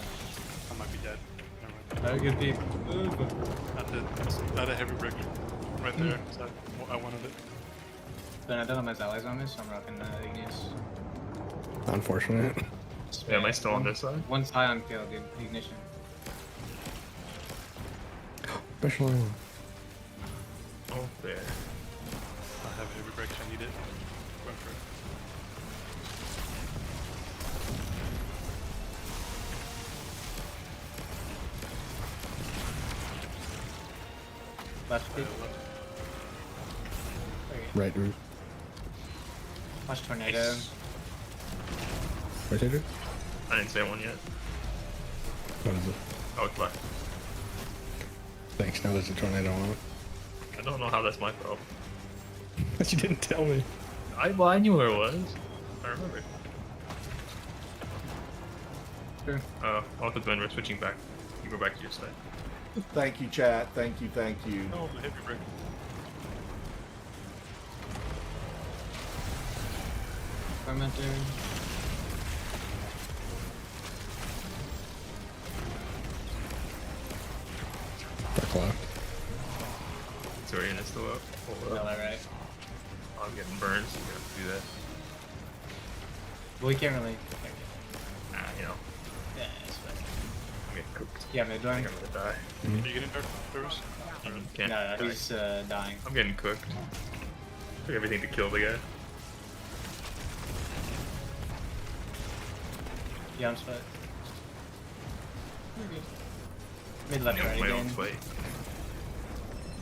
I might be dead. Very good, Pete. I had a heavy brick right there, so I wanted it. But I don't have my allies on me, so I'm rocking Ignis. Unfortunate. Yeah, am I still on this side? One's high on kill, dude. Ignition. Special. Oh, there. I have heavy break, I need it. Going for it. Left feet. Right roof. Watch tornado. Nice. Rotator? I didn't say one yet. What is it? Oh, it's left. Thanks, now there's a tornado on it. I don't know how that's my problem. But you didn't tell me. Well, I knew where it was. I remember. Sure. I'll put when we're switching back. You go back to your side. Thank you, chat. Thank you, thank you. Oh, the heavy break. Fermenter. Back left. Sorry, and it's still up. Hold up. Alright. I'm getting burned, so you have to do that. Well, we can't really. You know. Yeah, it's fine. I'm getting cooked. Yeah, mid I one. think I'm gonna die. Are you getting dark first? Can't. No, die. he's dying. I'm getting cooked. Took everything to kill the guy. Yeah, I'm split. Mid left right My own again. fight.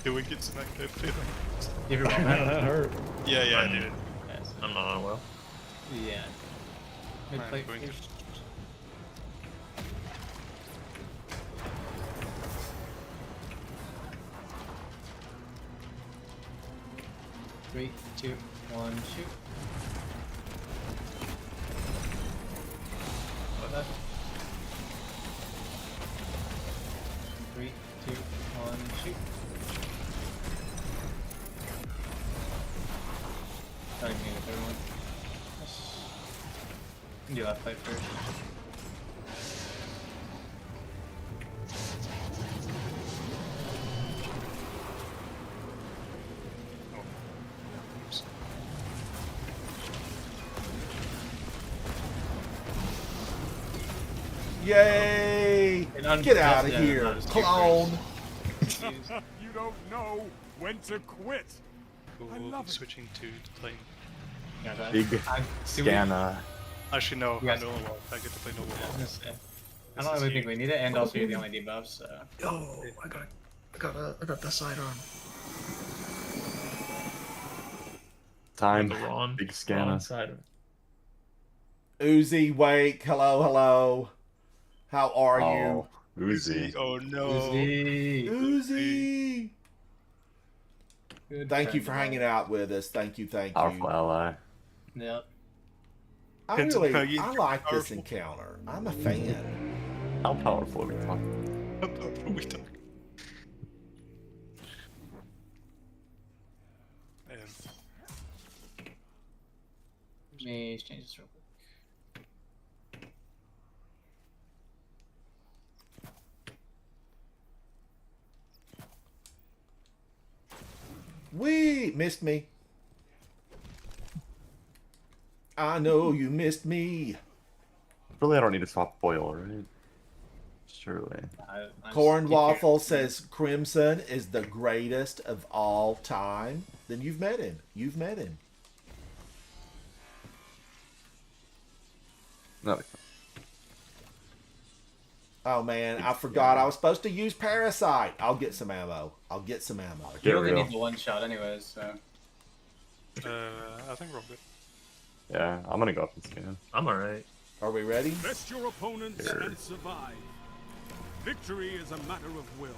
Do we get some active feeling? Give your ball back. That hurt. Yeah, yeah. I did. Yes. I'm not on well. Yeah. Mid I'm plate. going to- please. Three, two, one, shoot. Left. 3, 2, 1, shoot. Trying to get the third one. Yes. Do left fight first. Yay! Get out of here, clone! You don't know when to quit. I We'll love be it. switching to plane. Yeah, that- Big do we- Scanna. Actually, no, Yes. no one. I get to play no I was one. gonna say. I don't really think we need it, and also you're the only debuff, so. Yo, I got the sidearm. Time. The wrong, Big wrong Scanna. side. Uzi, wake, hello, hello. How are Oh, Uzi. Oh no. Uzi. you? Uzi! Good Thank you friend for of hanging ours. out with us. Thank you, thank Powerful you. ally. Yep. I Handsome really, Huggy, I like this powerful. encounter. I'm a fan. How powerful are we talking? What are we talking? Man. Let me change this real quick. We missed me. I know you missed me. Really, I don't need to swap foil, right? Surely. I'm Corn just- Waffle says Crimson is the greatest of all time. Then you've met him. You've met him. No. Oh man, I forgot I was supposed to use Parasite. I'll get some ammo. I'll get some ammo. You Get only real. need the one shot anyways, so. I think we're all good. Yeah, I'm gonna go up and scan. I'm alright. Are we ready? Best your opponents Sure. and survive. Victory is a matter of will.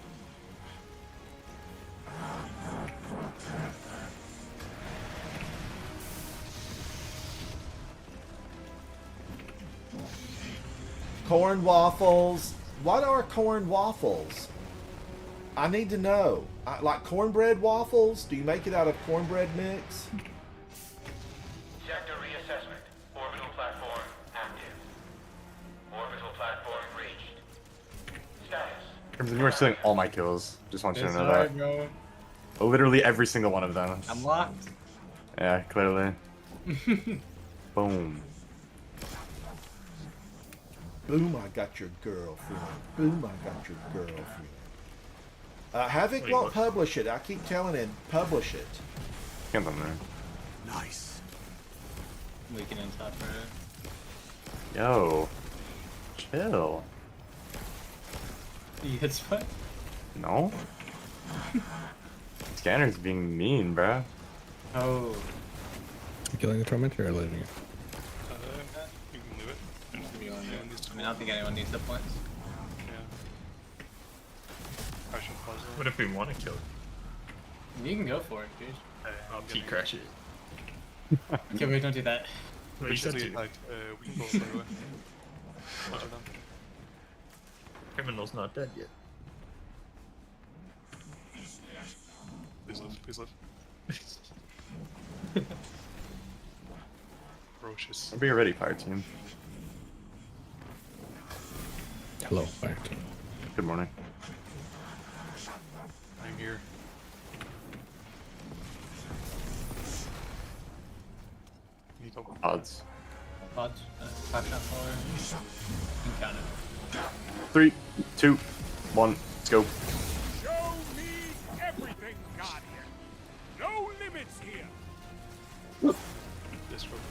Corn waffles. What are corn waffles? I need to know. Like cornbread waffles? Do you make it out of cornbread mix? Sector reassessment. Orbital platform active. Orbital platform reached. Status. Crimson, you were stealing all my kills. Just want you to It's know hard, that. bro. Literally every single one of them. I'm locked. Yeah, clearly. Boom. Boom, I got your girlfriend. Boom, I got your girlfriend. Havoc Wait, won't what? publish it. I keep telling him, publish it. Get them there. Nice. Weaken in top right. Yo. Chill. You hit spot? No? Scanner's being mean, bruh. Oh. You killing the tormentor or leaving it? You can do it. I mean, I don't think anyone needs the points. I should pause it. What if we want to kill it? You can go for it, dude. I'll T-crash it. Okay, wait, don't do that. What you said to? Like, we can go by the way. Watch it down. Criminal's not dead yet. Please live, please live. Ferocious. Be ready, fire team. Hello, fire team. Good morning. I'm here. Need help. Odds. Pods. 5 shot forward. You can count it. 3, 2, 1, let's go. Show me everything, Guardian. No limits here. Disrupt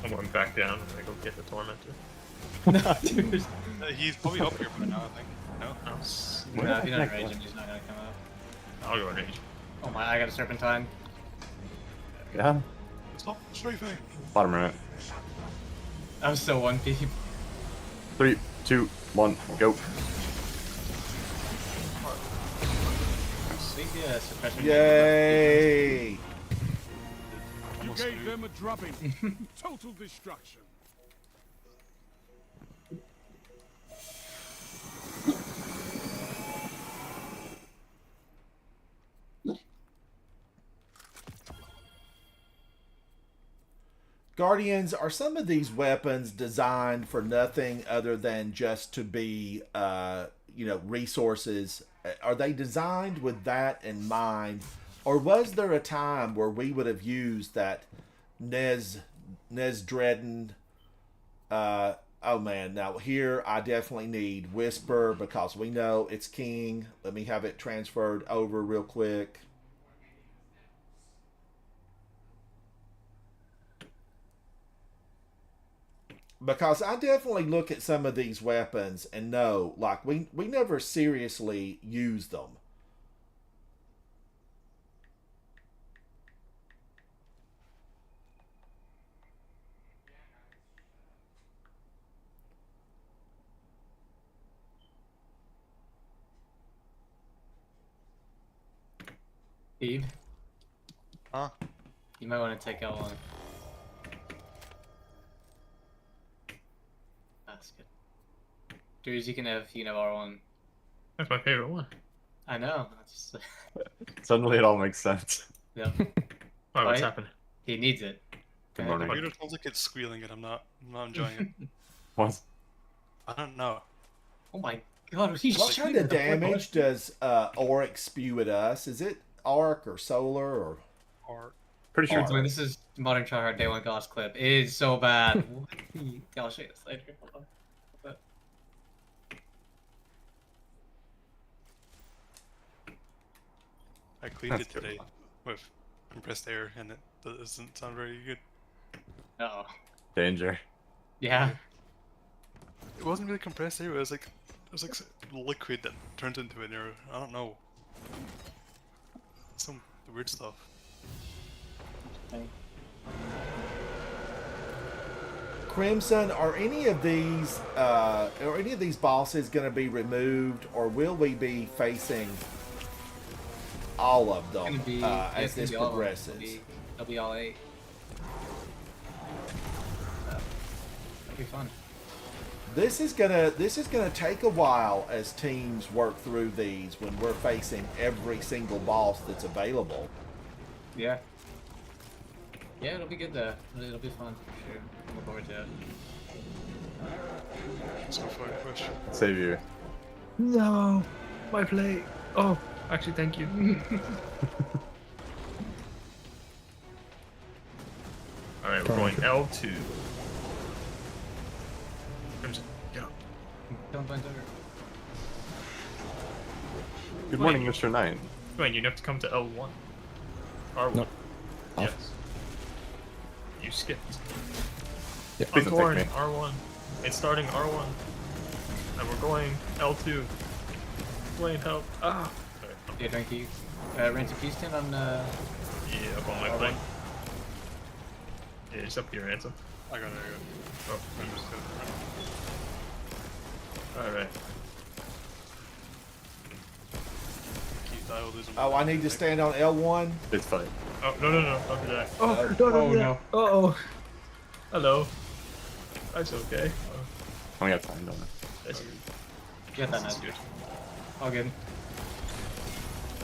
I'm going back down. I'm gonna go get the tormentor. Dude. he's probably up here by now, I think. No? Oh, No, if you don't rage him, he's not gonna come out. I'll go rage. Oh my, I got a serpentine. Yeah. Stop strafing! Bottom right. I was so 1p. 3, 2, 1, go. Sweet, yeah, suppression. Yay! You gave them a drubbing. Total destruction. Guardians, are some of these weapons designed for nothing other than just to be, resources? Are they designed with that in mind? Or was there a time where we would have used that Nez Dredden? Oh man, now here I definitely need Whisper because we know it's king. Let me have it transferred over real quick. Because I definitely look at some of these weapons and know, like, we never seriously use them. Steve? Huh? You might want to take out one. That's good. Dudes, you can have R1. That's my favorite one. I know. That's just... Suddenly it all makes sense. Yep. Oh, what's happening? He needs it. Good The morning. computer sounds like it's squealing and I'm not enjoying it. What? I don't know. Oh my god, he's What kind of damage does Auric spew at us? Is it arc or solar or? Pretty sure. I mean, this is Modern Tryhard Day 1 Goss clip. It is so bad. I'll show you this later. Hold on. I cleaned That's it today with compressed air and it doesn't sound very good. Uh-oh. Danger. Yeah. It wasn't really compressed air, it was like liquid that turned into an air. I don't know. Some weird stuff. Crimson, are any of these bosses going to be removed, or will we be facing all of them as this progresses? They'll be all 8. That'll be fun. This is gonna take a while as teams work through these when we're facing every single boss that's available. Yeah. Yeah, it'll be good though. It'll be fun for sure. Look forward to it. So far, question. Save you. No. My play. Oh, actually, thank you. All right, we're going L2. Crimson, get up. Good morning, Mr. Knight. Wait, you have to come to L1. R1. No. Yes. You skipped. Yeah, please I'm don't take going R1. It's starting R1. And we're going L2. Blaine, help. Ah. Yeah, thank you. Ransom, can you stand on, Yeah, up on my R1? plane. Yeah, just up here, Ransom. I got it. Oh, I'm just gonna... alright. Keep dialed is Oh, I need to stand on L1. It's fine. Oh, no, don't do that. Oh, no. Uh-oh. Hello. That's okay. Oh, I only got time, don't I? that's Get that nice. good. All good.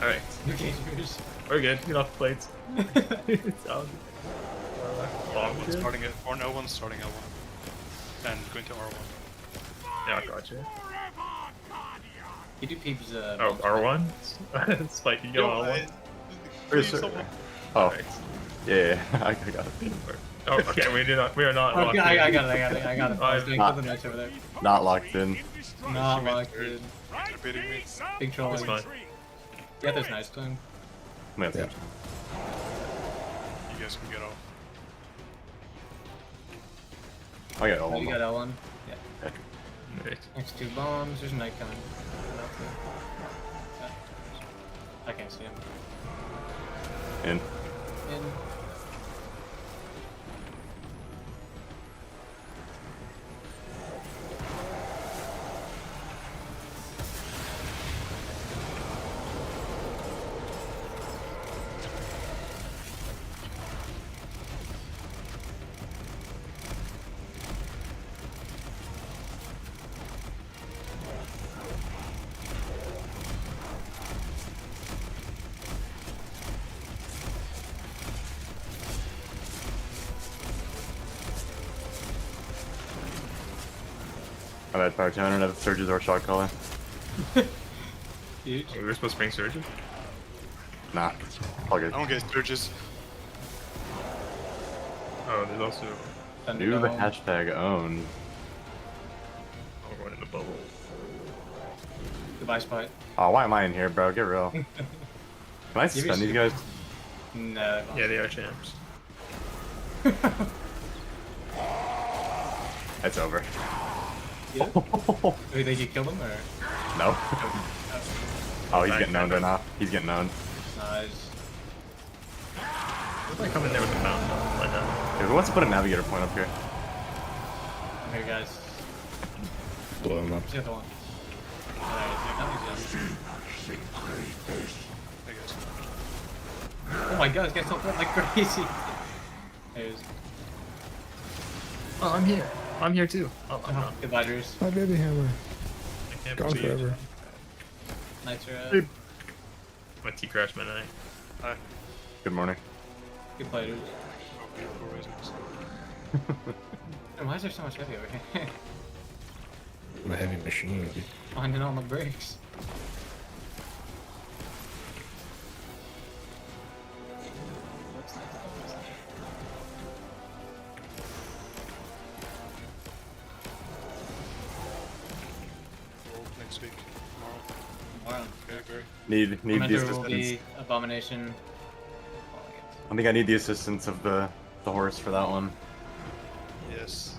Alright, Okay, yours. we're good. Get off the plates. It's all good. L1 starting at, or L1 starting L1. And going to R1. Yeah, gotcha. You do peeps, Oh, R1? Spike, you go R1? Where's Please, sir? someone- Oh, Alright. yeah, I got it. Oh, okay, we are not locked Okay, in. I got it. I was doing Not- something nice over there. Not locked in. Not locked in. Repeating me. Big troll. It's fine. Yeah, there's nice clean. Yeah. You guys can get off. I got all Oh, you of got them. L1? Yeah. Right. Next two bombs. There's a knight coming. I can't see him. In. In. My bad, Power 200 have surges or shot collar. Huge. We were supposed to bring surges? Nah. All good. I don't get surges. Oh, there's also... Do the Thunderdome. hashtag own. Oh, we're going in the bubble. Goodbye, Spite. Oh, why am I in here, bro? Get real. Can I suspend these guys? No. Yeah, they are champs. It's over. Yeah? Do you think you killed him or? No. Oh, he's getting owned right now. He's getting owned. Nice. If I come in there with the fountain, like that. Hey, who wants to put a navigator point up here? Here, guys. Blow him up. Who's the other one? Alright, I guess. oh my god, this guy's so fun like crazy. There's. Oh, I'm here. I'm here too. Oh, I'm not. Goodbye, Drews. My baby hammer. I can't Gone believe forever. Knights are Dude. my T-Crash midnight. Hi. Good morning. good play, Drews. Oh, beautiful reasons. And why is there so much heavy over here? I'm a heavy machine. Finding all my brakes. Roll next week. Tomorrow. Okay, very. Need the Commander will assistance. be Abomination. I think I need the assistance of the horse for that one. Yes.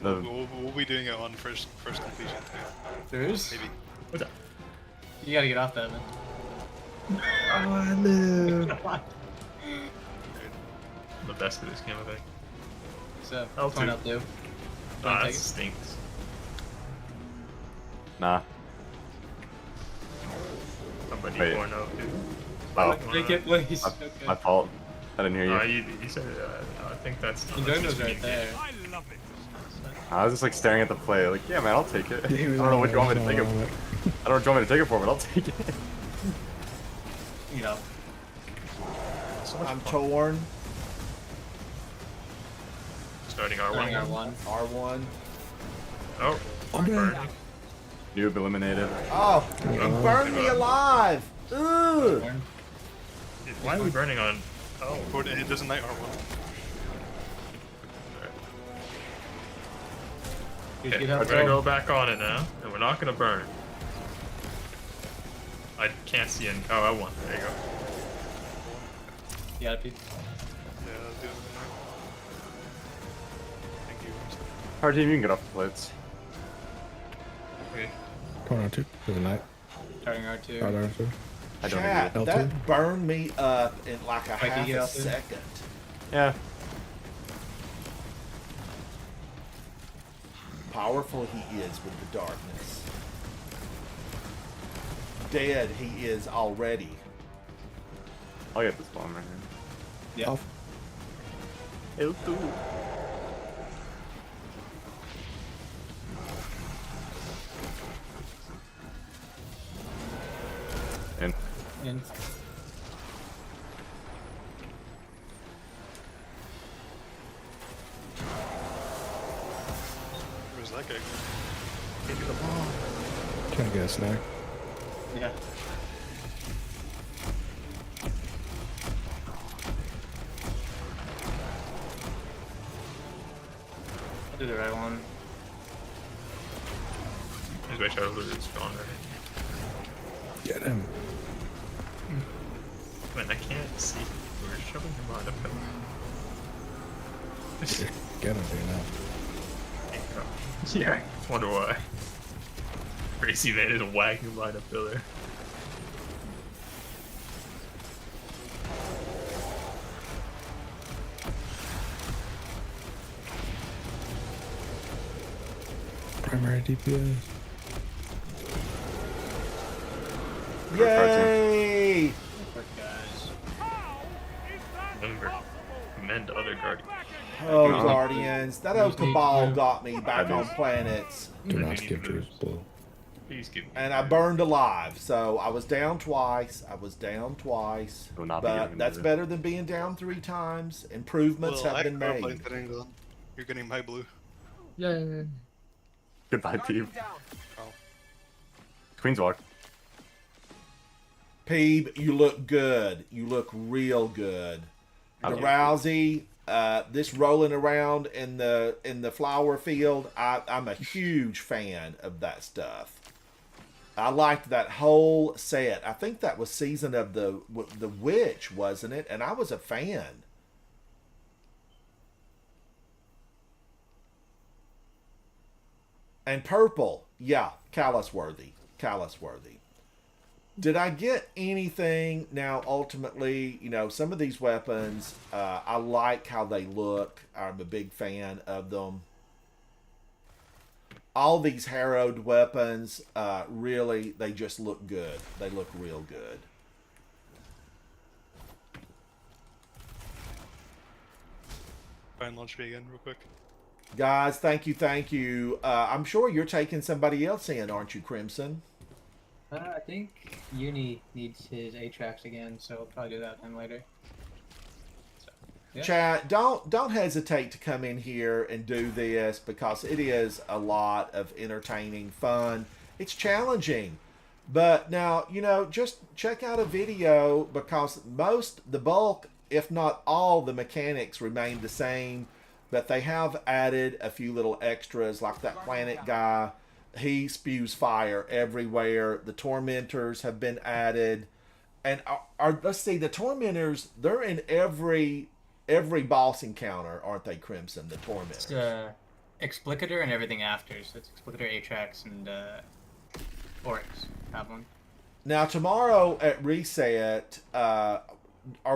The We'll be doing it on first completion too. Drews? Maybe. What's up? You gotta get off that, man. Oh, no. I'm the best at this game, I think. So, I'll point do. out, do. Ah, take that it? stinks. nah. Somebody Wait. 4-0, dude. Oh, Take it, please. my, Okay. my fault. I didn't hear you. You said I think that's... The gun was right there. I love it. I was just like staring at the play, like, yeah, man, I'll take it. I He was don't know on what you want me to it, take it. on I it. don't know what you want me to take it for, but I'll take it. You know. I'm torn. Starting Running R1. R1. R1. Oh, I'm burning. dead. Noob eliminated. Oh, it burned me alive. Ugh. Why are we burning on? Oh, It doesn't night R1. Okay, we're gonna go back on it now, and we're not gonna burn. I can't see any. Oh, I won. There you go. Yeah, Pete. Yeah, that's the other thing. Thank you. Hard team, you can get off the plates. Okay. Corner 2, to the night. Starting R2. Start R2. I don't Chat, agree. that burned me up in like a Wait, half you get a out there? second. Yeah. Powerful he is with the darkness. Dead he is already. I'll get this bomb right here. Yeah. L2. In. In. Where's that guy going? Give me the ball. Trying to get a snack. Yeah. I'll do the right one. Just make sure I lose it spawn ready. Get him. Man, I can't see. We're shoving him behind a pillar. Get him, dude, now. Yeah, I wonder why. Crazy man is wagging behind a pillar. Primary DPS. Yay! Remember, mend other guardians. Oh, Guardians. That old Cabal got me back on planets. Do not skip Drew's blue. Please give me. And I burned alive, so I was down twice. Will not be But giving that's blue. better than being down 3 times. Improvements Well, have been I made. that angle. You're getting my blue. Yeah. Goodbye, Peeb. Oh. Queen's walk. Peeb, you look good. You look real good. The Okay. Rousey, this rolling around in the flower field, I'm a huge fan of that stuff. I liked that whole set. I think that was Season of the Witch, wasn't it? And I was a fan. And purple, yeah, Callus worthy. Did I get anything now? Ultimately, you know, some of these weapons, I like how they look. I'm a big fan of them. All these harrowed weapons, really, they just look good. They look real good. Try and launch me again real quick. Guys, thank you. I'm sure you're taking somebody else in, aren't you, Crimson? I think Uni needs his A-tracks again, so we'll probably do that then later. So, yeah. Chat, don't hesitate to come in here and do this because it is a lot of entertaining fun. It's challenging. But now, you know, just check out a video because the bulk, if not all the mechanics remain the same, but they have added a few little extras like that planet guy. He spews fire everywhere. The tormentors have been added. And let's see, the tormentors, they're in every boss encounter, aren't they, Crimson? The tormentors. It's Explicator and everything after. So it's Explicator, Atrax, and Oryx have one. Now tomorrow at Reset, are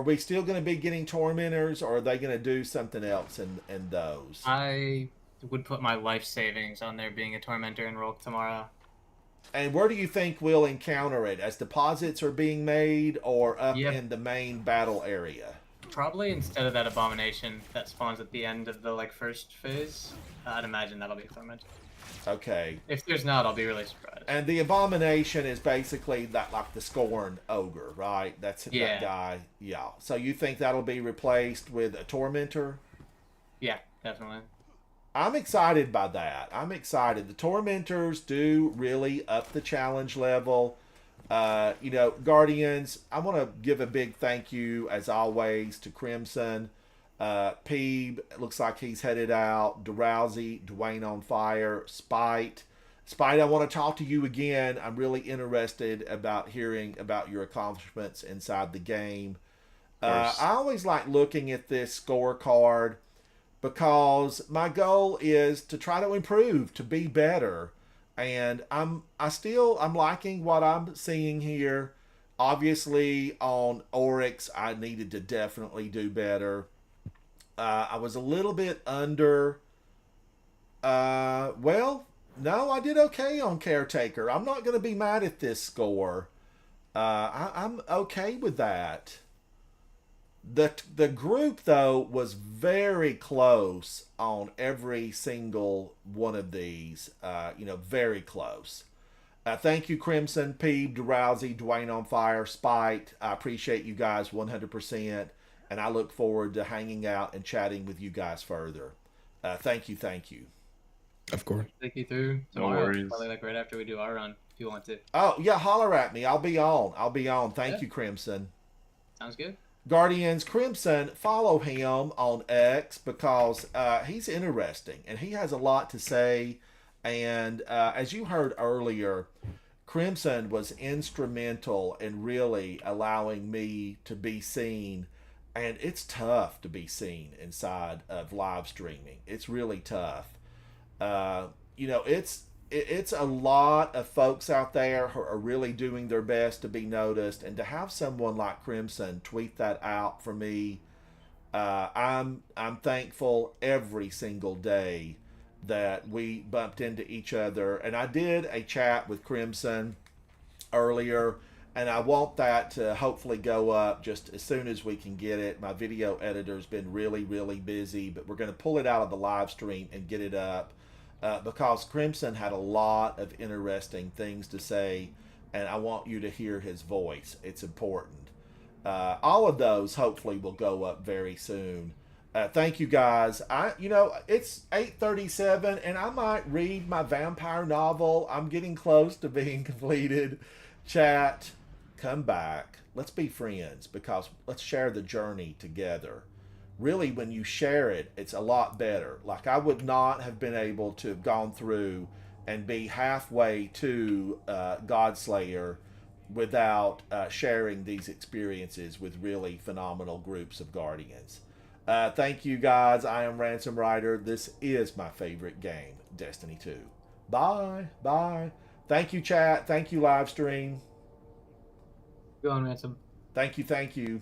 we still going to be getting tormentors, or are they going to do something else in those? I would put my life savings on there being a Tormentor and Rolk tomorrow. And where do you think we'll encounter it? As deposits are being made, or up in the main battle area? Probably instead of that Abomination that spawns at the end of the first phase. I'd imagine that'll be a Tormentor. Okay. If there's not, I'll be really surprised. And the Abomination is basically that, like the Scorn Ogre, right? That's that guy. Yeah. So you think that'll be replaced with a Tormentor? Yeah, definitely. I'm excited by that. I'm excited. The Tormentors do really up the challenge level. You know, Guardians, I want to give a big thank you, as always, to Crimson. Peeb, looks like he's headed out. Drowsy, Dwayne on Fire, Spite. Spite, I want to talk to you again. I'm really interested about hearing about your accomplishments inside the game. I always like looking at this scorecard because my goal is to try to improve, to be better. And I'm liking what I'm seeing here. Obviously on Oryx, I needed to definitely do better. I was a little bit under. Well, no, I did okay on Caretaker. I'm not going to be mad at this score. I'm okay with that. The group, though, was very close on every single one of these. Very close. Thank you, Crimson, Peeb, Drowsy, Dwayne on Fire, Spite. I appreciate you guys 100%, and I look forward to hanging out and chatting with you guys further. Thank you. Of course. Take you through tomorrow. Probably like right after we do our run, if you want to. Oh, yeah, holler at me. I'll be on. Thank you, Crimson. Sounds good. Guardians, Crimson, follow him on X because he's interesting and he has a lot to say. And as you heard earlier, Crimson was instrumental in really allowing me to be seen. And it's tough to be seen inside of live streaming. It's really tough. It's a lot of folks out there who are really doing their best to be noticed, and to have someone like Crimson tweet that out for me, I'm thankful every single day that we bumped into each other. And I did a chat with Crimson earlier, and I want that to hopefully go up just as soon as we can get it. My video editor's been really, really busy, but we're going to pull it out of the live stream and get it up. Because Crimson had a lot of interesting things to say, and I want you to hear his voice. It's important. All of those hopefully will go up very soon. Thank you guys. It's 8:37, and I might read my vampire novel. I'm getting close to being completed. Chat, come back. Let's be friends, because let's share the journey together. Really, when you share it, it's a lot better. Like, I would not have been able to have gone through and be halfway to Godslayer without sharing these experiences with really phenomenal groups of Guardians. Thank you, guys. I am Ransom Rider. This is my favorite game, Destiny 2. Bye. Bye. Thank you, chat. Thank you, live stream. Go on, Ransom. Thank you.